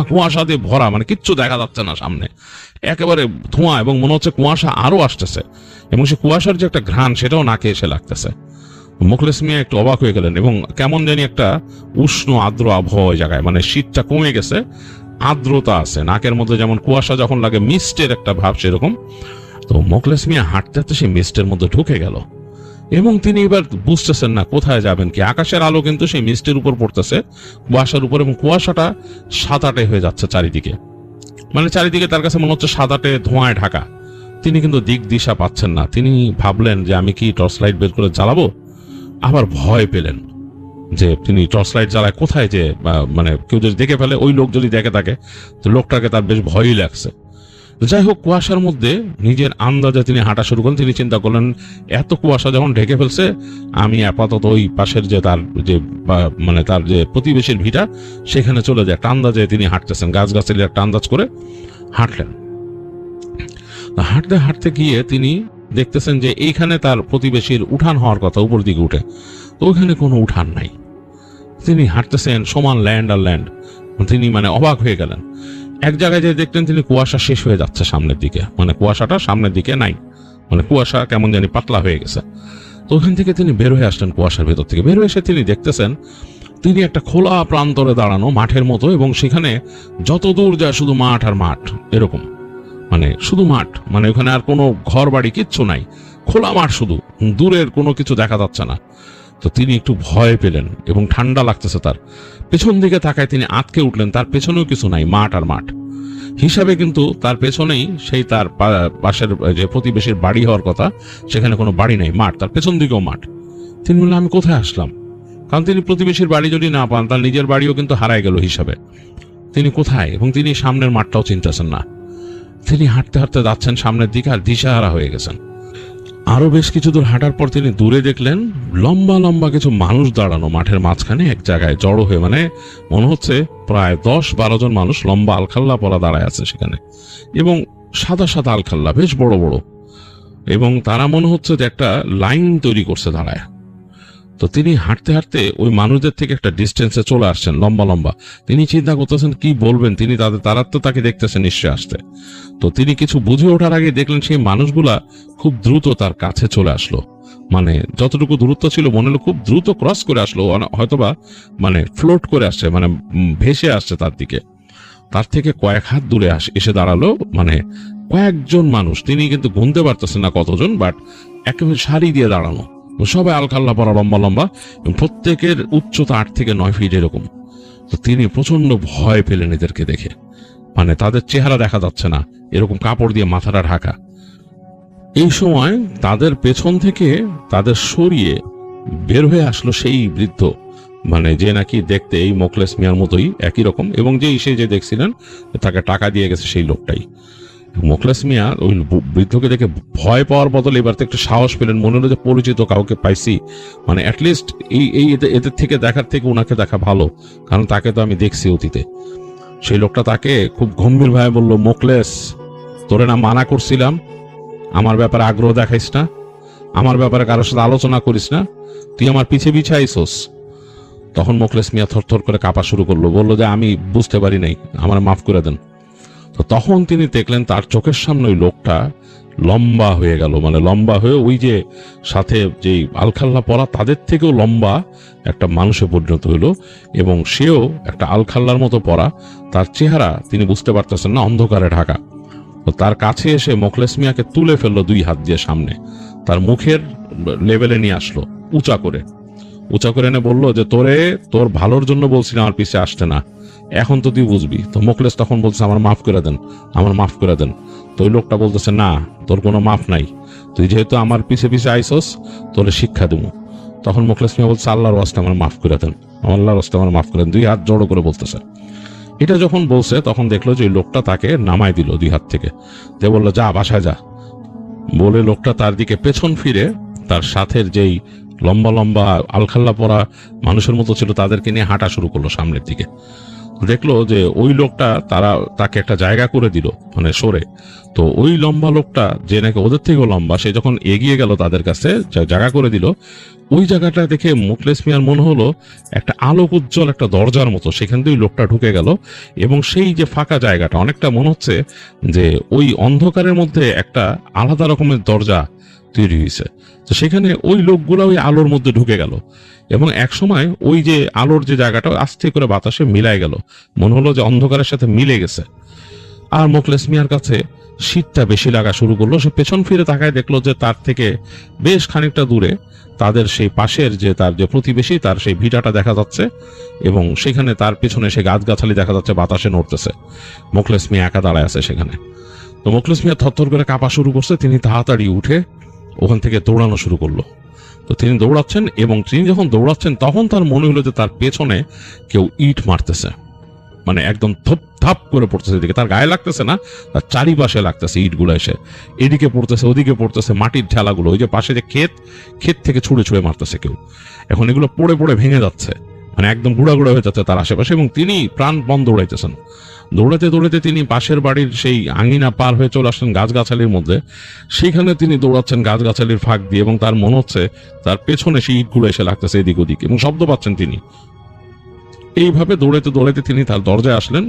কুয়াশা দিয়ে ভরা, মানে কিচ্ছু দেখা যাচ্ছে না সামনে, একেবারে ধোঁয়া, এবং মনে হচ্ছে কুয়াশা আরো আসতেছে, এবং সে কুয়াশার যে একটা ঘ্রাণ সেটাও নাকে এসে লাগতেছে। মোখলেস মিয়া একটু অবাক হয়ে গেলেন, এবং কেমন জানি একটা উষ্ণ আর্দ্র আবহাওয়া ওই জায়গায়, মানে শীতটা কমে গেছে, আর্দ্রতা আছে নাকের মধ্যে, যেমন কুয়াশা যখন লাগে মিস্টের একটা ভাব সেরকম। তো মোখলেস মিয়া হাঁটতে হাঁটতে সেই মিস্টের মধ্যে ঢুকে গেল, এবং তিনি এবার বুঝতেছেন না কোথায় যাবেন কি। আকাশের আলো কিন্তু সেই মিস্টের উপর পড়তেছে, কুয়াশার উপর, এবং কুয়াশাটা সাদাটে হয়ে যাচ্ছে চারিদিকে, মানে চারিদিকে তার কাছে মনে হচ্ছে সাদাটে ধোঁয়ায় ঢাকা। তিনি কিন্তু দিক দিশা পাচ্ছেন না। তিনি ভাবলেন যে আমি কি টর্চ লাইট বের করে জ্বালাবো, আবার ভয় পেলেন যে তিনি টর্চ লাইট জ্বালায় কোথায়, যে মানে কেউ যদি দেখে ফেলে, ওই লোক যদি দেখে থাকে, তো লোকটাকে তার বেশ ভয়ই লাগছে। যাই হোক, কুয়াশার মধ্যে নিজের আন্দাজে তিনি হাঁটা শুরু করলেন। তিনি চিন্তা করলেন এত কুয়াশা যখন ঢেকে ফেলছে, আমি আপাতত ওই পাশের যে তার যে মানে তার যে প্রতিবেশীর ভিটা সেখানে চলে যায়, একটা আন্দাজে তিনি হাঁটতেছেন, গাছগাছালি একটা আন্দাজ করে হাঁটলেন। হাঁটতে হাঁটতে গিয়ে তিনি দেখতেছেন যে এইখানে তার প্রতিবেশীর উঠান হওয়ার কথা, উপর দিকে উঠে, তো ওইখানে কোনো উঠান নাই। তিনি হাঁটতেছেন সমান ল্যান্ড আর ল্যান্ড, তিনি মানে অবাক হয়ে গেলেন। এক জায়গায় যে দেখলেন তিনি কুয়াশা শেষ হয়ে যাচ্ছে সামনের দিকে, মানে কুয়াশাটা সামনের দিকে নাই, মানে কুয়াশা কেমন জানি পাতলা হয়ে গেছে। তো ওখান থেকে তিনি বের হয়ে আসলেন, কুয়াশার ভেতর থেকে বের হয়ে এসে তিনি দেখতেছেন তিনি একটা খোলা প্রান্তরে দাঁড়ানো মাঠের মতো, এবং সেখানে যত দূর যায় শুধু মাঠ আর মাঠ, এরকম, মানে শুধু মাঠ, মানে ওখানে আর কোনো ঘর বাড়ি কিচ্ছু নাই, খোলা মাঠ, শুধু দূরের কোনো কিছু দেখা যাচ্ছে না। তো তিনি একটু ভয় পেলেন এবং ঠান্ডা লাগতেছে তার। পেছন দিকে তাকায় তিনি আটকে উঠলেন, তার পেছনেও কিছু নাই, মাঠ আর মাঠ হিসাবে, কিন্তু তার পেছনেই সেই তার পাশের যে প্রতিবেশীর বাড়ি হওয়ার কথা, সেখানে কোনো বাড়ি নাই, মাঠ, তার পেছন দিকেও মাঠ। তিনি বললেন আমি কোথায় আসলাম, কারণ তিনি প্রতিবেশীর বাড়ি যদি না পান, তার নিজের বাড়িও কিন্তু হারায় গেল হিসাবে। তিনি কোথায়, এবং তিনি সামনের মাঠটাও চিনতেছেন না। তিনি হাঁটতে হাঁটতে যাচ্ছেন সামনের দিকে, আর দিশাহারা হয়ে গেছেন। আরো বেশ কিছু দূর হাঁটার পর তিনি দূরে দেখলেন লম্বা লম্বা কিছু মানুষ দাঁড়ানো মাঠের মাঝখানে এক জায়গায় জড়ো হয়ে, মানে মনে হচ্ছে প্রায় 10-12 জন মানুষ লম্বা আলখাল্লা পরা দাঁড়ায় আছে সেখানে, এবং সাদা সাদা আলখাল্লা বেশ বড় বড়, এবং তারা মনে হচ্ছে যে একটা লাইন তৈরি করছে দাঁড়ায়। তো তিনি হাঁটতে হাঁটতে ওই মানুষদের থেকে একটা ডিস্টেন্সে চলে আসছেন, লম্বা লম্বা। তিনি চিন্তা করতেছেন কি বলবেন, তিনি তারা তো তাকে দেখতেছেন নিশ্চয় আসতে। তো তিনি কিছু বুঝে ওঠার আগে দেখলেন সেই মানুষগুলা খুব দ্রুত তার কাছে চলে আসলো, মানে যতটুকু দূরত্ব ছিল মনে হলো খুব দ্রুত ক্রস করে আসলো, হয়তোবা মানে ফ্লোট করে আসছে, মানে ভেসে আসছে তার দিকে। তার থেকে কয়েক হাত দূরে এসে দাঁড়ালো, মানে কয়েকজন মানুষ, তিনি কিন্তু গুনতে পারতেছেন না কতজন, বাট একেবারে সারি দিয়ে দাঁড়ানো, সবাই আলখাল্লা পরা, লম্বা লম্বা, এবং প্রত্যেকের উচ্চতা 8 থেকে 9 ফিট এরকম। তো তিনি প্রচন্ড ভয় পেলেন এদেরকে দেখে, মানে তাদের চেহারা দেখা যাচ্ছে না, এরকম কাপড় দিয়ে মাথাটা ঢাকা। এই সময় তাদের পেছন থেকে তাদের সরিয়ে বের হয়ে আসলো সেই বৃদ্ধ, মানে যে নাকি দেখতে এই মোখলেস মিয়ার মতোই একই রকম, এবং সে যে দেখছিলেন তাকে টাকা দিয়ে গেছে সেই লোকটাই। মোখলেস মিয়া ওই বৃদ্ধকে দেখে ভয় পাওয়ার বদলে এবার তো একটু সাহস পেলেন, মনে হলো যে পরিচিত কাউকে পাইছি, মানে অ্যাটলিস্ট এদের থেকে দেখার থেকে ওনাকে দেখা ভালো, কারণ তাকে তো আমি দেখছি অতীতে। সেই লোকটা তাকে খুব গম্ভীর ভাবে বলল, মোখলেস, তোরে না মানা করছিলাম আমার ব্যাপারে আগ্রহ দেখাইস না, আমার ব্যাপারে কারোর সাথে আলোচনা করিস না, তুই আমার পিছে পিছে আইসোস। তখন মোখলেস মিয়া থরথর করে কাঁপা শুরু করলো, বললো যে আমি বুঝতে পারি নাই, আমার মাফ করে দেন। তো তখন তিনি দেখলেন তার চোখের সামনে ওই লোকটা লম্বা হয়ে গেল, মানে লম্বা হয়ে ওই যে সাথে যে আলখাল্লা পরা তাদের থেকেও লম্বা একটা মানুষে পরিণত হইলো, এবং সেও একটা আলখাল্লার মতো পরা, তার চেহারা তিনি বুঝতে পারতেছেন না, অন্ধকারে ঢাকা। তো তার কাছে এসে মোখলেস মিয়াকে তুলে ফেললো 2 হাত দিয়ে সামনে, তার মুখের লেভেলে নিয়ে আসলো উঁচা করে, উঁচা করে এনে বললো যে তোর ভালোর জন্য বলছিলাম আমার পিছে আসতে না, এখন তো তুই বুঝবি। তো মোখলেস তখন বলছে আমার মাফ করে দেন, আমার মাফ করে দেন। তো ওই লোকটা বলতেছে না, তোর কোনো মাফ নাই, তুই যেহেতু আমার পিছে পিছে আইসস তোরে শিক্ষা দেবো। তখন মোখলেস মিয়া বলছে আল্লাহর ওয়াস্তে আমার মাফ করে দেন, আল্লাহর ওয়াস্তে আমার মাফ করে দেন, 2 হাত জড়ো করে বলতেছে। এটা যখন বলছে তখন দেখলো যে ওই লোকটা তাকে নামাই দিল 2 হাত থেকে, দিয়ে বললো যা বাসায় যা। বলে লোকটা তার দিকে পেছন ফিরে তার সাথের যেই লম্বা লম্বা আলখাল্লা পরা মানুষের মতো ছিল তাদেরকে নিয়ে হাঁটা শুরু করলো সামনের দিকে। দেখলো যে ওই লোকটা তাকে একটা জায়গা করে দিল, মানে সরে। তো ওই লম্বা লোকটা যে নাকি ওদের থেকেও লম্বা, সে যখন এগিয়ে গেল তাদের কাছে জায়গা করে দিল, ওই জায়গাটা দেখে মুখলেস মিয়ার মনে হলো একটা আলোক উজ্জ্বল একটা দরজার মতো, সেখান দিয়ে লোকটা ঢুকে গেল। এবং সেই যে ফাঁকা জায়গাটা অনেকটা মনে হচ্ছে যে ওই অন্ধকারের মধ্যে একটা আলাদা রকমের দরজা তৈরি হয়েছে। তো সেখানে ওই লোকগুলো ওই আলোর মধ্যে ঢুকে গেল এবং এক সময় ওই যে আলোর যে জায়গাটা আস্তে করে বাতাসে মিলাই গেল, মনে হলো যে অন্ধকারের সাথে মিলে গেছে। আর মুখলেস মিয়ার কাছে শীতটা বেশি লাগা শুরু করলো। সে পেছন ফিরে তাকায়, দেখলো যে তার থেকে বেশ খানিকটা দূরে তাদের সেই পাশের যে তার যে প্রতিবেশী তার সেই ভিটাটা দেখা যাচ্ছে এবং সেখানে তার পেছনে সে গাছগাছালি দেখা যাচ্ছে, বাতাসে নড়তেছে। মুখলেস মিয়া একা দাঁড়ায় আছে সেখানে। তো মুখলেস মিয়া থরথর করে কাঁপা শুরু করছে। তিনি তাড়াতাড়ি উঠে ওখান থেকে দৌড়ানো শুরু করলো। তো তিনি দৌড়াচ্ছেন এবং তিনি যখন দৌড়াচ্ছেন তখন তার মনে হলো যে তার পেছনে কেউ ইট মারতেছে, মানে একদম ধপ ধাপ করে পড়তেছে। এদিকে তার গায়ে লাগতেছে না, তার চারিপাশে লাগতেছে ইটগুলো, এসে এদিকে পড়তেছে ওদিকে পড়তেছে, মাটির ঠেলাগুলো, ওই যে পাশে যে ক্ষেত থেকে ছুঁড়ে ছুঁড়ে মারতেছে কেউ। এখন এগুলো পড়ে পড়ে ভেঙে যাচ্ছে, মানে একদম গুঁড়া গুঁড়া হয়ে যাচ্ছে তার আশেপাশে। এবং তিনি প্রাণ বন্ধ দৌড়াইতেছেন। দৌড়াতে দৌড়াতে তিনি পাশের বাড়ির সেই আঙিনা পার হয়ে চলে আসলেন গাছগাছালির মধ্যে। সেখানে তিনি দৌড়াচ্ছেন গাছগাছালির ফাঁক দিয়ে এবং তার মনে হচ্ছে তার পেছনে সেই ইটগুলো এসে লাগতেছে এদিক ওদিক এবং শব্দ পাচ্ছেন তিনি। এইভাবে দৌড়াতে দৌড়াতে তিনি তার দরজায় আসলেন।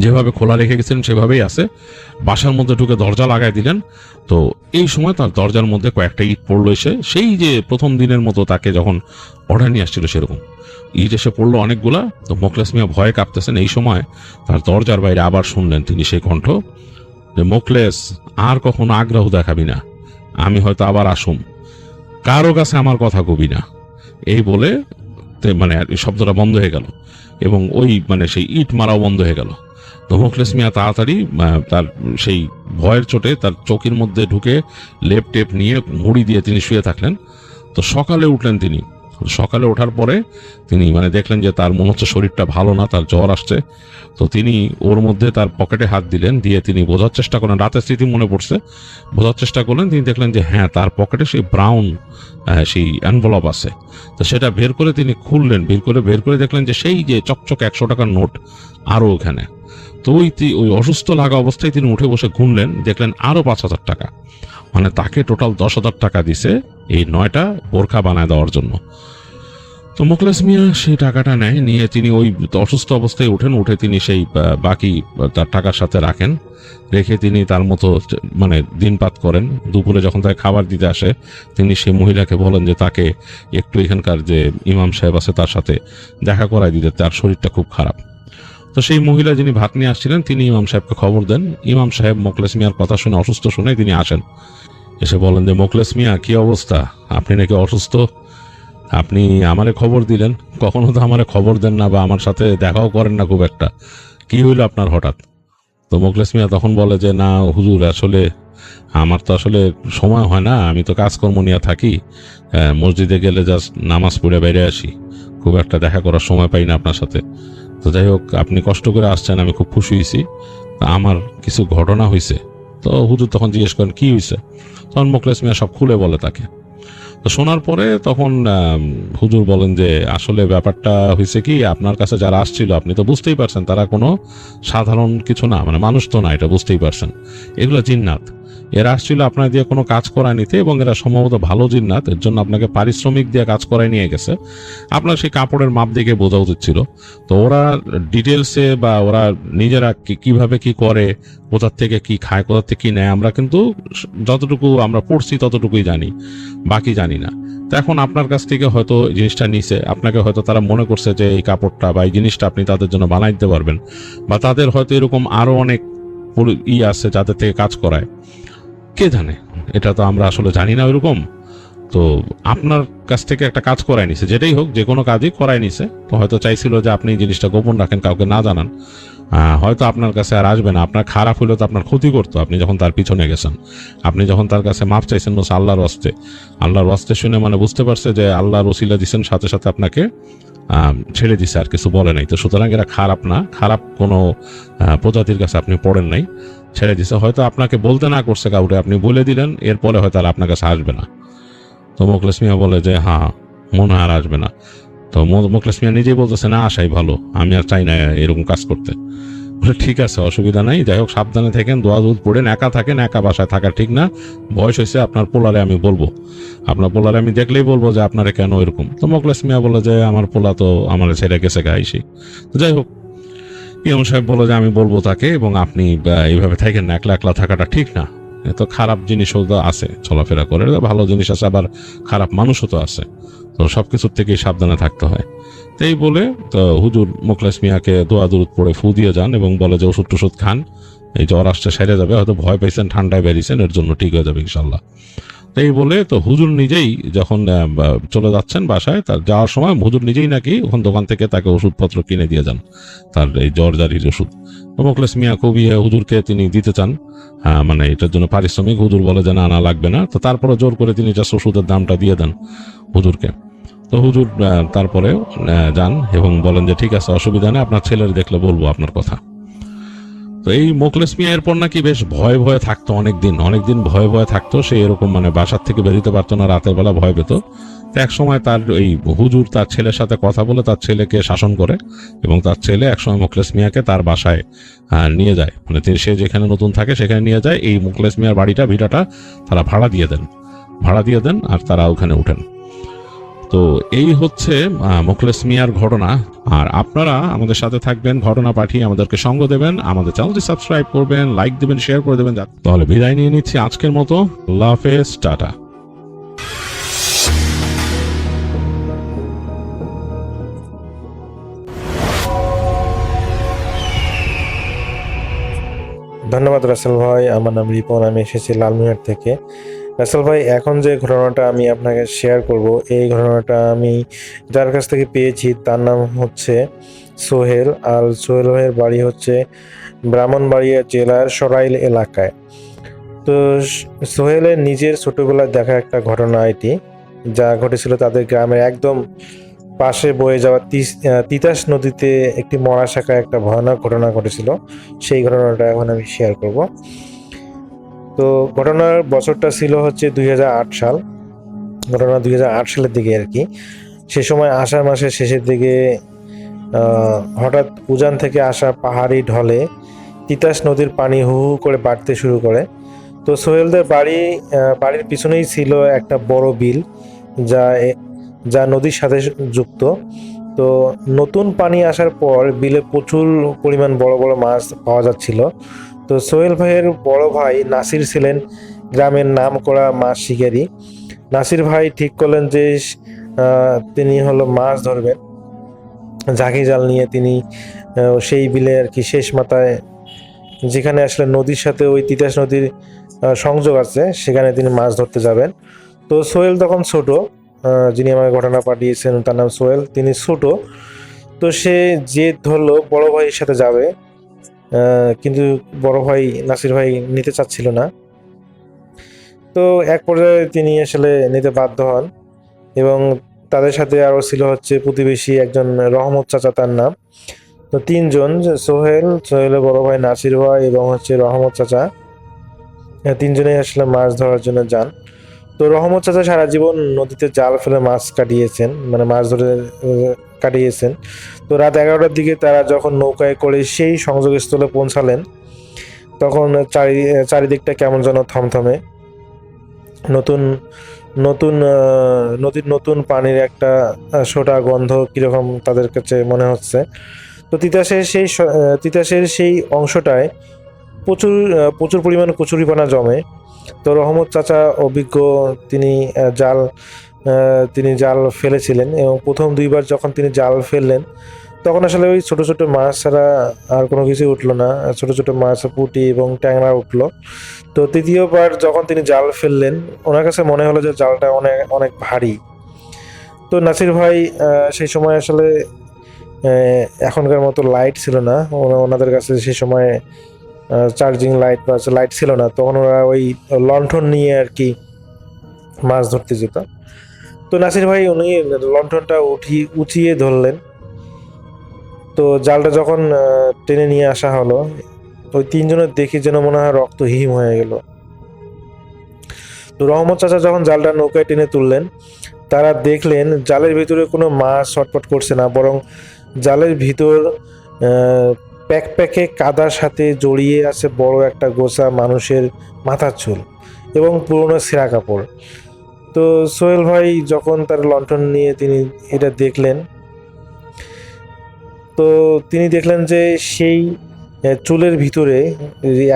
যেভাবে খোলা রেখে গেছেন সেভাবেই আছে। বাসার মধ্যে ঢুকে দরজা লাগাই দিলেন। তো এই সময় তার দরজার মধ্যে কয়েকটা ইট পড়লো এসে, সেই যে প্রথম দিনের মতো তাকে যখন অর্ডার নিয়ে আসছিল সেরকম ইট এসে পড়লো অনেকগুলা। তো মুখলেস মিয়া ভয়ে কাঁপতেছেন। এই সময় তার দরজার বাইরে আবার শুনলেন তিনি সেই কণ্ঠ যে মুখলেস, আর কখনো আগ্রহ দেখাবি না, আমি হয়তো আবার আসুম, কারো কাছে আমার কথা কবি না। এই বলে মানে শব্দটা বন্ধ হয়ে গেল এবং ওই মানে সেই ইট মারাও বন্ধ হয়ে গেল। তো মুখলেস মিয়া তাড়াতাড়ি তার সেই ভয়ের চোটে তার চোখের মধ্যে ঢুকে লেপ টেপ নিয়ে মুড়ি দিয়ে তিনি শুয়ে থাকলেন। তো সকালে উঠলেন তিনি। সকালে ওঠার পরে তিনি মানে দেখলেন যে তার মনে হচ্ছে শরীরটা ভালো না, তার জ্বর আসছে। তো তিনি ওর মধ্যে তার পকেটে হাত দিলেন, দিয়ে তিনি বোঝার চেষ্টা করলেন, রাতের স্মৃতি মনে পড়ছে, বোঝার চেষ্টা করলেন। তিনি দেখলেন যে হ্যাঁ, তার পকেটে সেই ব্রাউন সেই এনভেলপ আছে। তো সেটা বের করে তিনি খুললেন, বের করে দেখলেন যে সেই যে চকচক 100 টাকার নোট আরো ওখানে। তো ওই অসুস্থ লাগা অবস্থায় তিনি উঠে বসে গুনলেন, দেখলেন আরো 5,000 টাকা, মানে তাকে টোটাল 10,000 টাকা দিছে এই 9টা বোরখা বানায় দেওয়ার জন্য। তো মুখলেস মিয়া সেই টাকাটা নেয়, নিয়ে তিনি ওই অসুস্থ অবস্থায় উঠে তিনি সেই বাকি তার টাকার সাথে রাখেন। রেখে তিনি তার মতো মানে দিনপাত করেন। দুপুরে যখন তাকে খাবার দিতে আসে তিনি সেই মহিলাকে বলেন যে তাকে একটু এখানকার যে ইমাম সাহেব আছে তার সাথে দেখা করাই দিতে, তার শরীরটা খুব খারাপ। তো সেই মহিলা যিনি ভাত নিয়ে আসছিলেন তিনি ইমাম সাহেবকে খবর দেন। ইমাম সাহেব মুখলেস মিয়ার কথা শুনে, অসুস্থ শুনে তিনি আসেন। এসে বলেন যে মুখলেস মিয়া, কি অবস্থা, আপনি নাকি অসুস্থ, আপনি আমারে খবর দিলেন, কখনো তো আমারে খবর দেন না বা আমার সাথে দেখাও করেন না খুব একটা, কি হইল আপনার হঠাৎ? তো মুখলেস মিয়া তখন বলে যে না হুজুর, আসলে আমার তো আসলে সময় হয় না, আমি তো কাজকর্ম নিয়ে থাকি, মসজিদে গেলে জাস্ট নামাজ পড়ে বাইরে আসি, খুব একটা দেখা করার সময় পাই না আপনার সাথে। তো যাই হোক, আপনি কষ্ট করে আসছেন, আমি খুব খুশি হয়েছি। আমার কিছু ঘটনা হয়েছে। তো হুজুর তখন জিজ্ঞেস করেন কি হয়েছে? তখন মুখলেস মিয়া সব খুলে বলে তাকে। তো শোনার পরে তখন হুজুর বলেন যে আসলে ব্যাপারটা হয়েছে কি, আপনার কাছে যারা আসছিল আপনি তো বুঝতেই পারছেন তারা কোনো সাধারণ কিছু না, মানে মানুষ তো না, এটা বুঝতেই পারছেন, এগুলো জিন্নাত। এরা আসছিল আপনার দিয়ে কোনো কাজ করায় নিতে এবং এরা সম্ভবত ভালো জিন্নাত, এর জন্য আপনাকে পারিশ্রমিক দিয়ে কাজ করায় নিয়ে গেছে। আপনার সেই কাপড়ের মাপ দেখে বোঝা উচিত ছিল। তো ওরা ডিটেলসে বা ওরা নিজেরা কিভাবে কি করে, কোথার থেকে কি খায়, কোথার থেকে কি নেয়, আমরা কিন্তু যতটুকু আমরা পড়ছি ততটুকুই জানি, বাকি জানি না। তো এখন আপনার কাছ থেকে হয়তো জিনিসটা নিছে, আপনাকে হয়তো তারা মনে করছে যে এই কাপড়টা বা এই জিনিসটা আপনি তাদের জন্য বানাই দিতে পারবেন, বা তাদের হয়তো এরকম আরো অনেক আছে যাদের থেকে কাজ করায়, কে জানে, এটা তো আমরা আসলে জানি না ওইরকম। তো আপনার কাছ থেকে একটা কাজ করাই নিছে, যেটাই হোক, যে কোনো কাজই করাই নিছে। তো হয়তো চাইছিল যে আপনি এই জিনিসটা গোপন রাখেন, কাউকে না জানান। হয়তো আপনার কাছে আর আসবে না, আপনার খারাপ হলে তো আপনার ক্ষতি করতো। আপনি যখন তার পিছনে গেছেন, আপনি যখন তার কাছে মাপ চাইছেন বলছে আল্লাহর ওয়াস্তে, আল্লাহর ওয়াস্তে শুনে মানে বুঝতে পারছে যে আল্লাহর ওসিলা দিচ্ছেন, সাথে সাথে আপনাকে ছেড়ে দিছে, আর কিছু বলে নাই। তো সুতরাং এরা খারাপ না, খারাপ কোনো প্রজাতির কাছে আপনি পড়েন নাই, ছেড়ে দিছে। হয়তো আপনাকে বলতে না করছে কাউকে, আপনি বলে দিলেন, এরপরে হয়তো আর আপনার কাছে আসবে না। তো মোখলেস মিয়া বলে যে হ্যাঁ, মনে হয় আর আসবে না। তো মোখলেস মিয়া নিজেই বলতেছে না, আসাই ভালো, আমি আর চাই না এরকম কাজ করতে। বলে ঠিক আছে, অসুবিধা নাই, যাই হোক সাবধানে থাকেন, দোয়া দুধ পড়েন, একা থাকেন, একা বাসায় থাকা ঠিক না। বয়স হয়েছে, আপনার পোলারে আমি বলবো, আপনার পোলারে আমি দেখলেই বলবো যে আপনারা কেন এরকম। তো মোখলেস মিয়া বলে যে আমার পোলা তো আমার ছেড়ে গেছে গাইছি। তো যাই হোক, ইমাম সাহেব বলে যে আমি বলবো তাকে, এবং আপনি এইভাবে থাকেন না, একলা একলা থাকাটা ঠিক না। তো খারাপ জিনিসও তো আছে, চলাফেরা করে, ভালো জিনিস আছে, আবার খারাপ মানুষও তো আছে। তো সবকিছুর থেকেই সাবধানে থাকতে হয়। তো এই বলে তো হুজুর মোখলেস মিয়াকে দোয়া দুরুদ পড়ে ফু দিয়ে যান এবং বলে যে ওষুধ টষুধ খান, এই জ্বর আসছে সেরে যাবে, হয়তো ভয় পাইছেন, ঠান্ডায় বেরিয়েছেন, এর জন্য ঠিক হয়ে যাবে ইনশাল্লাহ। তো এই বলে তো হুজুর নিজেই যখন চলে যাচ্ছেন বাসায়, তার যাওয়ার সময় হুজুর নিজেই নাকি ওখান দোকান থেকে তাকে ওষুধপত্র কিনে দিয়ে যান, তার এই জ্বর জারির ওষুধ। মোখলেস মিয়া খুবই হুজুরকে তিনি দিতে চান, মানে এটার জন্য পারিশ্রমিক। হুজুর বলে যে না, লাগবে না। তো তারপরে জোর করে তিনি জাস্ট ওষুধের দামটা দিয়ে দেন হুজুরকে। তো হুজুর তারপরে যান এবং বলেন যে ঠিক আছে, অসুবিধা নেই, আপনার ছেলের দেখলে বলবো আপনার কথা। তো এই মোখলেস মিয়া এরপর নাকি বেশ ভয়ে ভয়ে থাকতো, অনেকদিন ভয়ে ভয়ে থাকতো। সে এরকম মানে বাসার থেকে বেরোতে পারতো না, রাতের বেলা ভয় পেত। তো এক সময় তার এই হুজুর তার ছেলের সাথে কথা বলে তার ছেলেকে শাসন করে, এবং তার ছেলে একসময় মোখলেস মিয়াকে তার বাসায় নিয়ে যায়, মানে সে যেখানে নতুন থাকে সেখানে নিয়ে যায়। এই মোখলেস মিয়ার ভিটাটা তারা ভাড়া দিয়ে দেন আর তারা ওখানে উঠেন। তো এই হচ্ছে মোখলেস মিয়ার ঘটনা। আর আপনারা আমাদের সাথে থাকবেন, ঘটনা পাঠিয়ে আমাদেরকে সঙ্গ দেবেন, আমাদের চ্যানেলটি সাবস্ক্রাইব করবেন, লাইক দেবেন, শেয়ার করে দেবেন। তাহলে বিদায় নিয়ে নিচ্ছি আজকের মতো। আল্লাহ হাফেজ, টাটা। ধন্যবাদ রাসেল ভাই। আমার নাম রিপন, আমি এসেছি লালমিয়ার থেকে। রাসেল ভাই, এখন যে ঘটনাটা আমি আপনাকে শেয়ার করব, এই ঘটনাটা আমি যার কাছ থেকে পেয়েছি তার নাম হচ্ছে সোহেল। আর সোহেল ভাইয়ের বাড়ি হচ্ছে ব্রাহ্মণবাড়িয়া জেলার সরাইল এলাকায়। তো সোহেলের নিজের ছোটবেলায় দেখা একটা ঘটনা এটি, যা ঘটেছিল তাদের গ্রামের একদম পাশে বয়ে যাওয়া তিতাস নদীতে একটি মরা শাখায় একটা ভয়ানক ঘটনা ঘটেছিল। সেই ঘটনাটা এখন আমি শেয়ার করব। তো ঘটনার বছরটা ছিল হচ্ছে 2008 সাল। ঘটনা 2008 সালের দিকে আর কি। সে সময় আষাঢ় মাসের শেষের দিকে হঠাৎ উজান থেকে আসা পাহাড়ি ঢলে তিতাস নদীর পানি হু হু করে বাড়তে শুরু করে। তো সোহেলদের বাড়ির পিছনেই ছিল একটা বড় বিল, যা নদীর সাথে যুক্ত। তো নতুন পানি আসার পর বিলে প্রচুর পরিমাণ বড় বড় মাছ পাওয়া যাচ্ছিল। তো সোহেল ভাইয়ের বড় ভাই নাসির ছিলেন গ্রামের নামকরা মাছ শিকারী। নাসির ভাই ঠিক করলেন যে তিনি হলো মাছ ধরবেন। ঝাঁকি জাল নিয়ে তিনি সেই বিলে আর কি শেষ মাথায়, যেখানে আসলে নদীর সাথে ওই তিতাস নদীর সংযোগ আছে, সেখানে তিনি মাছ ধরতে যাবেন। তো সোহেল তখন ছোট, যিনি আমাকে ঘটনা পাঠিয়েছেন তার নাম সোহেল, তিনি ছোট। তো সে জেদ ধরলো বড় ভাইয়ের সাথে যাবে, কিন্তু বড় ভাই নাসির ভাই নিতে চাচ্ছিল না। তো এক পর্যায়ে তিনি আসলে নিতে বাধ্য হন, এবং তাদের সাথে আরও ছিল হচ্ছে প্রতিবেশী একজন রহমত চাচা, তার নাম। তো তিনজন, সোহেলের বড় ভাই নাসির ভাই এবং হচ্ছে রহমত চাচা, তিনজনেই আসলে মাছ ধরার জন্য যান। তো রহমত চাচা সারা জীবন নদীতে জাল ফেলে মাছ কাটিয়েছেন, মানে মাছ ধরে কাটিয়েছেন। তো রাত 11টার দিকে তারা যখন নৌকায় করে সেই সংযোগস্থলে পৌঁছালেন, তখন চারিদিকটা কেমন যেন থমথমে। নতুন নতুন নদীর নতুন পানির একটা সোটা গন্ধ কিরকম তাদের কাছে মনে হচ্ছে। তো তিতাসের সেই অংশটায় প্রচুর পরিমাণ কচুরিপানা জমে। তো রহমত চাচা অভিজ্ঞ, তিনি জাল ফেলেছিলেন, এবং প্রথম দুইবার যখন তিনি জাল ফেললেন তখন আসলে ওই ছোট ছোট মাছ ছাড়া আর কোনো কিছু উঠলো না, ছোট ছোট মাছ, পুঁটি এবং ট্যাংরা উঠলো। তো তৃতীয়বার যখন তিনি জাল ফেললেন, ওনার কাছে মনে হলো যে জালটা অনেক অনেক ভারী। তো নাসির ভাই সেই সময় আসলে এখনকার মতো লাইট ছিল না, ওনাদের কাছে সেই সময় চার্জিং লাইট বা লাইট ছিল না, তখন ওরা ওই লণ্ঠন নিয়ে আর কি মাছ ধরতে যেত। তো নাসির ভাই উনি লণ্ঠনটা উঁচিয়ে ধরলেন। তো জালটা যখন টেনে নিয়ে আসা হলো, ওই তিনজনের দেখে যেন মনে হয় রক্ত হিম হয়ে গেল। তো রহমত চাচা যখন জালটা নৌকায় টেনে তুললেন, তারা দেখলেন জালের ভিতরে কোনো মাছ ছটফট করছে না, বরং জালের ভিতর প্যাকে কাদার সাথে জড়িয়ে আছে বড় একটা গোছা মানুষের মাথার চুল এবং পুরনো ছেঁড়া কাপড়। তো সোহেল ভাই যখন তার লণ্ঠন নিয়ে তিনি এটা দেখলেন, তো তিনি দেখলেন যে সেই চুলের ভিতরে,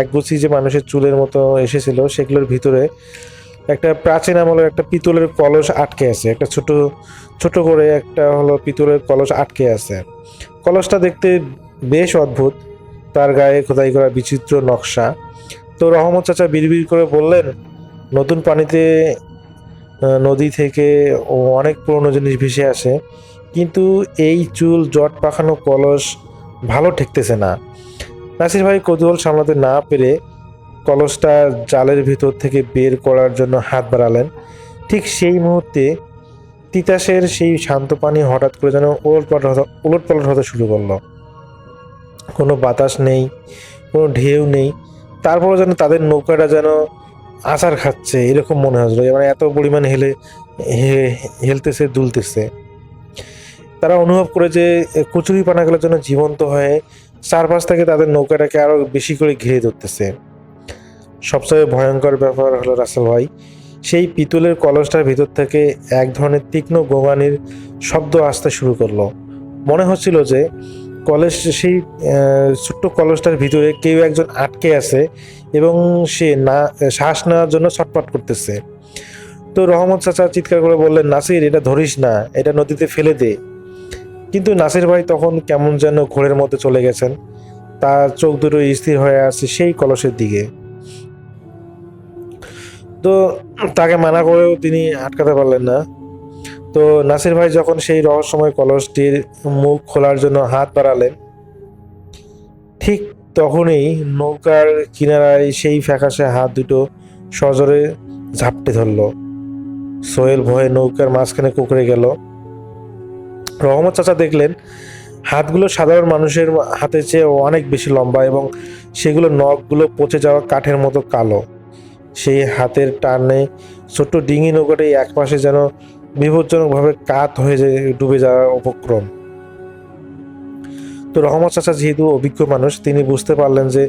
একগুচ্ছি যে মানুষের চুলের মতো এসেছিল, সেগুলোর ভিতরে একটা প্রাচীন আমলের একটা পিতলের কলস আটকে আছে, একটা ছোট ছোট করে একটা হলো পিতলের কলস আটকে আছে। কলসটা দেখতে বেশ অদ্ভুত, তার গায়ে খোদাই করা বিচিত্র নকশা। তো রহমত চাচা বিড়বিড় করে বললেন, নতুন পানিতে নদী থেকে অনেক পুরনো জিনিস ভেসে আসে, কিন্তু এই চুল জট পাখানো কলস ভালো ঠেকতেছে না। নাসির ভাই কৌতূহল সামলাতে না পেরে কলসটা জালের ভিতর থেকে বের করার জন্য হাত বাড়ালেন। ঠিক সেই মুহূর্তে তিতাসের সেই শান্ত পানি হঠাৎ করে যেন উলটপালট হতে শুরু করলো। কোনো বাতাস নেই, কোনো ঢেউ নেই, তারপরও যেন তাদের নৌকাটা যেন আছাড় খাচ্ছে এরকম মনে হচ্ছিল, মানে এত পরিমাণ হেলতেছে দুলতেছে। তারা অনুভব করে যে কচুরি পানাগুলোর জন্য জীবন্ত হয়ে চারপাশ থেকে তাদের নৌকাটাকে আরো বেশি করে ঘিরে ধরতেছে। সবচেয়ে ভয়ঙ্কর ব্যাপার হলো রাসেল ভাই, সেই পিতলের কলসটার ভিতর থেকে এক ধরনের তীক্ষ্ণ গোঙানির শব্দ আসতে শুরু করলো। মনে হচ্ছিল যে সেই ছোট্ট কলসটার ভিতরে কেউ একজন আটকে আছে এবং সে শ্বাস নেওয়ার জন্য ছটফট করতেছে। তো রহমত চাচা চিৎকার করে বললেন, নাসির, এটা ধরিস না, এটা নদীতে ফেলে দে। কিন্তু নাসির ভাই তখন কেমন যেন ঘোরের মধ্যে চলে গেছেন, তার চোখ দুটো স্থির হয়ে আছে সেই কলসের দিকে। তো তাকে মানা করেও তিনি আটকাতে পারলেন না। তো নাসির ভাই যখন সেই রহস্যময় কলসটির মুখ খোলার জন্য হাত বাড়ালেন, ঠিক তখনই নৌকার কিনারায় সেই ফ্যাকাশে হাত দুটো সজোরে ঝাপটে ধরল। সোহেল ভয়ে নৌকার মাঝখানে কুঁকড়ে গেল। রহমত চাচা দেখলেন হাতগুলো সাধারণ মানুষের হাতের চেয়ে অনেক বেশি লম্বা এবং সেগুলো নখগুলো পচে যাওয়া কাঠের মতো কালো। সেই হাতের টানে ছোট্ট ডিঙি নৌকাটি একপাশে যেন বিপজ্জনকভাবে কাত হয়ে ডুবে যাওয়ার উপক্রম। তো রহমত চাচা যেহেতু অভিজ্ঞ মানুষ, তিনি বুঝতে পারলেন যে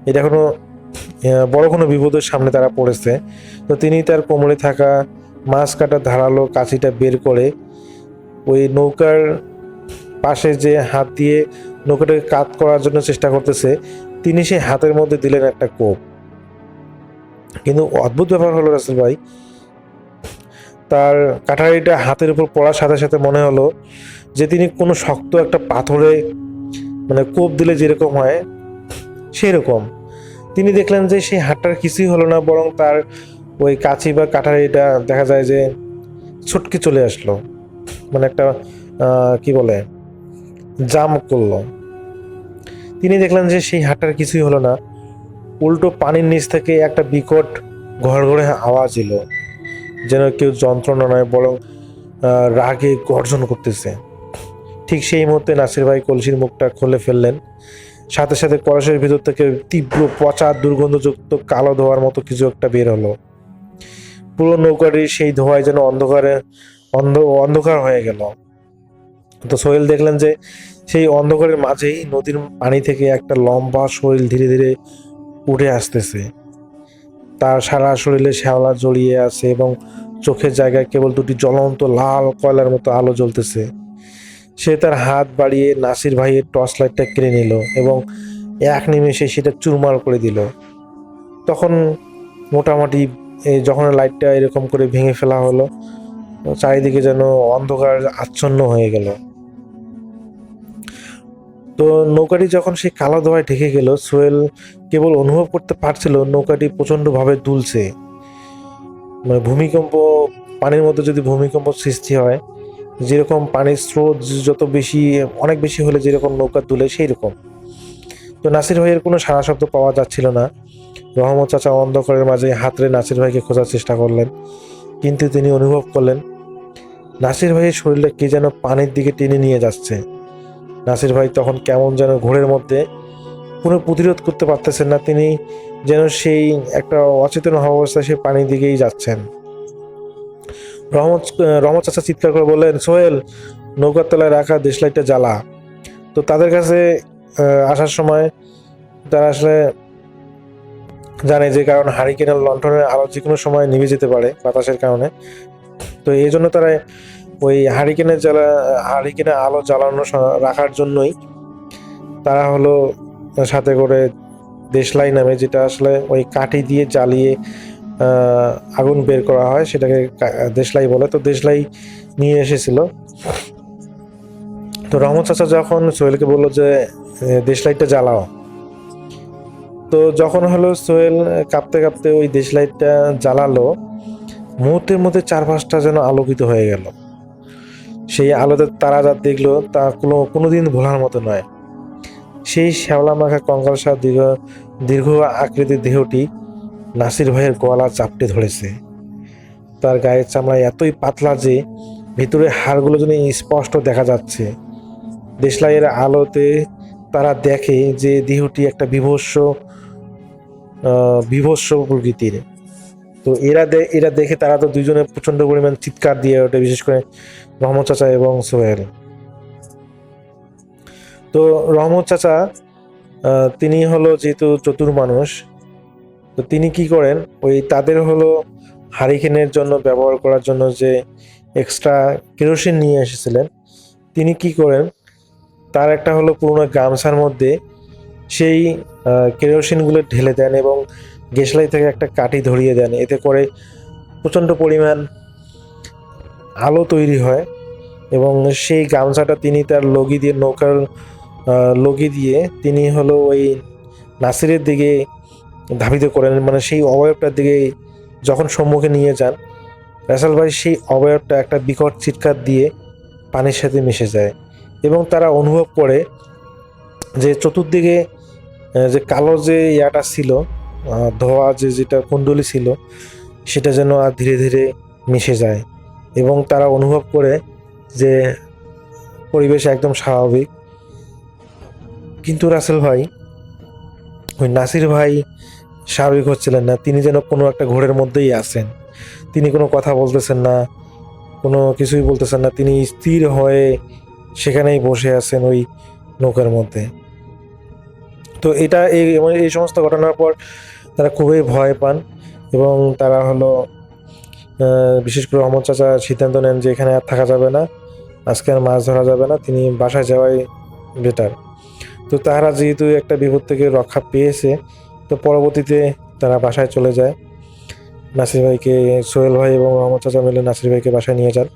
এটা কোনো বড় কোনো বিপদের সামনে তারা পড়েছে। তো তিনি তার কোমরে থাকা মাছ কাটার ধারালো কাঁচিটা বের করে ওই নৌকার পাশে যে হাত দিয়ে নৌকাটাকে কাত করার জন্য চেষ্টা করতেছে, তিনি সেই হাতের মধ্যে দিলেন একটা কোপ। কিন্তু অদ্ভুত ব্যাপার হলো রাসেল ভাই, তার কাঠারিটা হাতের উপর পড়ার সাথে সাথে মনে হলো যে তিনি কোনো শক্ত একটা পাথরে মানে কোপ দিলে যেরকম হয় সেরকম। তিনি দেখলেন যে সেই হাতটার কিছুই হলো না, বরং তার ওই কাঁচি বা কাঠারিটা দেখা যায় যে ছটকে চলে আসলো, মানে একটা কি বলে জাম করলো। তিনি দেখলেন যে সেই হাতটার কিছুই হলো না, উল্টো পানির নিচ থেকে একটা বিকট ঘড়ঘড়ে আওয়াজ এলো, যেন কেউ যন্ত্রণা নয় বরং রাগে গর্জন করতেছে। ঠিক সেই মুহূর্তে নাসির ভাই কলসির মুখটা খুলে ফেললেন। সাথে সাথে কলসের ভিতর থেকে তীব্র পচা দুর্গন্ধযুক্ত কালো ধোঁয়ার মতো কিছু একটা বের হলো। পুরো নৌকাটির সেই ধোঁয়ায় যেন অন্ধকার হয়ে গেল। তো সোহেল দেখলেন যে সেই অন্ধকারের মাঝেই নদীর পানি থেকে একটা লম্বা শরীর ধীরে ধীরে উঠে আসতেছে। তার সারা শরীরে শ্যাওলা জড়িয়ে আছে এবং চোখের জায়গায় কেবল দুটি জ্বলন্ত লাল কয়লার মতো আলো জ্বলতেছে। সে তার হাত বাড়িয়ে নাসির ভাইয়ের টর্চ লাইটটা কেড়ে নিল এবং এক নিমেষে সেটা চুরমার করে দিল। তখন মোটামুটি যখন লাইটটা এরকম করে ভেঙে ফেলা হলো, চারিদিকে যেন অন্ধকার আচ্ছন্ন হয়ে গেল। তো নৌকাটি যখন সেই কালো ধোঁয়ায় ঢেকে গেল, সোহেল কেবল অনুভব করতে পারছিল নৌকাটি প্রচণ্ডভাবে দুলছে। মানে ভূমিকম্প, পানির মধ্যে যদি ভূমিকম্প সৃষ্টি হয়, যেরকম পানির স্রোত যত বেশি, অনেক বেশি হলে যেরকম নৌকা দুলে সেই রকম। তো নাসির ভাইয়ের কোনো সাড়া শব্দ পাওয়া যাচ্ছিল না। রহমত চাচা অন্ধকারের মাঝে হাতড়ে নাসির ভাইকে খোঁজার চেষ্টা করলেন, কিন্তু তিনি অনুভব করলেন নাসির ভাইয়ের শরীরটা কে যেন পানির দিকে টেনে নিয়ে যাচ্ছে। নাসির ভাই তখন কেমন যেন ঘোরের মধ্যে, কোনো প্রতিরোধ করতে পারতেছেন না, তিনি যেন সেই একটা অচেতন হওয়া অবস্থায় সে পানির দিকেই যাচ্ছেন। রহমত চাচা চিৎকার করে বললেন, সোহেল, নৌকার তলায় রাখা দেশলাইটটা জ্বালা। তো তাদের কাছে আসার সময় তারা আসলে জানে যে, কারণ হারিকেনের লণ্ঠনের আলো যে কোনো সময় নিভে যেতে পারে বাতাসের কারণে। তো এই জন্য তারা ওই হারিকেনের আলো জ্বালানো রাখার জন্যই তারা হলো সাথে করে দেশলাই নামে, যেটা আসলে ওই কাঠি দিয়ে জ্বালিয়ে আগুন বের করা হয়, সেটাকে দেশলাই বলে। তো দেশলাই নিয়ে এসেছিল। তো রহমত চাচা যখন সোহেলকে বললো যে দেশলাইটটা জ্বালাও, তো যখন হলো সোহেল কাঁপতে কাঁপতে ওই দেশলাইটটা জ্বালালো, মুহূর্তের মধ্যে চারপাশটা যেন আলোকিত হয়ে গেল। সেই আলোতে তারা যা দেখলো তা কোনোদিন ভোলার মতো নয়। সেই শ্যাওলা মাখা কঙ্কালসার দীর্ঘ আকৃতির দেহটি নাসির ভাইয়ের গলা চাপটে ধরেছে। তার গায়ের চামড়া এতই পাতলা যে ভিতরে হাড়গুলো যেন স্পষ্ট দেখা যাচ্ছে। দেশলাইয়ের আলোতে তারা দেখে যে দেহটি একটা বিভৎস প্রকৃতির। তো এরা দেখে তারা তো দুইজনে প্রচন্ড পরিমাণ চিৎকার দিয়ে ওঠে, বিশেষ করে রহমত চাচা এবং সোহেল। তো রহমত চাচা তিনি হলো যেহেতু চতুর মানুষ, তো তিনি কি করেন, ওই তাদের হলো হারিকেনের জন্য ব্যবহার করার জন্য যে এক্সট্রা কেরোসিন নিয়ে এসেছিলেন, তিনি কি করেন, তার একটা হলো পুরোনো গামছার মধ্যে সেই কেরোসিনগুলো ঢেলে দেন এবং দেশলাই থেকে একটা কাঠি ধরিয়ে দেন। এতে করে প্রচণ্ড পরিমাণ আলো তৈরি হয় এবং সেই গামছাটা তিনি তার নৌকার লগি দিয়ে তিনি হলো ওই নাসিরের দিকে ধাবিত করেন, মানে সেই অবয়বটার দিকে যখন সম্মুখে নিয়ে যান, রাসেল ভাই সেই অবয়বটা একটা বিকট চিৎকার দিয়ে পানির সাথে মিশে যায় এবং তারা অনুভব করে যে চতুর্দিকে যে কালো যে ইয়াটা ছিল, ধোয়া যেটা কুণ্ডলী ছিল, সেটা যেন আর ধীরে ধীরে মিশে যায় এবং তারা অনুভব করে যে পরিবেশ একদম স্বাভাবিক। কিন্তু রাসেল ভাই, ওই নাসির ভাই স্বাভাবিক হচ্ছিলেন না। তিনি যেন কোনো একটা ঘোরের মধ্যেই আছেন। তিনি কোনো কথা বলতেছেন না, কোনো কিছুই বলতেছেন না। তিনি স্থির হয়ে সেখানেই বসে আছেন ওই নৌকার মধ্যে। তো এই সমস্ত ঘটনার পর তারা খুবই ভয় পান এবং তারা হলো বিশেষ করে রহমত চাচা সিদ্ধান্ত নেন যে এখানে আর থাকা যাবে না, আজকে আর মাছ ধরা যাবে না, তিনি বাসায় যাওয়াই বেটার। তো তারা যেহেতু একটা বিপদ থেকে রক্ষা পেয়েছে, তো পরবর্তীতে তারা বাসায় চলে যায়। নাসির ভাইকে, সোহেল ভাই এবং রহমত চাচা মিলে নাসির ভাইকে বাসায় নিয়ে যান।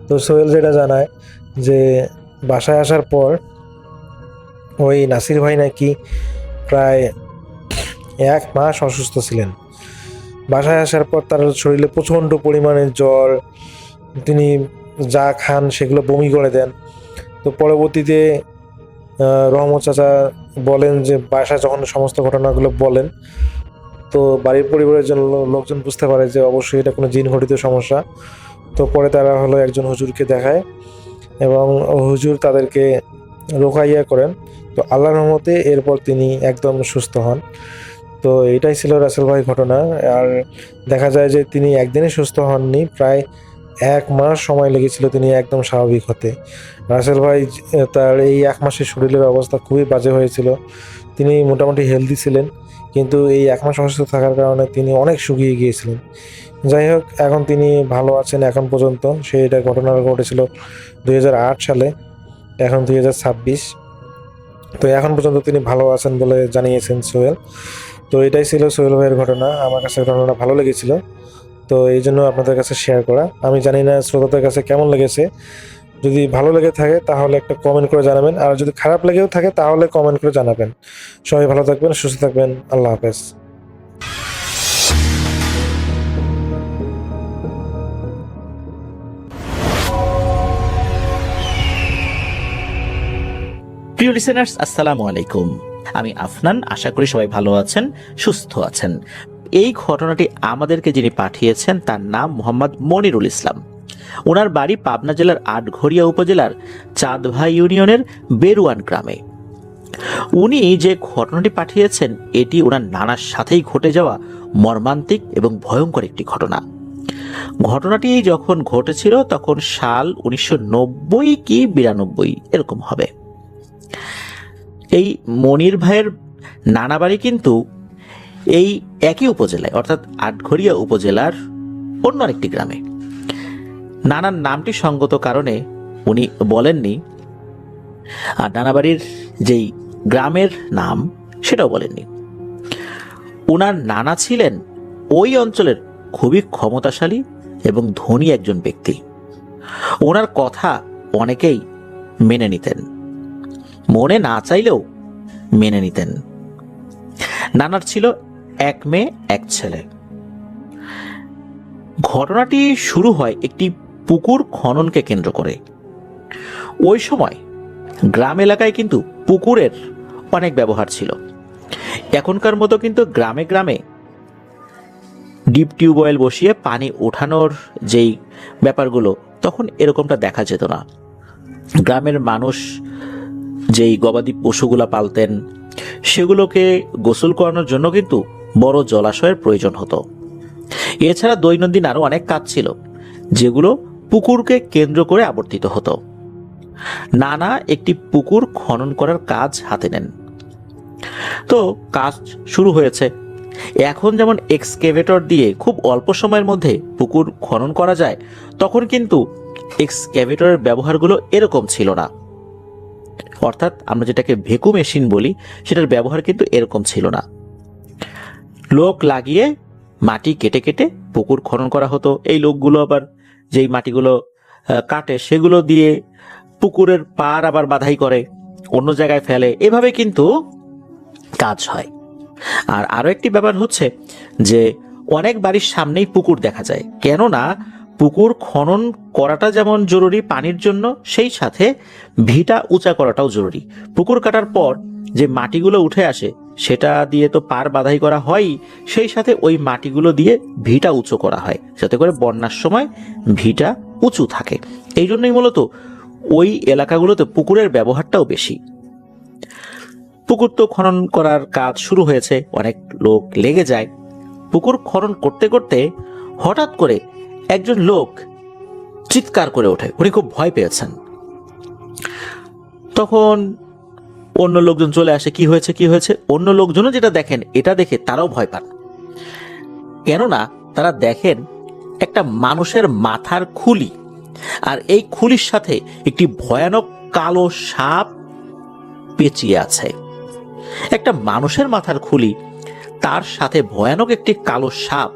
তো সোহেল যেটা জানায় যে বাসায় আসার পর ওই নাসির ভাই নাকি প্রায় 1 মাস অসুস্থ ছিলেন। বাসায় আসার পর তার শরীরে প্রচণ্ড পরিমাণে জ্বর, তিনি যা খান সেগুলো বমি করে দেন। তো পরবর্তীতে রহমত চাচা বলেন যে বাসায় যখন সমস্ত ঘটনাগুলো বলেন, তো বাড়ির পরিবারের জন্য লোকজন বুঝতে পারে যে অবশ্যই এটা কোনো জিন ঘটিত সমস্যা। তো পরে তারা হলো একজন হুজুরকে দেখায় এবং হুজুর তাদেরকে রোকাইয়া করেন। তো আল্লাহর রহমতে এরপর তিনি একদম সুস্থ হন। তো এটাই ছিল রাসেল ভাই ঘটনা। আর দেখা যায় যে তিনি একদিনে সুস্থ হননি, প্রায় 1 মাস সময় লেগেছিল তিনি একদম স্বাভাবিক হতে। রাসেল ভাই তার এই 1 মাসের শরীরের অবস্থা খুবই বাজে হয়েছিল। তিনি মোটামুটি হেলদি ছিলেন, কিন্তু এই 1 মাস অসুস্থ থাকার কারণে তিনি অনেক শুকিয়ে গিয়েছিলেন। যাই হোক, এখন তিনি ভালো আছেন এখন পর্যন্ত। এটা ঘটনা ঘটেছিল 2008 সালে, এখন 2026। তো এখন পর্যন্ত তিনি ভালো আছেন বলে জানিয়েছেন সোহেল। তো এটাই ছিল সোহেল ভাইয়ের ঘটনা। আমার কাছে ঘটনাটা ভালো লেগেছিল, তো এই জন্য আপনাদের কাছে শেয়ার করা। আমি জানি না শ্রোতাদের কাছে কেমন লেগেছে, যদি ভালো লেগে থাকে তাহলে একটা কমেন্ট করে জানাবেন, আর যদি খারাপ লেগেও থাকে তাহলে কমেন্ট করে জানাবেন। সবাই ভালো থাকবেন, সুস্থ থাকবেন, আল্লাহ হাফেজ। প্রিয় লিসেনার্স, আসসালামু আলাইকুম। আমি আফনান, আশা করি সবাই ভালো আছেন, সুস্থ আছেন। এই ঘটনাটি আমাদেরকে যিনি পাঠিয়েছেন তার নাম মোহাম্মদ মনিরুল ইসলাম। ওনার বাড়ি পাবনা জেলার আটঘরিয়া উপজেলার চাঁদভাই ইউনিয়নের বেরুয়ান গ্রামে। উনি যে ঘটনাটি পাঠিয়েছেন এটি ওনার নানার সাথেই ঘটে যাওয়া মর্মান্তিক এবং ভয়ঙ্কর একটি ঘটনা। ঘটনাটি যখন ঘটেছিল তখন সাল 1990 কি 92 এরকম হবে। এই মনির ভাইয়ের নানা বাড়ি কিন্তু এই একই উপজেলায়, অর্থাৎ আটঘরিয়া উপজেলার অন্য আরেকটি গ্রামে। নানার নামটি সঙ্গত কারণে উনি বলেননি, আর নানা বাড়ির যেই গ্রামের নাম সেটাও বলেননি। ওনার নানা ছিলেন ওই অঞ্চলের খুবই ক্ষমতাশালী এবং ধনী একজন ব্যক্তি। ওনার কথা অনেকেই মেনে নিতেন, মনে না চাইলেও মেনে নিতেন। নানার ছিল এক মেয়ে এক ছেলে। ঘটনাটি শুরু হয় একটি পুকুর খননকে কেন্দ্র করে। ওই সময় গ্রাম এলাকায় কিন্তু পুকুরের অনেক ব্যবহার ছিল। এখনকার মতো কিন্তু গ্রামে গ্রামে ডিপ টিউবওয়েল বসিয়ে পানি ওঠানোর যেই ব্যাপারগুলো তখন এরকমটা দেখা যেত না। গ্রামের মানুষ যেই গবাদি পশুগুলা পালতেন সেগুলোকে গোসল করানোর জন্য কিন্তু বড় জলাশয়ের প্রয়োজন হতো। এছাড়া দৈনন্দিন আরো অনেক কাজ ছিল যেগুলো পুকুরকে কেন্দ্র করে আবর্তিত হতো। নানা একটি পুকুর খনন করার কাজ হাতে নেন। তো কাজ শুরু হয়েছে। এখন যেমন এক্সকেভেটর দিয়ে খুব অল্প সময়ের মধ্যে পুকুর খনন করা যায়, তখন কিন্তু এক্সকেভেটরের ব্যবহারগুলো এরকম ছিল না। অর্থাৎ আমরা যেটাকে ভেকু মেশিন বলি সেটার ব্যবহার কিন্তু এরকম ছিল না। লোক লাগিয়ে মাটি কেটে কেটে পুকুর খনন করা হতো। এই লোকগুলো আবার যেই মাটিগুলো কাটে সেগুলো দিয়ে পুকুরের পাড় আবার বাধাই করে, অন্য জায়গায় ফেলে, এভাবে কিন্তু কাজ হয়। আর আরো একটি ব্যাপার হচ্ছে যে অনেক বাড়ির সামনেই পুকুর দেখা যায়, কেননা পুকুর খনন করাটা যেমন জরুরি পানির জন্য, সেই সাথে ভিটা উঁচা করাটাও জরুরি। পুকুর কাটার পর যে মাটিগুলো উঠে আসে সেটা দিয়ে তো পাড় বাধাই করা হয়ই, সেই সাথে ওই মাটিগুলো দিয়ে ভিটা উঁচু করা হয় যাতে করে বন্যার সময় ভিটা উঁচু থাকে। এই জন্যই মূলত ওই এলাকাগুলোতে পুকুরের ব্যবহারটাও বেশি। পুকুর তো খনন করার কাজ শুরু হয়েছে, অনেক লোক লেগে যায়। পুকুর খনন করতে করতে হঠাৎ করে একজন লোক চিৎকার করে ওঠে, উনি খুব ভয় পেয়েছেন। তখন অন্য লোকজন চলে আসে, কি হয়েছে কি হয়েছে। অন্য লোকজনও যেটা দেখেন এটা দেখে তারাও ভয় পান, কেননা তারা দেখেন একটা মানুষের মাথার খুলি, আর এই খুলির সাথে একটি ভয়ানক কালো সাপ পেঁচিয়ে আছে। একটা মানুষের মাথার খুলি, তার সাথে ভয়ানক একটি কালো সাপ।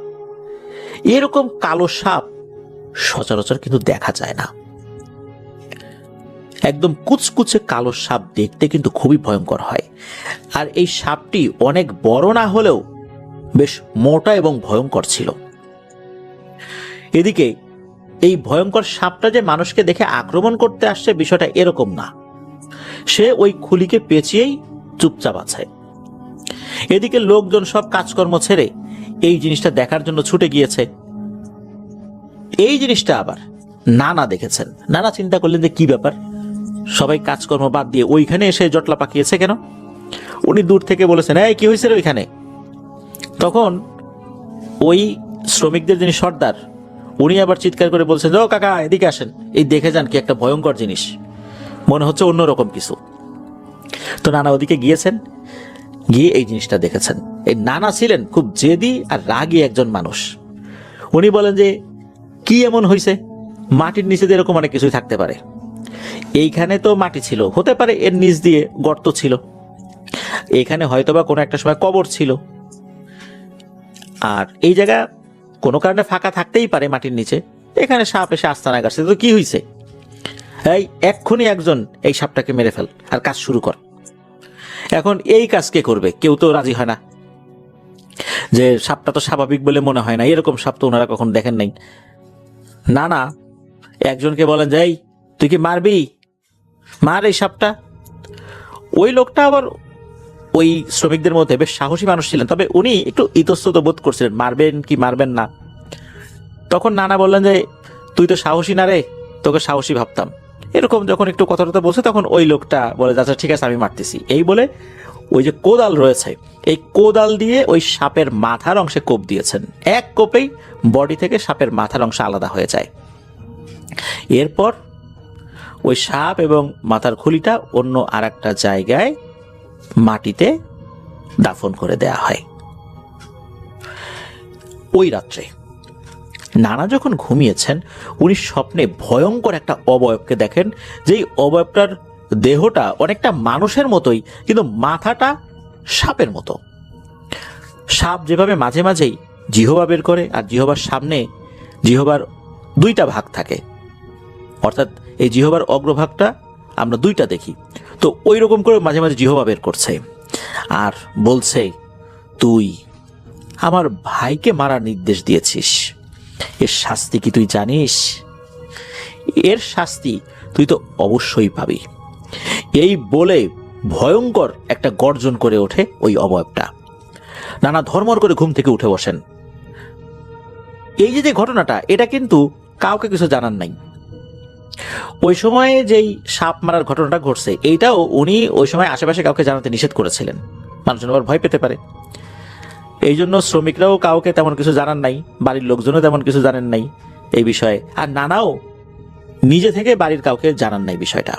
এরকম কালো সাপ সচরাচর কিন্তু দেখা যায় না। একদম কুচকুচে কালো সাপ দেখতে কিন্তু খুবই ভয়ঙ্কর হয়। আর এই সাপটি অনেক বড় না হলেও বেশ মোটা এবং ভয়ঙ্কর ছিল। এদিকে এই ভয়ঙ্কর সাপটা যে মানুষকে দেখে আক্রমণ করতে আসছে বিষয়টা এরকম না, সে ওই খুলিকে পেঁচিয়েই চুপচাপ আছে। এদিকে লোকজন সব কাজকর্ম ছেড়ে এই জিনিসটা দেখার জন্য ছুটে গিয়েছে। এই জিনিসটা আবার নানা দেখেছেন। নানা চিন্তা করলেন যে কি ব্যাপার, সবাই কাজকর্ম বাদ দিয়ে ওইখানে এসে জটলা পাকিয়েছে কেন। উনি দূর থেকে বলেছেন, এই কি হয়েছে ওইখানে। তখন ওই শ্রমিকদের যিনি সর্দার উনি আবার চিৎকার করে বলছেন, ও কাকা এদিকে আসেন, এই দেখে যান কি একটা ভয়ঙ্কর জিনিস, মনে হচ্ছে অন্যরকম কিছু। তো নানা ওদিকে গিয়েছেন, গিয়ে এই জিনিসটা দেখেছেন। এই নানা ছিলেন খুব জেদি আর রাগী একজন মানুষ। উনি বলেন যে কি এমন হয়েছে, মাটির নিচে দিয়ে এরকম অনেক কিছুই থাকতে পারে। এইখানে তো মাটি ছিল, হতে পারে এর নিচ দিয়ে গর্ত ছিল, এইখানে হয়তোবা কোনো একটা সময় কবর ছিল, আর এই জায়গা কোনো কারণে ফাঁকা থাকতেই পারে মাটির নিচে। এখানে সাপ এসে আস্তানা গাছে, তো কি হয়েছে। এই এক্ষুনি একজন এই সাপটাকে মেরে ফেল আর কাজ শুরু কর। এখন এই কাজ কে করবে? কেউ তো রাজি হয় না, যে সাপটা তো স্বাভাবিক বলে মনে হয় না, এরকম সাপ তো ওনারা কখন দেখেন নাই। না একজনকে বলেন যে এই তুই কি মারবি, মার এই সাপটা। ওই লোকটা আবার ওই শ্রমিকদের মধ্যে বেশ সাহসী মানুষ ছিলেন, তবে উনি একটু ইতস্তত বোধ করছিলেন মারবেন কি মারবেন না। তখন নানা বললেন যে তুই তো সাহসী না রে, তোকে সাহসী ভাবতাম। এরকম যখন একটু কথা টথা বলছে তখন ওই লোকটা বলে আচ্ছা ঠিক আছে আমি মারতেছি। এই বলে ওই যে কোদাল রয়েছে, এই কোদাল দিয়ে ওই সাপের মাথার অংশে কোপ দিয়েছেন। এক কোপেই বডি থেকে সাপের মাথার অংশ আলাদা হয়ে যায়। এরপর ওই সাপ এবং মাথার খুলিটা অন্য আর একটা জায়গায় মাটিতে দাফন করে দেয়া হয়। ওই রাত্রে নানা যখন ঘুমিয়েছেন, উনি স্বপ্নে ভয়ঙ্কর একটা অবয়বকে দেখেন, যেই অবয়বটার দেহটা অনেকটা মানুষের মতোই, কিন্তু মাথাটা সাপের মতো। সাপ যেভাবে মাঝে মাঝেই জিহবা বের করে, আর জিহবার সামনে জিহবার দুইটা ভাগ থাকে, অর্থাৎ এই জিহবার অগ্রভাগটা আমরা দুইটা দেখি, তো ওই রকম করে মাঝে মাঝে জিহবা বের করছে আর বলছে তুই আমার ভাইকে মারার নির্দেশ দিয়েছিস, এর শাস্তি কি তুই জানিস? এর শাস্তি তুই তো অবশ্যই পাবি। এই বলে ভয়ঙ্কর একটা গর্জন করে ওঠে ওই অবয়বটা। নানা ধর্মর করে ঘুম থেকে উঠে বসেন। এই যে ঘটনাটা, এটা কিন্তু কাউকে কিছু জানান নাই। ওই সময়ে যেই সাপ মারার ঘটনাটা ঘটছে, এইটাও উনি ওই সময় আশেপাশে কাউকে জানাতে নিষেধ করেছিলেন, মানুষজন আবার ভয় পেতে পারে। এই জন্য শ্রমিকরাও কাউকে তেমন কিছু জানান নাই, বাড়ির লোকজনও তেমন কিছু জানেন নাই এই বিষয়ে, আর নানাও নিজে থেকে বাড়ির কাউকে জানান নাই বিষয়টা।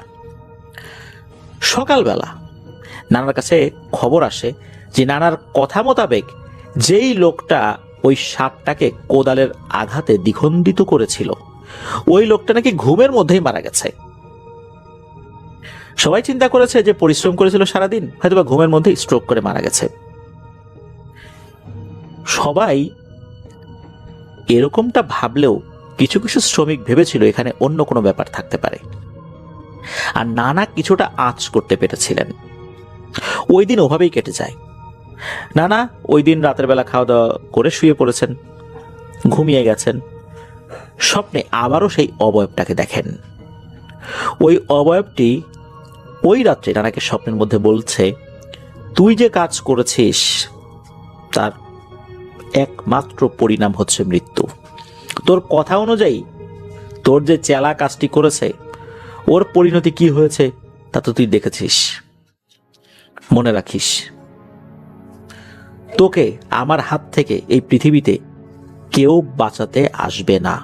সকালবেলা নানার কাছে খবর আসে যে নানার কথা মোতাবেক যেই লোকটা ওই সাপটাকে কোদালের আঘাতে দ্বিখণ্ডিত করেছিল, ওই লোকটা নাকি ঘুমের মধ্যেই মারা গেছে। সবাই চিন্তা করেছে যে পরিশ্রম করেছিল সারাদিন, হয়তোবা ঘুমের মধ্যেই স্ট্রোক করে মারা গেছে। সবাই এরকমটা ভাবলেও কিছু কিছু শ্রমিক ভেবেছিল এখানে অন্য কোনো ব্যাপার থাকতে পারে, আর নানা কিছুটা আঁচ করতে পেরেছিলেন। ওই দিন ওভাবেই কেটে যায়। নানা ওই দিন রাতের বেলা খাওয়া দাওয়া করে শুয়ে পড়েছেন, ঘুমিয়ে গেছেন। স্বপ্নে আবারও সেই অবয়বটাকে দেখেন। ওই অবয়বটি ওই রাত্রে নানাকে স্বপ্নের মধ্যে বলছে, তুই যে কাজ করেছিস তার একমাত্র পরিণাম হচ্ছে মৃত্যু। তোর কথা অনুযায়ী তোর যে চেলা কাজটি করেছে, ওর পরিণতি কি হয়েছে তা তো তুই দেখেছিস। মনে রাখিস, তোকে আমার হাত থেকে এই পৃথিবীতে কেউ বাঁচাতে আসবে না।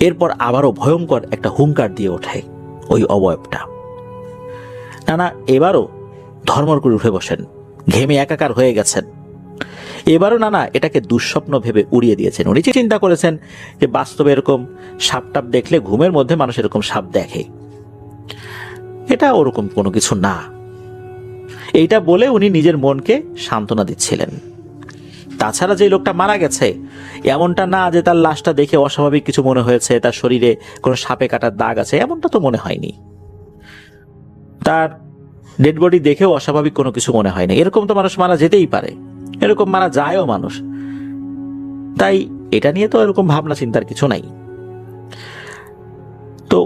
এরপর আবারও ভয়ঙ্কর একটা হুঙ্কার দিয়ে ওঠে ওই অবয়বটা। নানা এবারও ধর্মর করে উঠে বসেন, ঘেমে একাকার হয়ে গেছেন। এবারও নানা এটাকে দুঃস্বপ্ন ভেবে উড়িয়ে দিয়েছেন। উনি চিন্তা করেছেন যে বাস্তবে এরকম সাপ টাপ দেখলে ঘুমের মধ্যে মানুষ এরকম সাপ দেখে, এটা ওরকম কোনো কিছু না। এইটা বলে উনি নিজের মনকে সান্ত্বনা দিচ্ছিলেন। তাছাড়া যে লোকটা মারা গেছে, এমনটা না যে তার লাশটা দেখে অস্বাভাবিক কিছু মনে হয়েছে, তার শরীরে কোনো সাপে কাটার দাগ আছে, এমনটা তো মনে হয়নি। তার ডেড বডি দেখেও অস্বাভাবিক কোনো কিছু মনে হয়নি। এরকম তো মানুষ মারা যেতেই পারে, এরকম মারা যায়ও মানুষ। তাই এটা নিয়ে তো এরকম ভাবনা চিন্তার কিছু নাই। তো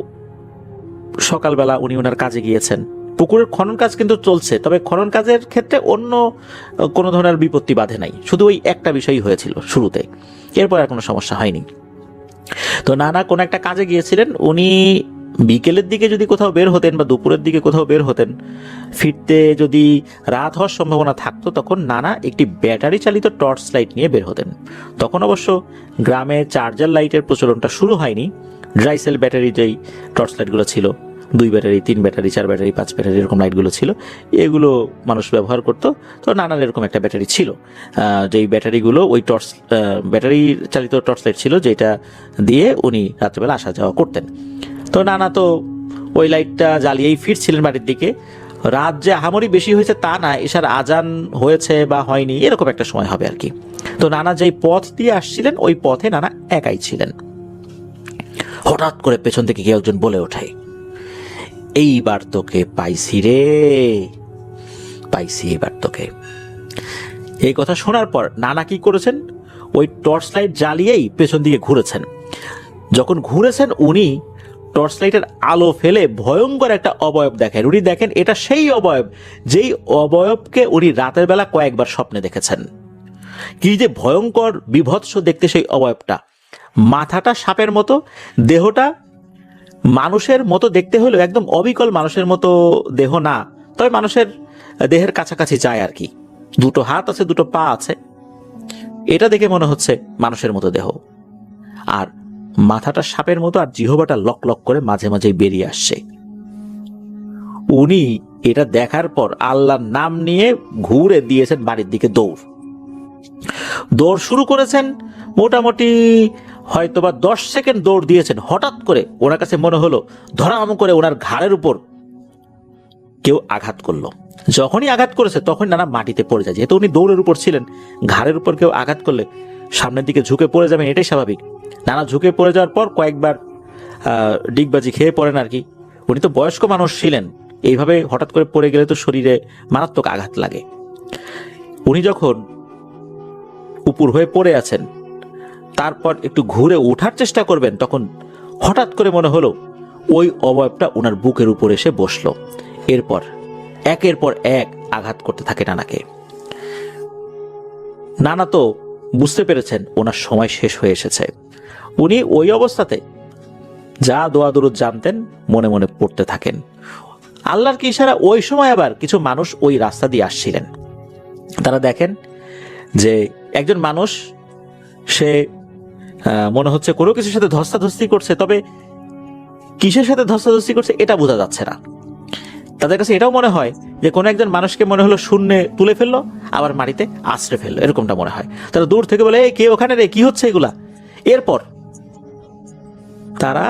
সকালবেলা উনি ওনার কাজে গিয়েছেন। পুকুরের খনন কাজ কিন্তু চলছে, তবে খনন কাজের ক্ষেত্রে অন্য কোনো ধরনের বিপত্তি বাধে নাই, শুধু ওই একটা বিষয়ই হয়েছিল শুরুতে, এরপর আর কোনো সমস্যা হয়নি। তো নানা কোন একটা কাজে গিয়েছিলেন। উনি বিকেলের দিকে যদি কোথাও বের হতেন বা দুপুরের দিকে কোথাও বের হতেন, ফিরতে যদি রাত হওয়ার সম্ভাবনা থাকতো, তখন নানা একটি ব্যাটারি চালিত টর্চ লাইট নিয়ে বের হতেন। তখন অবশ্য গ্রামে চার্জার লাইটের প্রচলনটা শুরু হয়নি। ড্রাই সেল ব্যাটারি যেই টর্চ লাইটগুলো ছিল, 2 ব্যাটারি, 3 ব্যাটারি, 4 ব্যাটারি, 5 ব্যাটারি এরকম লাইটগুলো ছিল, এগুলো মানুষ ব্যবহার করতো। তো নানার এরকম একটা ব্যাটারি ছিল, যেই ব্যাটারিগুলো ওই টর্চ ব্যাটারি চালিত টর্চ লাইট ছিল, যেটা দিয়ে উনি রাত্রেবেলা আসা যাওয়া করতেন। তো নানা তো ওই লাইটটা জ্বালিয়েই ফিরছিলেন বাড়ির দিকে। রাত যে আহামরি বেশি হয়েছে তা না, এশার আজান হয়েছে বা হয়নি এরকম একটা সময় হবে আর কি। তো নানা যেই পথ দিয়ে আসছিলেন ওই পথে নানা একাই ছিলেন। হঠাৎ করে পেছন থেকে কেউ একজন বলে ওঠে, এইবার তোকে পাইছি রে, পাইছি এবার তোকে। এই কথা শোনার পর নানা কি করেছেন, ওই টর্চ লাইট জ্বালিয়েই পেছন দিকে ঘুরেছেন। যখন ঘুরেছেন উনি টর্চ লাইটের আলো ফেলে ভয়ঙ্কর একটা অবয়ব দেখেন। উনি দেখেন এটা সেই অবয়ব যেই অবয়বকে উনি রাতের বেলা কয়েকবার স্বপ্নে দেখেছেন। কি যে ভয়ঙ্কর বিভৎস দেখতে সেই অবয়বটা। মাথাটা সাপের মতো, দেহটা মানুষের মতো দেখতে হলেও একদম অবিকল মানুষের মতো দেহ না, তবে মানুষের দেহের কাছাকাছি যায় আর কি। দুটো হাত আছে, দুটো পা আছে, এটা দেখে মনে হচ্ছে মানুষের মতো দেহ। আর মাথাটা সাপের মতো, আর জিহবাটা লক লক করে মাঝে মাঝে বেরিয়ে আসছে। উনি এটা দেখার পর আল্লাহর নাম নিয়ে ঘুরে দিয়েছেন বাড়ির দিকে দৌড় শুরু করেছেন। মোটামুটি হয়তোবা 10 সেকেন্ড দৌড় দিয়েছেন। হঠাৎ করে ওনার কাছে মনে হলো ধরাম করে ওনার ঘাড়ের উপর কেউ আঘাত করলো। যখনই আঘাত করেছে তখন নানা মাটিতে পড়ে যায়। যেহেতু উনি দৌড়ের উপর ছিলেন, ঘাড়ের উপর কেউ আঘাত করলে সামনের দিকে ঝুঁকে পড়ে যাবেন, এটাই স্বাভাবিক। নানা ঝুঁকে পড়ে যাওয়ার পর কয়েকবার ডিগবাজি খেয়ে পড়েন আর কি। উনি তো বয়স্ক মানুষ ছিলেন, এইভাবে হঠাৎ করে পড়ে গেলে তো শরীরে মারাত্মক আঘাত লাগে। উনি যখন উপর হয়ে পড়ে আছেন, তারপর একটু ঘুরে ওঠার চেষ্টা করবেন, তখন হঠাৎ করে মনে হলো ওই অবয়বটা ওনার বুকের উপর এসে বসলো। এরপর একের পর এক আঘাত করতে থাকে নানাকে। নানা তো বুঝতে পেরেছেন ওনার সময় শেষ হয়ে এসেছে। উনি ওই অবস্থাতে যা দোয়া দরুদ জানতেন মনে মনে পড়তে থাকেন। আল্লাহর কি ইশারা, ওই সময় আবার কিছু মানুষ ওই রাস্তা দিয়ে আসছিলেন। তারা দেখেন যে একজন মানুষ, সে মনে হচ্ছে কোনো কিছুর সাথে ধস্তাধস্তি করছে, তবে কিসের সাথে ধস্তাধস্তি করছে এটা বোঝা যাচ্ছে না। তাদের কাছে এটাও মনে হয় যে কোনো একজন মানুষকে মনে হলো শূন্যে তুলে ফেললো, আবার মাটিতে আশ্রে ফেললো, এরকমটা মনে হয়। তারা দূর থেকে বলে, কে ওখানে রে, কি হচ্ছে এগুলা। এরপর তারা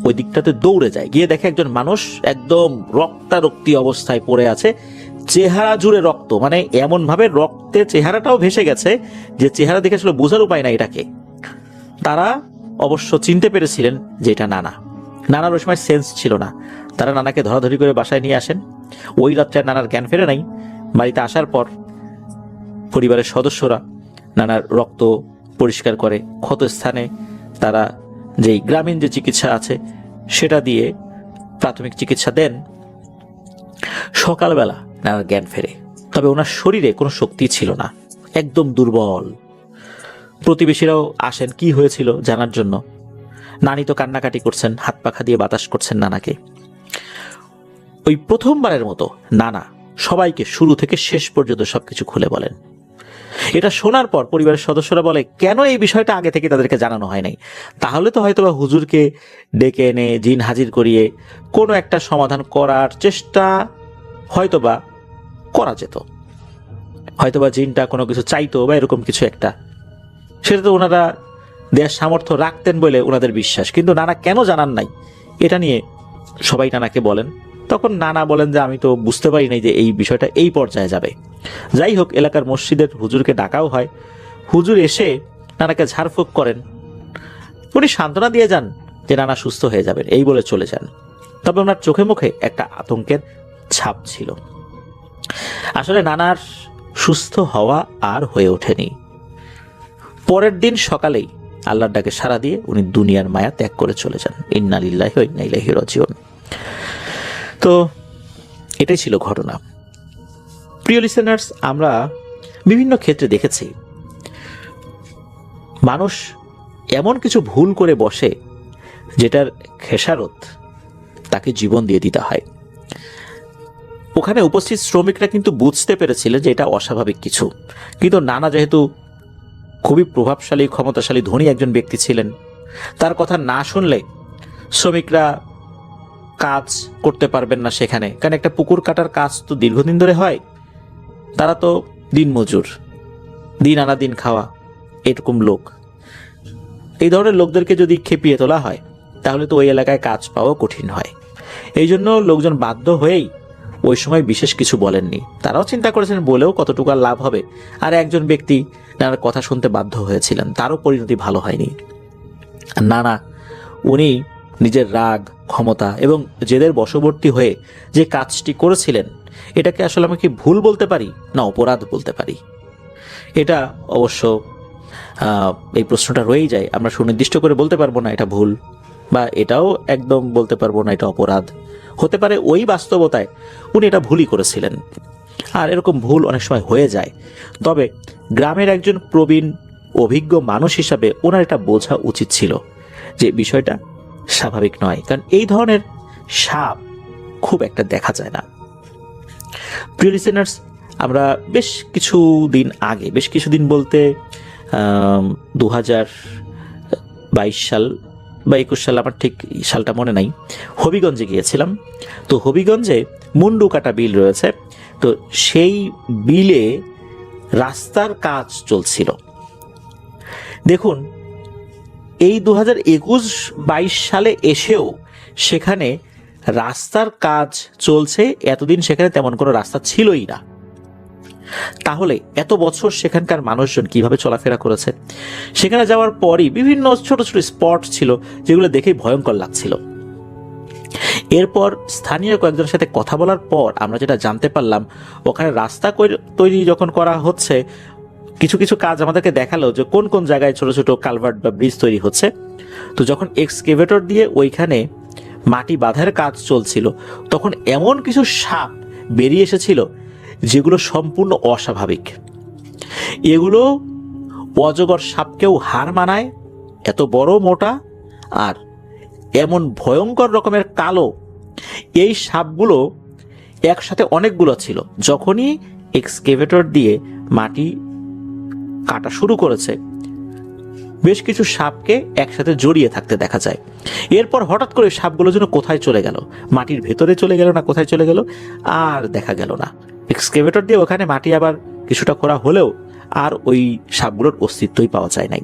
ওই দিকটাতে দৌড়ে যায়, গিয়ে দেখে একজন মানুষ একদম রক্তারক্তি অবস্থায় পড়ে আছে, চেহারা জুড়ে রক্ত, মানে এমন ভাবে রক্তে চেহারাটাও ভেসে গেছে যে চেহারা দেখে আসলে বোঝার উপায় না এটাকে। তারা অবশ্য চিনতে পেরেছিলেন যে এটা নানা। নানার ওই সময় সেন্স ছিল না। তারা নানাকে ধরাধরি করে বাসায় নিয়ে আসেন। ওই রাত্রে নানার জ্ঞান ফেরে নাই। বাড়িতে আসার পর পরিবারের সদস্যরা নানার রক্ত পরিষ্কার করে ক্ষত স্থানে তারা যেই গ্রামীণ যে চিকিৎসা আছে সেটা দিয়ে প্রাথমিক চিকিৎসা দেন। সকালবেলা নানার জ্ঞান ফেরে, তবে ওনার শরীরে কোনো শক্তি ছিল না, একদম দুর্বল। প্রতিবেশীরাও আসেন কি হয়েছিল জানার জন্য। নানি তো কান্নাকাটি করছেন, হাত পাখা দিয়ে বাতাস করছেন নানাকে। ওই প্রথমবারের মতো নানা সবাইকে শুরু থেকে শেষ পর্যন্ত সবকিছু খুলে বলেন। এটা শোনার পর পরিবারের সদস্যরা বলে, কেন এই বিষয়টা আগে থেকে তাদেরকে জানানো হয় নাই? তাহলে তো হয়তোবা হুজুরকে ডেকে এনে জিন হাজির করিয়ে কোনো একটা সমাধান করার চেষ্টা হয়তোবা করা যেত। হয়তোবা জিনটা কোনো কিছু চাইতো বা এরকম কিছু একটা, সেটা তো ওনারা দেওয়ার সামর্থ্য রাখতেন বলে ওনাদের বিশ্বাস। কিন্তু নানা কেন জানান নাই, এটা নিয়ে সবাই নানাকে বলেন। তখন নানা বলেন যে আমি তো বুঝতে পারি নাই যে এই বিষয়টা এই পর্যায়ে যাবে। যাই হোক, এলাকার মসজিদের হুজুরকে ডাকাও হয়। হুজুর এসে নানাকে ঝাড়ফুঁক করেন। উনি সান্ত্বনা দিয়ে যান যে নানা সুস্থ হয়ে যাবেন, এই বলে চলে যান। তবে ওনার চোখে মুখে একটা আতঙ্কের ছাপ ছিল। আসলে নানার সুস্থ হওয়া আর হয়ে ওঠেনি। পরের দিন সকালেই আল্লাহর ডাকে সাড়া দিয়ে উনি দুনিয়ার মায়া ত্যাগ করে চলে যান। ইন্না লিল্লাহি ওয়া ইন্না ইলাইহি রাজিউন। তো এটাই ছিল ঘটনা। প্রিয় লিসেনার্স, আমরা বিভিন্ন ক্ষেত্রে দেখেছি মানুষ এমন কিছু ভুল করে বসে যেটার খেসারত তাকে জীবন দিয়ে দিতে হয়। ওখানে উপস্থিত শ্রমিকরা কিন্তু বুঝতে পেরেছিলেন যে এটা অস্বাভাবিক কিছু, কিন্তু নানা যেহেতু খুবই প্রভাবশালী, ক্ষমতাশালী, ধনী একজন ব্যক্তি ছিলেন, তার কথা না শুনলে শ্রমিকরা কাজ করতে পারবেন না সেখানে। কারণ একটা পুকুর কাটার কাজ তো দীর্ঘদিন ধরে হয়, তারা তো দিনমজুর, দিন আনা দিন খাওয়া এরকম লোক। এই ধরনের লোকদেরকে যদি খেপিয়ে তোলা হয় তাহলে তো ওই এলাকায় কাজ পাওয়া কঠিন হয়। এই জন্য লোকজন বাধ্য হয়েই ওই সময় বিশেষ কিছু বলেননি। তারাও চিন্তা করেছেন বলেও কতটুকু লাভ হবে। আর একজন ব্যক্তি নানার কথা শুনতে বাধ্য হয়েছিলেন, তারও পরিণতি ভালো হয়নি। নানা উনি নিজের রাগ, ক্ষমতা এবং জেদের বশবর্তী হয়ে যে কাজটি করেছিলেন, এটাকে আসলে আমি কি ভুল বলতে পারি না অপরাধ বলতে পারি? এটা অবশ্য এই প্রশ্নটা রয়েই যায়। আমরা সুনির্দিষ্ট করে বলতে পারবো না এটা ভুল, বা এটাও একদম বলতে পারবো না এটা অপরাধ। হতে পারে ওই বাস্তবতায় উনি এটা ভুলই করেছিলেন, আর এরকম ভুল অনেক সময় হয়ে যায়। তবে গ্রামের একজন প্রবীণ অভিজ্ঞ মানুষ হিসাবে ওনার এটা বোঝা উচিত ছিল যে বিষয়টা স্বাভাবিক নয়, কারণ এই ধরনের সাপ খুব একটা দেখা যায় না। প্রিয় লিসেনার্স, আমরা বেশ কিছুদিন বলতে 2022 সাল বা 21 সাল, আমার ঠিক সালটা মনে নাই, হবিগঞ্জে গিয়েছিলাম। তো হবিগঞ্জে মুন্ডু কাটা বিল রয়েছে, তো সেই বিলে রাস্তার কাজ চলছিল। দেখুন, এই 2021-22 সালে এসেও সেখানে রাস্তার কাজ চলছে। এতদিন সেখানে তেমন কোনো রাস্তা ছিলই না। তাহলে এত বছর সেখানকার মানুষজন কিভাবে চলাফেরা করেছে? সেখানে যাওয়ার পরই বিভিন্ন ছোট ছোট স্পট ছিল যেগুলো দেখেই ভয়ঙ্কর লাগছিল। এরপর স্থানীয় কয়েকজনের সাথে কথা বলার পর আমরা যেটা জানতে পারলাম, ওখানে রাস্তা তৈরি যখন করা হচ্ছে, কিছু কিছু কাজ আমাদেরকে দেখালো যে কোন কোন জায়গায় ছোট ছোট কালভার্ট বা ব্রিজ তৈরি হচ্ছে। তো যখন এক্সকেভেটর দিয়ে ওইখানে মাটি বাঁধার কাজ চলছিল, তখন এমন কিছু সাপ বেরিয়ে এসেছিল যেগুলো সম্পূর্ণ অস্বাভাবিক। এগুলো অজগর সাপকেও হার মানায়, এত বড়, মোটা, আর এমন ভয়ঙ্কর রকমের কালো। এই সাপগুলো একসাথে অনেকগুলো ছিল। যখনই এক্সকেভেটর দিয়ে মাটি কাটা শুরু করেছে, বেশ কিছু সাপকে একসাথে জড়িয়ে থাকতে দেখা যায়। এরপর হঠাৎ করে সাপগুলো যেন কোথায় চলে গেল, মাটির ভেতরে চলে গেল না কোথায় চলে গেল আর দেখা গেল না। এক্সকেভেটর দিয়ে ওখানে মাটি আবার কিছুটা করা হলেও আর ওই সাপগুলোর অস্তিত্বই পাওয়া যায় নাই।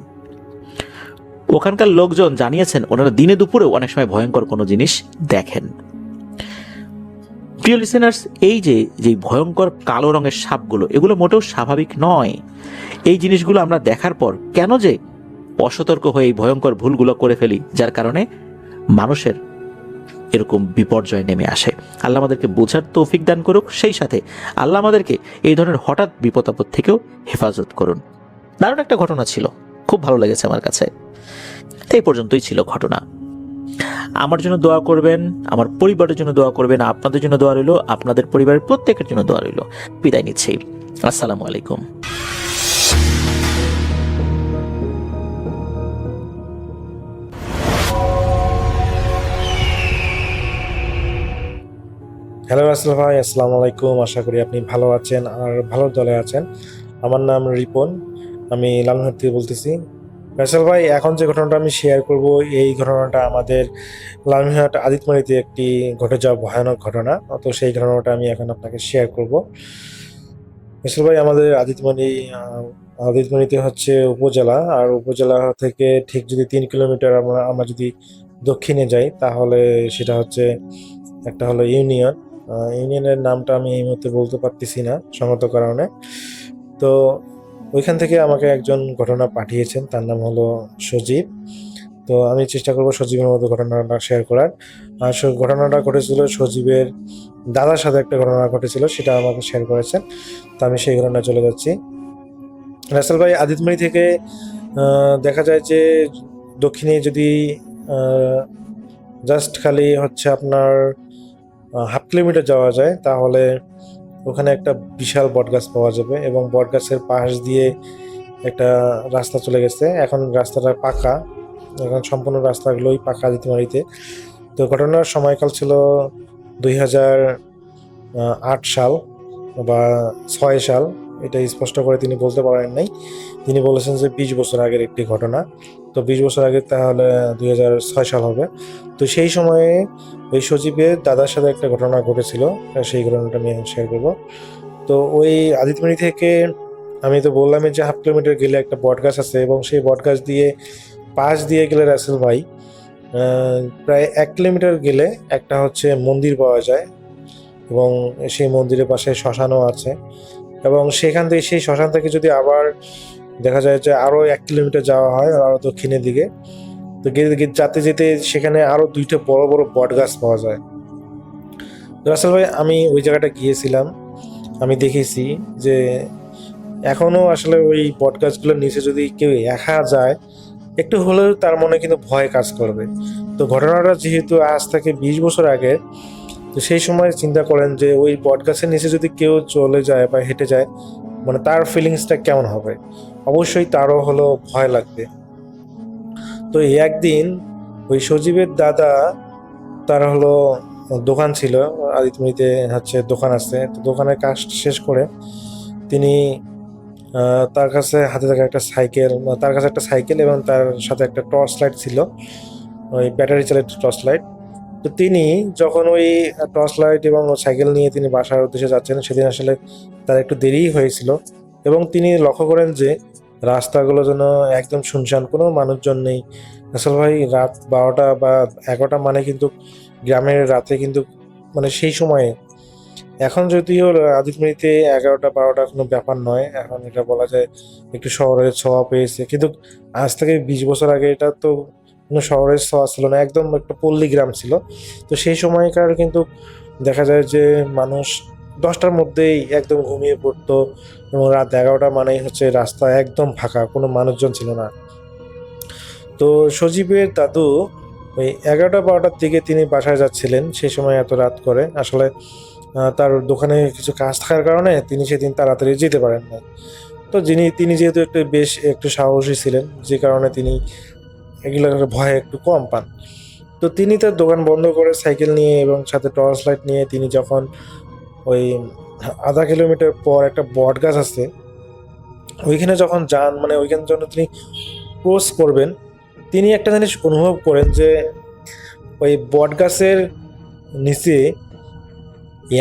ওখানকার লোকজন জানিয়েছেন ওনারা দিনে দুপুরেও অনেক সময় ভয়ঙ্কর কোনো জিনিস দেখেন। প্রিয় লিসেনার্স, এই যে ভয়ঙ্কর কালো রঙের সাপগুলো, এগুলো মোটেও স্বাভাবিক নয়। এই জিনিসগুলো আমরা দেখার পর কেন যে অসতর্ক হয়ে এই ভয়ঙ্কর ভুলগুলো করে ফেলি, যার কারণে মানুষের এরকম বিপর্যয় নেমে আসে। আল্লাহ আমাদেরকে বোঝার তৌফিক দান করুক, সেই সাথে আল্লাহ আমাদেরকে এই ধরনের হঠাৎ বিপদ আপদ থেকেও হেফাজত করুন। দারুণ একটা ঘটনা ছিল, খুব ভালো লেগেছে আমার কাছে। এই পর্যন্তই ছিল ঘটনা। আমার জন্য দোয়া করবেন, আমার পরিবারের জন্য দোয়া করবেন, আপনাদের জন্য দোয়া রইল, আপনাদের পরিবারের প্রত্যেকের জন্য দোয়া রইল। বিদায় নিচ্ছি। আসসালামু আলাইকুম। হ্যালো রাসেল ভাই, আসসালামু আলাইকুম। আশা করি আপনি ভালো আছেন আর ভালো দলে আছেন। আমার নাম রিপন, আমি লালমোহর থেকে বলতেছি। রাসেল ভাই, এখন যে ঘটনাটা আমি শেয়ার করব, এই ঘটনাটা আমাদের লালমিহাট আদিতমারিতে একটি ঘটে যাওয়া ভয়ানক ঘটনা। তো সেই ঘটনাটা আমি এখন আপনাকে শেয়ার করব। রাসেল ভাই, আমাদের আদিতমারিতে হচ্ছে উপজেলা, আর উপজেলা থেকে ঠিক যদি 3 কিলোমিটার আমরা যদি দক্ষিণে যাই, তাহলে সেটা হচ্ছে একটা হলো ইউনিয়ন। ইউনিয়নের নামটা আমি এই মুহূর্তে বলতে পারতেছি না সঙ্গত কারণে। তো ওইখান থেকে আমাকে একজন ঘটনা পাঠিয়েছেন, তার নাম হলো সজীব। তো আমি চেষ্টা করবো সজীবের মতো ঘটনাটা শেয়ার করার। আর ঘটনাটা ঘটেছিল সজীবের দাদার সাথে, একটা ঘটনা ঘটেছিল, সেটা আমাকে শেয়ার করেছেন। তো আমি সেই ঘটনায় চলে যাচ্ছি। রাসেল ভাই, আদিতমারি থেকে দেখা যায় যে দক্ষিণে যদি জাস্ট খালি হচ্ছে আপনার হাফ কিলোমিটার যাওয়া যায়, তাহলে ওখানে একটা বিশাল বটগাছ পাওয়া যাবে, এবং বটগাছের পাশ দিয়ে একটা রাস্তা চলে গেছে। এখন রাস্তাটা পাকা, এখন সম্পূর্ণ রাস্তাগুলোই পাকা আদিতমারিতে। তো ঘটনার সময়কাল ছিল 2008 সাল বা 6 সাল, এটা স্পষ্ট করে তিনি বলতে পারেন নাই। তিনি বলেছেন যে 20 বছর আগের একটি ঘটনা। তো 20 বছর আগে তাহলে 2006 সাল হবে। তো সেই সময়ে ওই সজীবের দাদার সাথে একটা ঘটনা ঘটেছিল, সেই ঘটনাটা আমি শেয়ার করবো। তো ওই আদিতমারি থেকে আমি তো বললামই যে হাফ কিলোমিটার গেলে একটা বটগাছ আছে, এবং সেই বটগাছ দিয়ে পাশ দিয়ে গেলে রাসেল ভাই প্রায় 1 কিলোমিটার গেলে একটা হচ্ছে মন্দির পাওয়া যায়, এবং সেই মন্দিরের পাশে শ্মশানও আছে। এবং সেখান থেকে, সেই শ্মশান থেকে যদি আবার দেখা যায় যে আরও 1 কিলোমিটার যাওয়া হয় আরও দক্ষিণের দিকে, তো যেতে যেতে সেখানে আরো 2টা বড় বড় বট গাছ পাওয়া যায়। তো রাসেল ভাই, আমি ওই জায়গাটা গিয়েছিলাম, আমি দেখেছি যে এখনো আসলে ওই বট গাছগুলোর নিচে যদি কেউ একা যায়, একটু হলেও তার মনে কিন্তু ভয় কাজ করবে। তো ঘটনাটা যেহেতু আজ থেকে 20 বছর আগে, তো সেই সময় চিন্তা করেন যে ওই বট গাছের নিচে যদি কেউ চলে যায় বা হেঁটে যায়, মানে তার ফিলিংসটা কেমন হবে? অবশ্যই তারও হলো ভয় লাগবে। তো এই একদিন ওই সজীবের দাদা, তার হলো দোকান ছিল, আদিতমিতে হচ্ছে দোকান আছে, তো দোকানের কাজ শেষ করে তিনি তার কাছে হাতে থাকা একটা সাইকেল, তার কাছে একটা সাইকেল এবং তার সাথে একটা টর্চ লাইট ছিল, ওই ব্যাটারি চালিত টর্চ লাইট। তো তিনি যখন ওই টর্চ লাইট এবং সাইকেল নিয়ে তিনি বাসার উদ্দেশ্যে যাচ্ছেন, সেদিন আসলে তার একটু দেরিই হয়েছিল এবং তিনি লক্ষ্য করেন যে রাস্তাগুলো যেন একদম শুনশান, কোনো মানুষজন নেই। আসলে ভাই, রাত 12টা বা 11টা মানে কিন্তু গ্রামের রাতে কিন্তু, মানে সেই সময়ে, এখন যদিও আদিতমিতে 11টা 12টা কোনো ব্যাপার নয়, এখন এটা বলা যায় একটু শহরের ছোঁয়া পেয়েছে, কিন্তু আজ থেকে 20 বছর আগে এটা তো কোনো শহরের ছোঁয়া ছিল না, একদম একটা পল্লী গ্রাম ছিল। তো সেই সময়কার কিন্তু দেখা যায় যে মানুষ 10টার মধ্যেই একদম ঘুমিয়ে পড়তো এবং রাত 11টা মানেই হচ্ছে রাস্তা একদম ফাঁকা, কোনো মানুষজন ছিল না। তো সজীবের দাদু ওই 11টা 12টার দিকে তিনি বাসায় যাচ্ছিলেন, সেই সময় এত রাত করে আসলে তার দোকানে কিছু কাজ থাকার কারণে তিনি সেদিন তাড়াতাড়ি যেতে পারেন না। তো তিনি যেহেতু একটু সাহসী ছিলেন, যে কারণে তিনি এগুলোর ভয়ে একটু কম পান। তো তিনি তার দোকান বন্ধ করে সাইকেল নিয়ে এবং সাথে টর্চ লাইট নিয়ে তিনি যখন ওই আধা কিলোমিটার পর একটা বট গাছ আছে ওইখানে যখন যান, মানে ওইখানে যখন তিনি ক্রস করবেন, তিনি একটা জিনিস অনুভব করেন যে ওই বট গাছের নিচে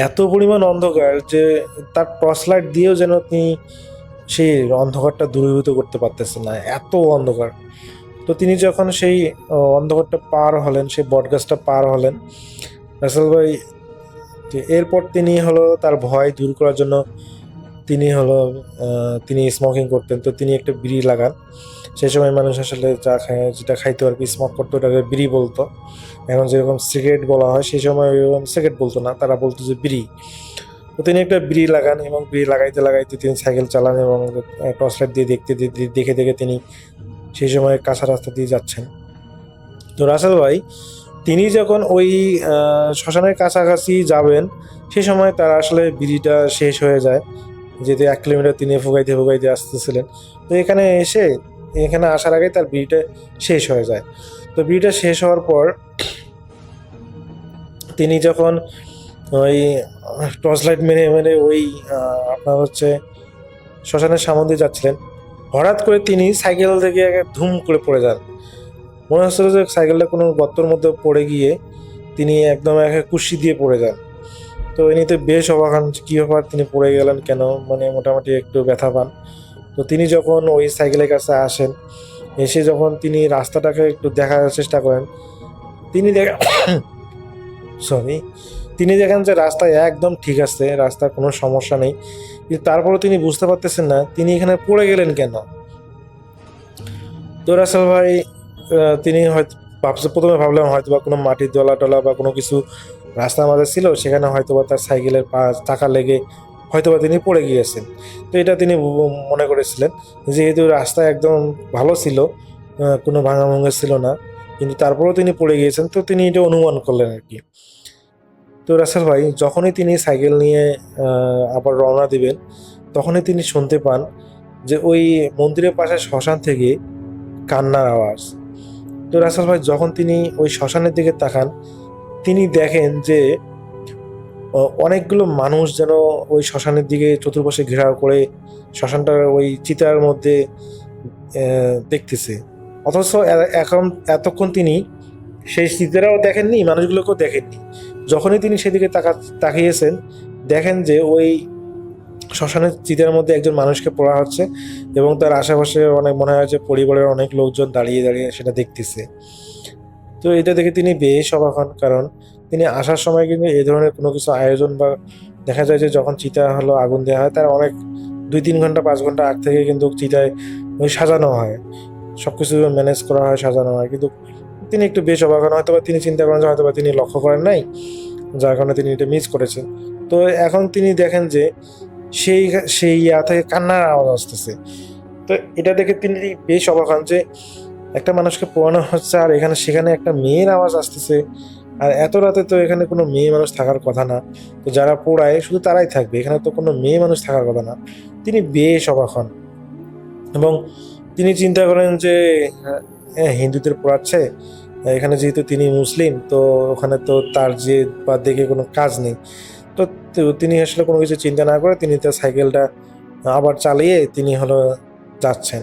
এত পরিমাণ অন্ধকার যে তার টর্চ লাইট দিয়েও যেন তিনি সেই অন্ধকারটা দূরীভূত করতে পারতেছেন না, এত অন্ধকার। তো তিনি যখন সেই অন্ধকারটা পার হলেন, সেই বটগাছটা পার হলেন, রাসেল ভাই, এরপর তিনি হলো তার ভয় দূর করার জন্য তিনি স্মোকিং করতেন। তো তিনি একটা বিড়ি লাগান। সেই সময় মানুষ আসলে যা খায়, যেটা খাইতো আর কি, স্মোক করতো, ওটাকে বিড়ি বলতো। এখন যেরকম সিগারেট বলা হয়, সেই সময় ওইরকম সিগারেট বলতো না, তারা বলতো যে বিড়ি। তো তিনি একটা বিড়ি লাগান এবং বিড়ি লাগাইতে লাগাইতে তিনি সাইকেল চালান এবং টর্চ লাইট দিয়ে দেখে দেখে তিনি সেই সময় কাঁচা রাস্তা দিয়ে যাচ্ছেন। তো রাসেল ভাই, তিনি যখন ওই শ্মশানের কাছাকাছি যাবেন, সেই সময় তার আসলে বিড়িটা শেষ হয়ে যায়, যেহেতু 1 কিলোমিটার তিনি ফুগাইতে ফুগাইতে আসতেছিলেন। তো এখানে আসার আগে তার বিড়িটা শেষ হয়ে যায়। তো বিড়িটা শেষ হওয়ার পর তিনি যখন ওই টর্চ লাইট মেরে মেরে ওই আপনার হচ্ছে শ্মশানের সামনে দিয়ে যাচ্ছিলেন, হঠাৎ করে তিনি সাইকেল থেকে ধুম করে পড়ে যান। মনে হচ্ছিল যে সাইকেলটা কোনো গর্তের মধ্যে পড়ে গিয়ে তিনি একদম কুশি দিয়ে পড়ে যান। তো এমনিতে বেশ অবাক হন, কী ব্যাপার, তিনি পড়ে গেলেন কেন, মানে মোটামুটি একটু ব্যথা পান। তো তিনি যখন ওই সাইকেলের কাছে আসেন, এসে যখন তিনি রাস্তাটাকে একটু দেখার চেষ্টা করেন, তিনি দেখেন তিনি দেখেন যে রাস্তা একদম ঠিক আছে, রাস্তার কোনো সমস্যা নেই, কিন্তু তারপরেও তিনি বুঝতে পারতেছেন না তিনি এখানে পড়ে গেলেন কেন। তো রাসেল ভাই, তিনি হয়তো প্রথমে ভাবলাম হয়তো বা কোনো মাটির দলা টলা বা কোনো কিছু রাস্তার মাঝে ছিল, সেখানে হয়তো বা তার সাইকেলের চাকা লেগে হয়তো বা তিনি পড়ে গিয়েছেন। তো এটা তিনি মনে করেছিলেন, যেহেতু রাস্তা একদম ভালো ছিল, কোনো ভাঙাভঙ্গা ছিল না, কিন্তু তারপরেও তিনি পড়ে গিয়েছেন, তো তিনি এটা অনুমান করলেন আর কি। তো রাসেল ভাই, যখনই তিনি সাইকেল নিয়ে আবার রওনা দিবেন, তখনই তিনি শুনতে পান যে ওই মন্দিরের পাশে শ্মশান থেকে কান্নার আওয়াজ। তো রাসেল ভাই, যখন তিনি ওই শ্মশানের দিকে তাকান, তিনি দেখেন যে অনেকগুলো মানুষ যেন ওই শ্মশানের দিকে চতুর্পাশে ঘেরাও করে শ্মশানটার ওই চিতার মধ্যে দেখতেছে। অথচ এখন এতক্ষণ তিনি সেই চিতারাও দেখেননি, মানুষগুলোকেও দেখেননি। যখনই তিনি সেদিকে তাকিয়েছেন, দেখেন যে ওই শ্মশানের চিতার মধ্যে একজন মানুষকে পড়া হচ্ছে এবং তার আশেপাশে অনেক, মনে হয় যে পরিবারের অনেক লোকজন দাঁড়িয়ে দাঁড়িয়ে সেটা দেখতেছে। তো এটা দেখে তিনি বেশ অবাক হন, কারণ তিনি আসার সময় কিন্তু এই ধরনের কোনো কিছু আয়োজন বা দেখা যায় যে যখন চিতা হলো আগুন দেওয়া হয়, তার অনেক 2-3 ঘন্টা 5 ঘন্টা আগ থেকে কিন্তু চিতায় ওই সাজানো হয়, সব কিছু ম্যানেজ করা হয়, সাজানো হয়, কিন্তু তিনি একটু বেশ অবাক হন, হয়তো বা তিনি চিন্তা করেন যে হয়তো বা তিনি লক্ষ্য করেন নাই, যার কারণে তিনি এটা মিস করেছেন। তো এখন তিনি দেখেন যে সেই সেই থেকে কান্নার আওয়াজ আসতেছে। তো এটা দেখে তিনি বেশ অবাক হন যে একটা মানুষকে পোড়ানো হচ্ছে আর এখানে সেখানে একটা মেয়ের আওয়াজ আসতেছে। আর এত রাতে তো এখানে কোনো মেয়ে মানুষ থাকার কথা না। তো যারা পোড়ায় শুধু তারাই থাকবে, এখানে তো কোনো মেয়ে মানুষ থাকার কথা না। তিনি বেশ অবাক হন এবং তিনি চিন্তা করেন যে হ্যাঁ, হিন্দুদের পোড়াচ্ছে, এখানে যেহেতু তিনি মুসলিম, তো ওখানে তো তার যে বা দেখে কোনো কাজ নেই। তো তিনি আসলে কোনো কিছু চিন্তা না করে তিনি তার সাইকেলটা আবার চালিয়ে তিনি যাচ্ছেন।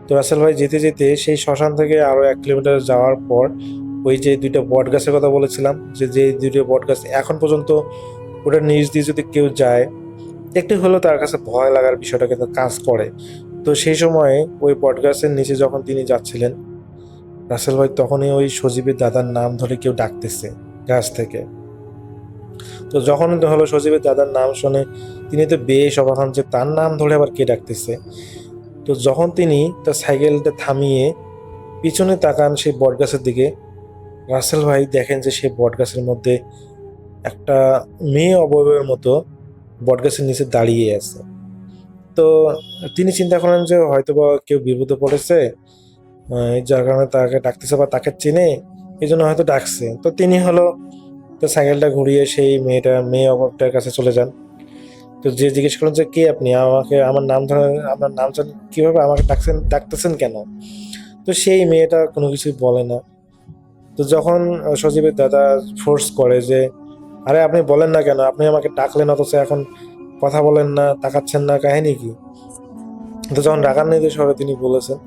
তো রাসেল ভাই যেতে যেতে সেই শ্মশান থেকে আরো 1 কিলোমিটার যাওয়ার পর ওই যে 2টা বট গাছের কথা বলেছিলাম, যে 2টা বট গাছ এখন পর্যন্ত ওটার নিচ দিয়ে যদি কেউ যায় একটু হলেও তার কাছে ভয় লাগার বিষয়টা কিন্তু কাজ করে। তো সেই সময়ে ওই বট গাছের নিচে যখন তিনি যাচ্ছিলেন, রাসেল ভাই তখনই ওই সজীবের দাদার নাম ধরে কেউ ডাকতেছে গাছ থেকে। তো যখন সজীবের দাদার নাম শুনে তিনি তো বেশ অবাক হন যে তার নাম ধরে আবার কে ডাকতেছে। তো যখন তিনি তার সাইকেলটা থামিয়ে পিছনে তাকান সেই বটগাছের দিকে, রাসেল ভাই দেখেন যে সেই বটগাছের মধ্যে একটা মেয়ে অবয়বের মতো বটগাছের নিচে দাঁড়িয়ে আছে। তো তিনি চিন্তা করেন যে হয়তোবা কেউ বিপদে পড়েছে, যার কারণে তাকে ডাকতেছে বা তাকে চেনে, এই জন্য হয়তো ডাকছে। তো তিনি তো সাইকেলটা ঘুরিয়ে সেই মেয়ে অবয়বটার কাছে চলে যান। তো যে জিজ্ঞেস করেন যে কে আপনি, আমাকে আমার নাম ধরে আপনার নাম জানেন কিভাবে, আমাকে ডাকতেছেন কেন? তো সেই মেয়েটা কোনো কিছুই বলে না। তো যখন সজীবের দাদা ফোর্স করে যে আরে আপনি বলেন না কেন, আপনি আমাকে ডাকলেন অথচ এখন কথা বলেন না, তাকাচ্ছেন না, কাহিনী কি? তো যখন রাগান্বিত স্বরে তিনি বলেছেন,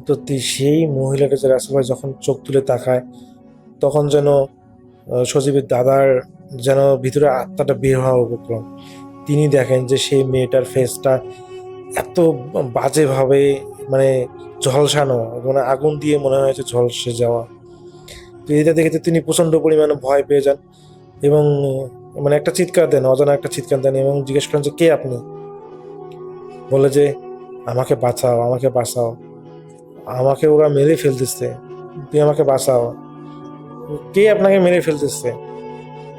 তো সেই মহিলাটা যে রাসেল ভাই যখন চোখ তুলে তাকায়, তখন যেন সজীবের দাদার যেন ভিতরে আত্মাটা বের হওয়া উপক্রম। তিনি দেখেন যে সেই মেয়েটার ফেসটা এত বাজেভাবে মানে ঝলসানো, মানে আগুন দিয়ে মনে হয়েছে ঝলসে যাওয়া। তো এটা দেখে তো তিনি প্রচন্ড পরিমাণে ভয় পেয়ে যান এবং মানে একটা চিৎকার দেন, অজানা একটা চিৎকার দেন এবং জিজ্ঞেস করেন যে কে আপনি? বলে যে আমাকে বাঁচাও, আমাকে বাঁচাও, আমাকে ওরা মেরে ফেলতেছে, তুই আমাকে বাঁচাও। কে আপনাকে মেরে ফেলতেছে?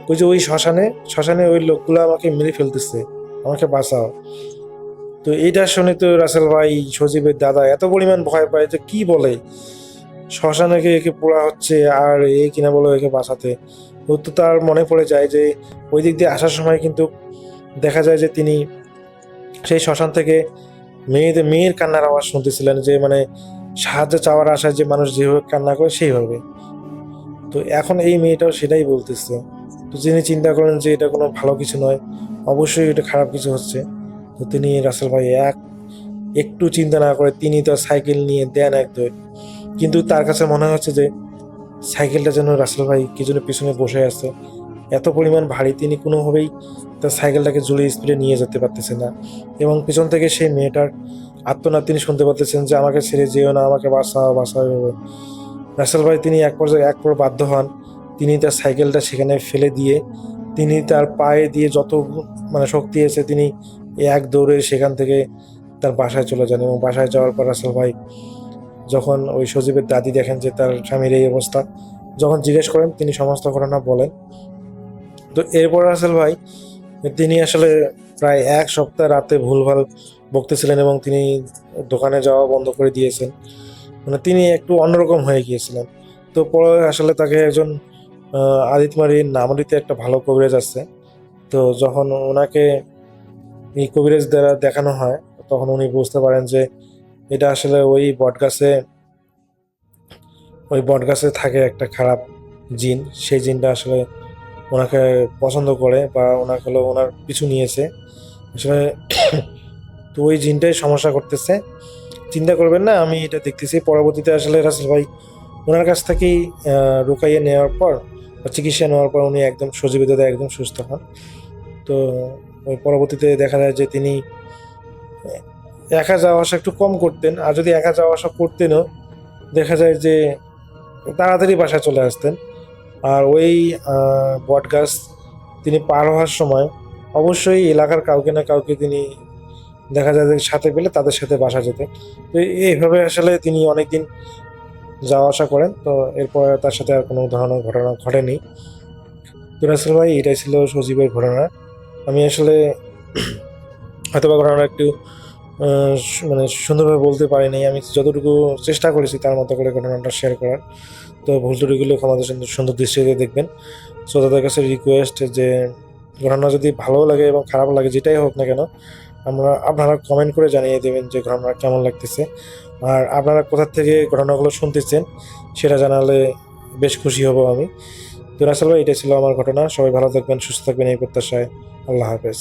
ওই যে ওই শ্মশানে ওই লোকগুলো আমাকে মেরে ফেলতেছে, আমাকে বাঁচাও। তো এইটা শুনে তো রাসেল ভাই সজীবের দাদা এত পরিমাণ ভয় পায় যে কি বলে, শ্মশানে একে পোড়া হচ্ছে আর কিনা বলো একে বাঁচাতে। তো তার মনে পড়ে যায় যে ওই দিক দিয়ে আসার সময় কিন্তু দেখা যায় যে তিনি সেই শ্মশান থেকে মেয়ের কান্নার আওয়াজ শুনতেছিলেন, যে মানে সাহায্য চাওয়ার আশায় যে মানুষ যেভাবে কান্না করে সেইভাবে। তো এখন এই মেয়েটাও সেটাই বলতেছে। তো তিনি চিন্তা করেন যে এটা কোনো ভালো কিছু নয়, অবশ্যই এটা খারাপ কিছু হচ্ছে। তো তিনি রাসেল ভাই একটু চিন্তা না করে তিনি তার সাইকেল নিয়ে দেন এক দৌড়। কিন্তু তার কাছে মনে হচ্ছে যে সাইকেলটা যেন রাসেল ভাই কি জন্য পিছনে বসে আছে, এত পরিমাণ ভারী, তিনি কোনোভাবেই তার সাইকেলটাকে জোরে স্পিডে নিয়ে যেতে পারতেছে না। এবং পিছন থেকে সেই মেয়েটার আর্তনাদ তিনি শুনতে পাচ্ছেন যে আমাকে ছেড়ে যেও না, আমাকে বাঁচাও বাঁচাও। রাসেল ভাই তিনি এক পর্যায়ে বাধ্য হন, তিনি তার সাইকেলটা সেখানে ফেলে দিয়ে তিনি তার পায়ে দিয়ে যত মানে শক্তি এসে তিনি এক দৌড়ে সেখান থেকে তার বাসায় চলে যান। এবং বাসায় যাওয়ার পর রাসেল ভাই যখন ওই সজীবের দাদি দেখেন যে তার স্বামীর এই অবস্থা, যখন জিজ্ঞেস করেন তিনি সমস্ত ঘটনা বলেন। তো এরপর রাসেল ভাই তিনি আসলে প্রায় 1 সপ্তাহ রাতে ভুলভাল বকতেছিলেন এবং তিনি দোকানে যাওয়া বন্ধ করে দিয়েছেন, মানে তিনি একটু অন্যরকম হয়ে গিয়েছিলেন। তো পরে আসলে তাকে একজন আদিতমারির নামরিতে একটা ভালো কবিরাজ আছে। তো যখন ওনাকে এই কবিরাজ দ্বারা দেখানো হয়, তখন উনি বুঝতে পারেন যে এটা আসলে ওই বটগাছে থাকে একটা খারাপ জিন, সেই জিনটা আসলে ওনাকে পছন্দ করে বা ওনার পিছু নিয়েছে আসলে। তো ওই জিনটাই সমস্যা করতেছে, চিন্তা করবেন না, আমি এটা দেখতেছি। পরবর্তীতে আসলে রাসেল ভাই ওনার কাছ থেকেই রুকাইয়ে নেওয়ার পর বা চিকিৎসা নেওয়ার পর উনি একদম সজীবিত একদম সুস্থ হন। তো ওই পরবর্তীতে দেখা যায় যে তিনি একা যাওয়া আসা একটু কম করতেন, আর যদি একা যাওয়া আসা করতেনও দেখা যায় যে তাড়াতাড়ি বাসায় চলে আসতেন। আর ওই বট গাছ তিনি পার হওয়ার সময় অবশ্যই এলাকার কাউকে না কাউকে তিনি দেখা যায় যে সাথে পেলে তাদের সাথে বাসা যেতেন। তো এইভাবে আসলে তিনি অনেকদিন যাওয়া আসা করেন। তো এরপরে তার সাথে আর কোনো ধরনের ঘটনা ঘটেনি। তো রাসেল ভাই, এটাই ছিল সজীবের ঘটনা। আমি আসলে হয়তোবা ঘটনাটা একটু মানে সুন্দরভাবে বলতে পারিনি। আমি যতটুকু চেষ্টা করেছি তার মতো করে ঘটনাটা শেয়ার করার। তো ভুল ত্রুটিগুলো ক্ষমাদের সুন্দর সুন্দর দৃষ্টিতে দেখবেন। সো তাদের কাছে রিকোয়েস্ট যে ঘটনা যদি ভালো লাগে এবং খারাপ লাগে যেটাই হোক না কেন, আপনারা কমেন্ট করে জানিয়ে দেবেন যে ঘটনা কেমন লাগতেছে। আর আপনারা কোথা থেকে ঘটনাগুলো শুনতেছেন সেটা জানালে বেশ খুশি হব আমি। তো রাসেল ভাই, এটাই ছিল আমার ঘটনা। সবাই ভালো থাকবেন, সুস্থ থাকবেন এই প্রত্যাশায়। আল্লাহ হাফেজ।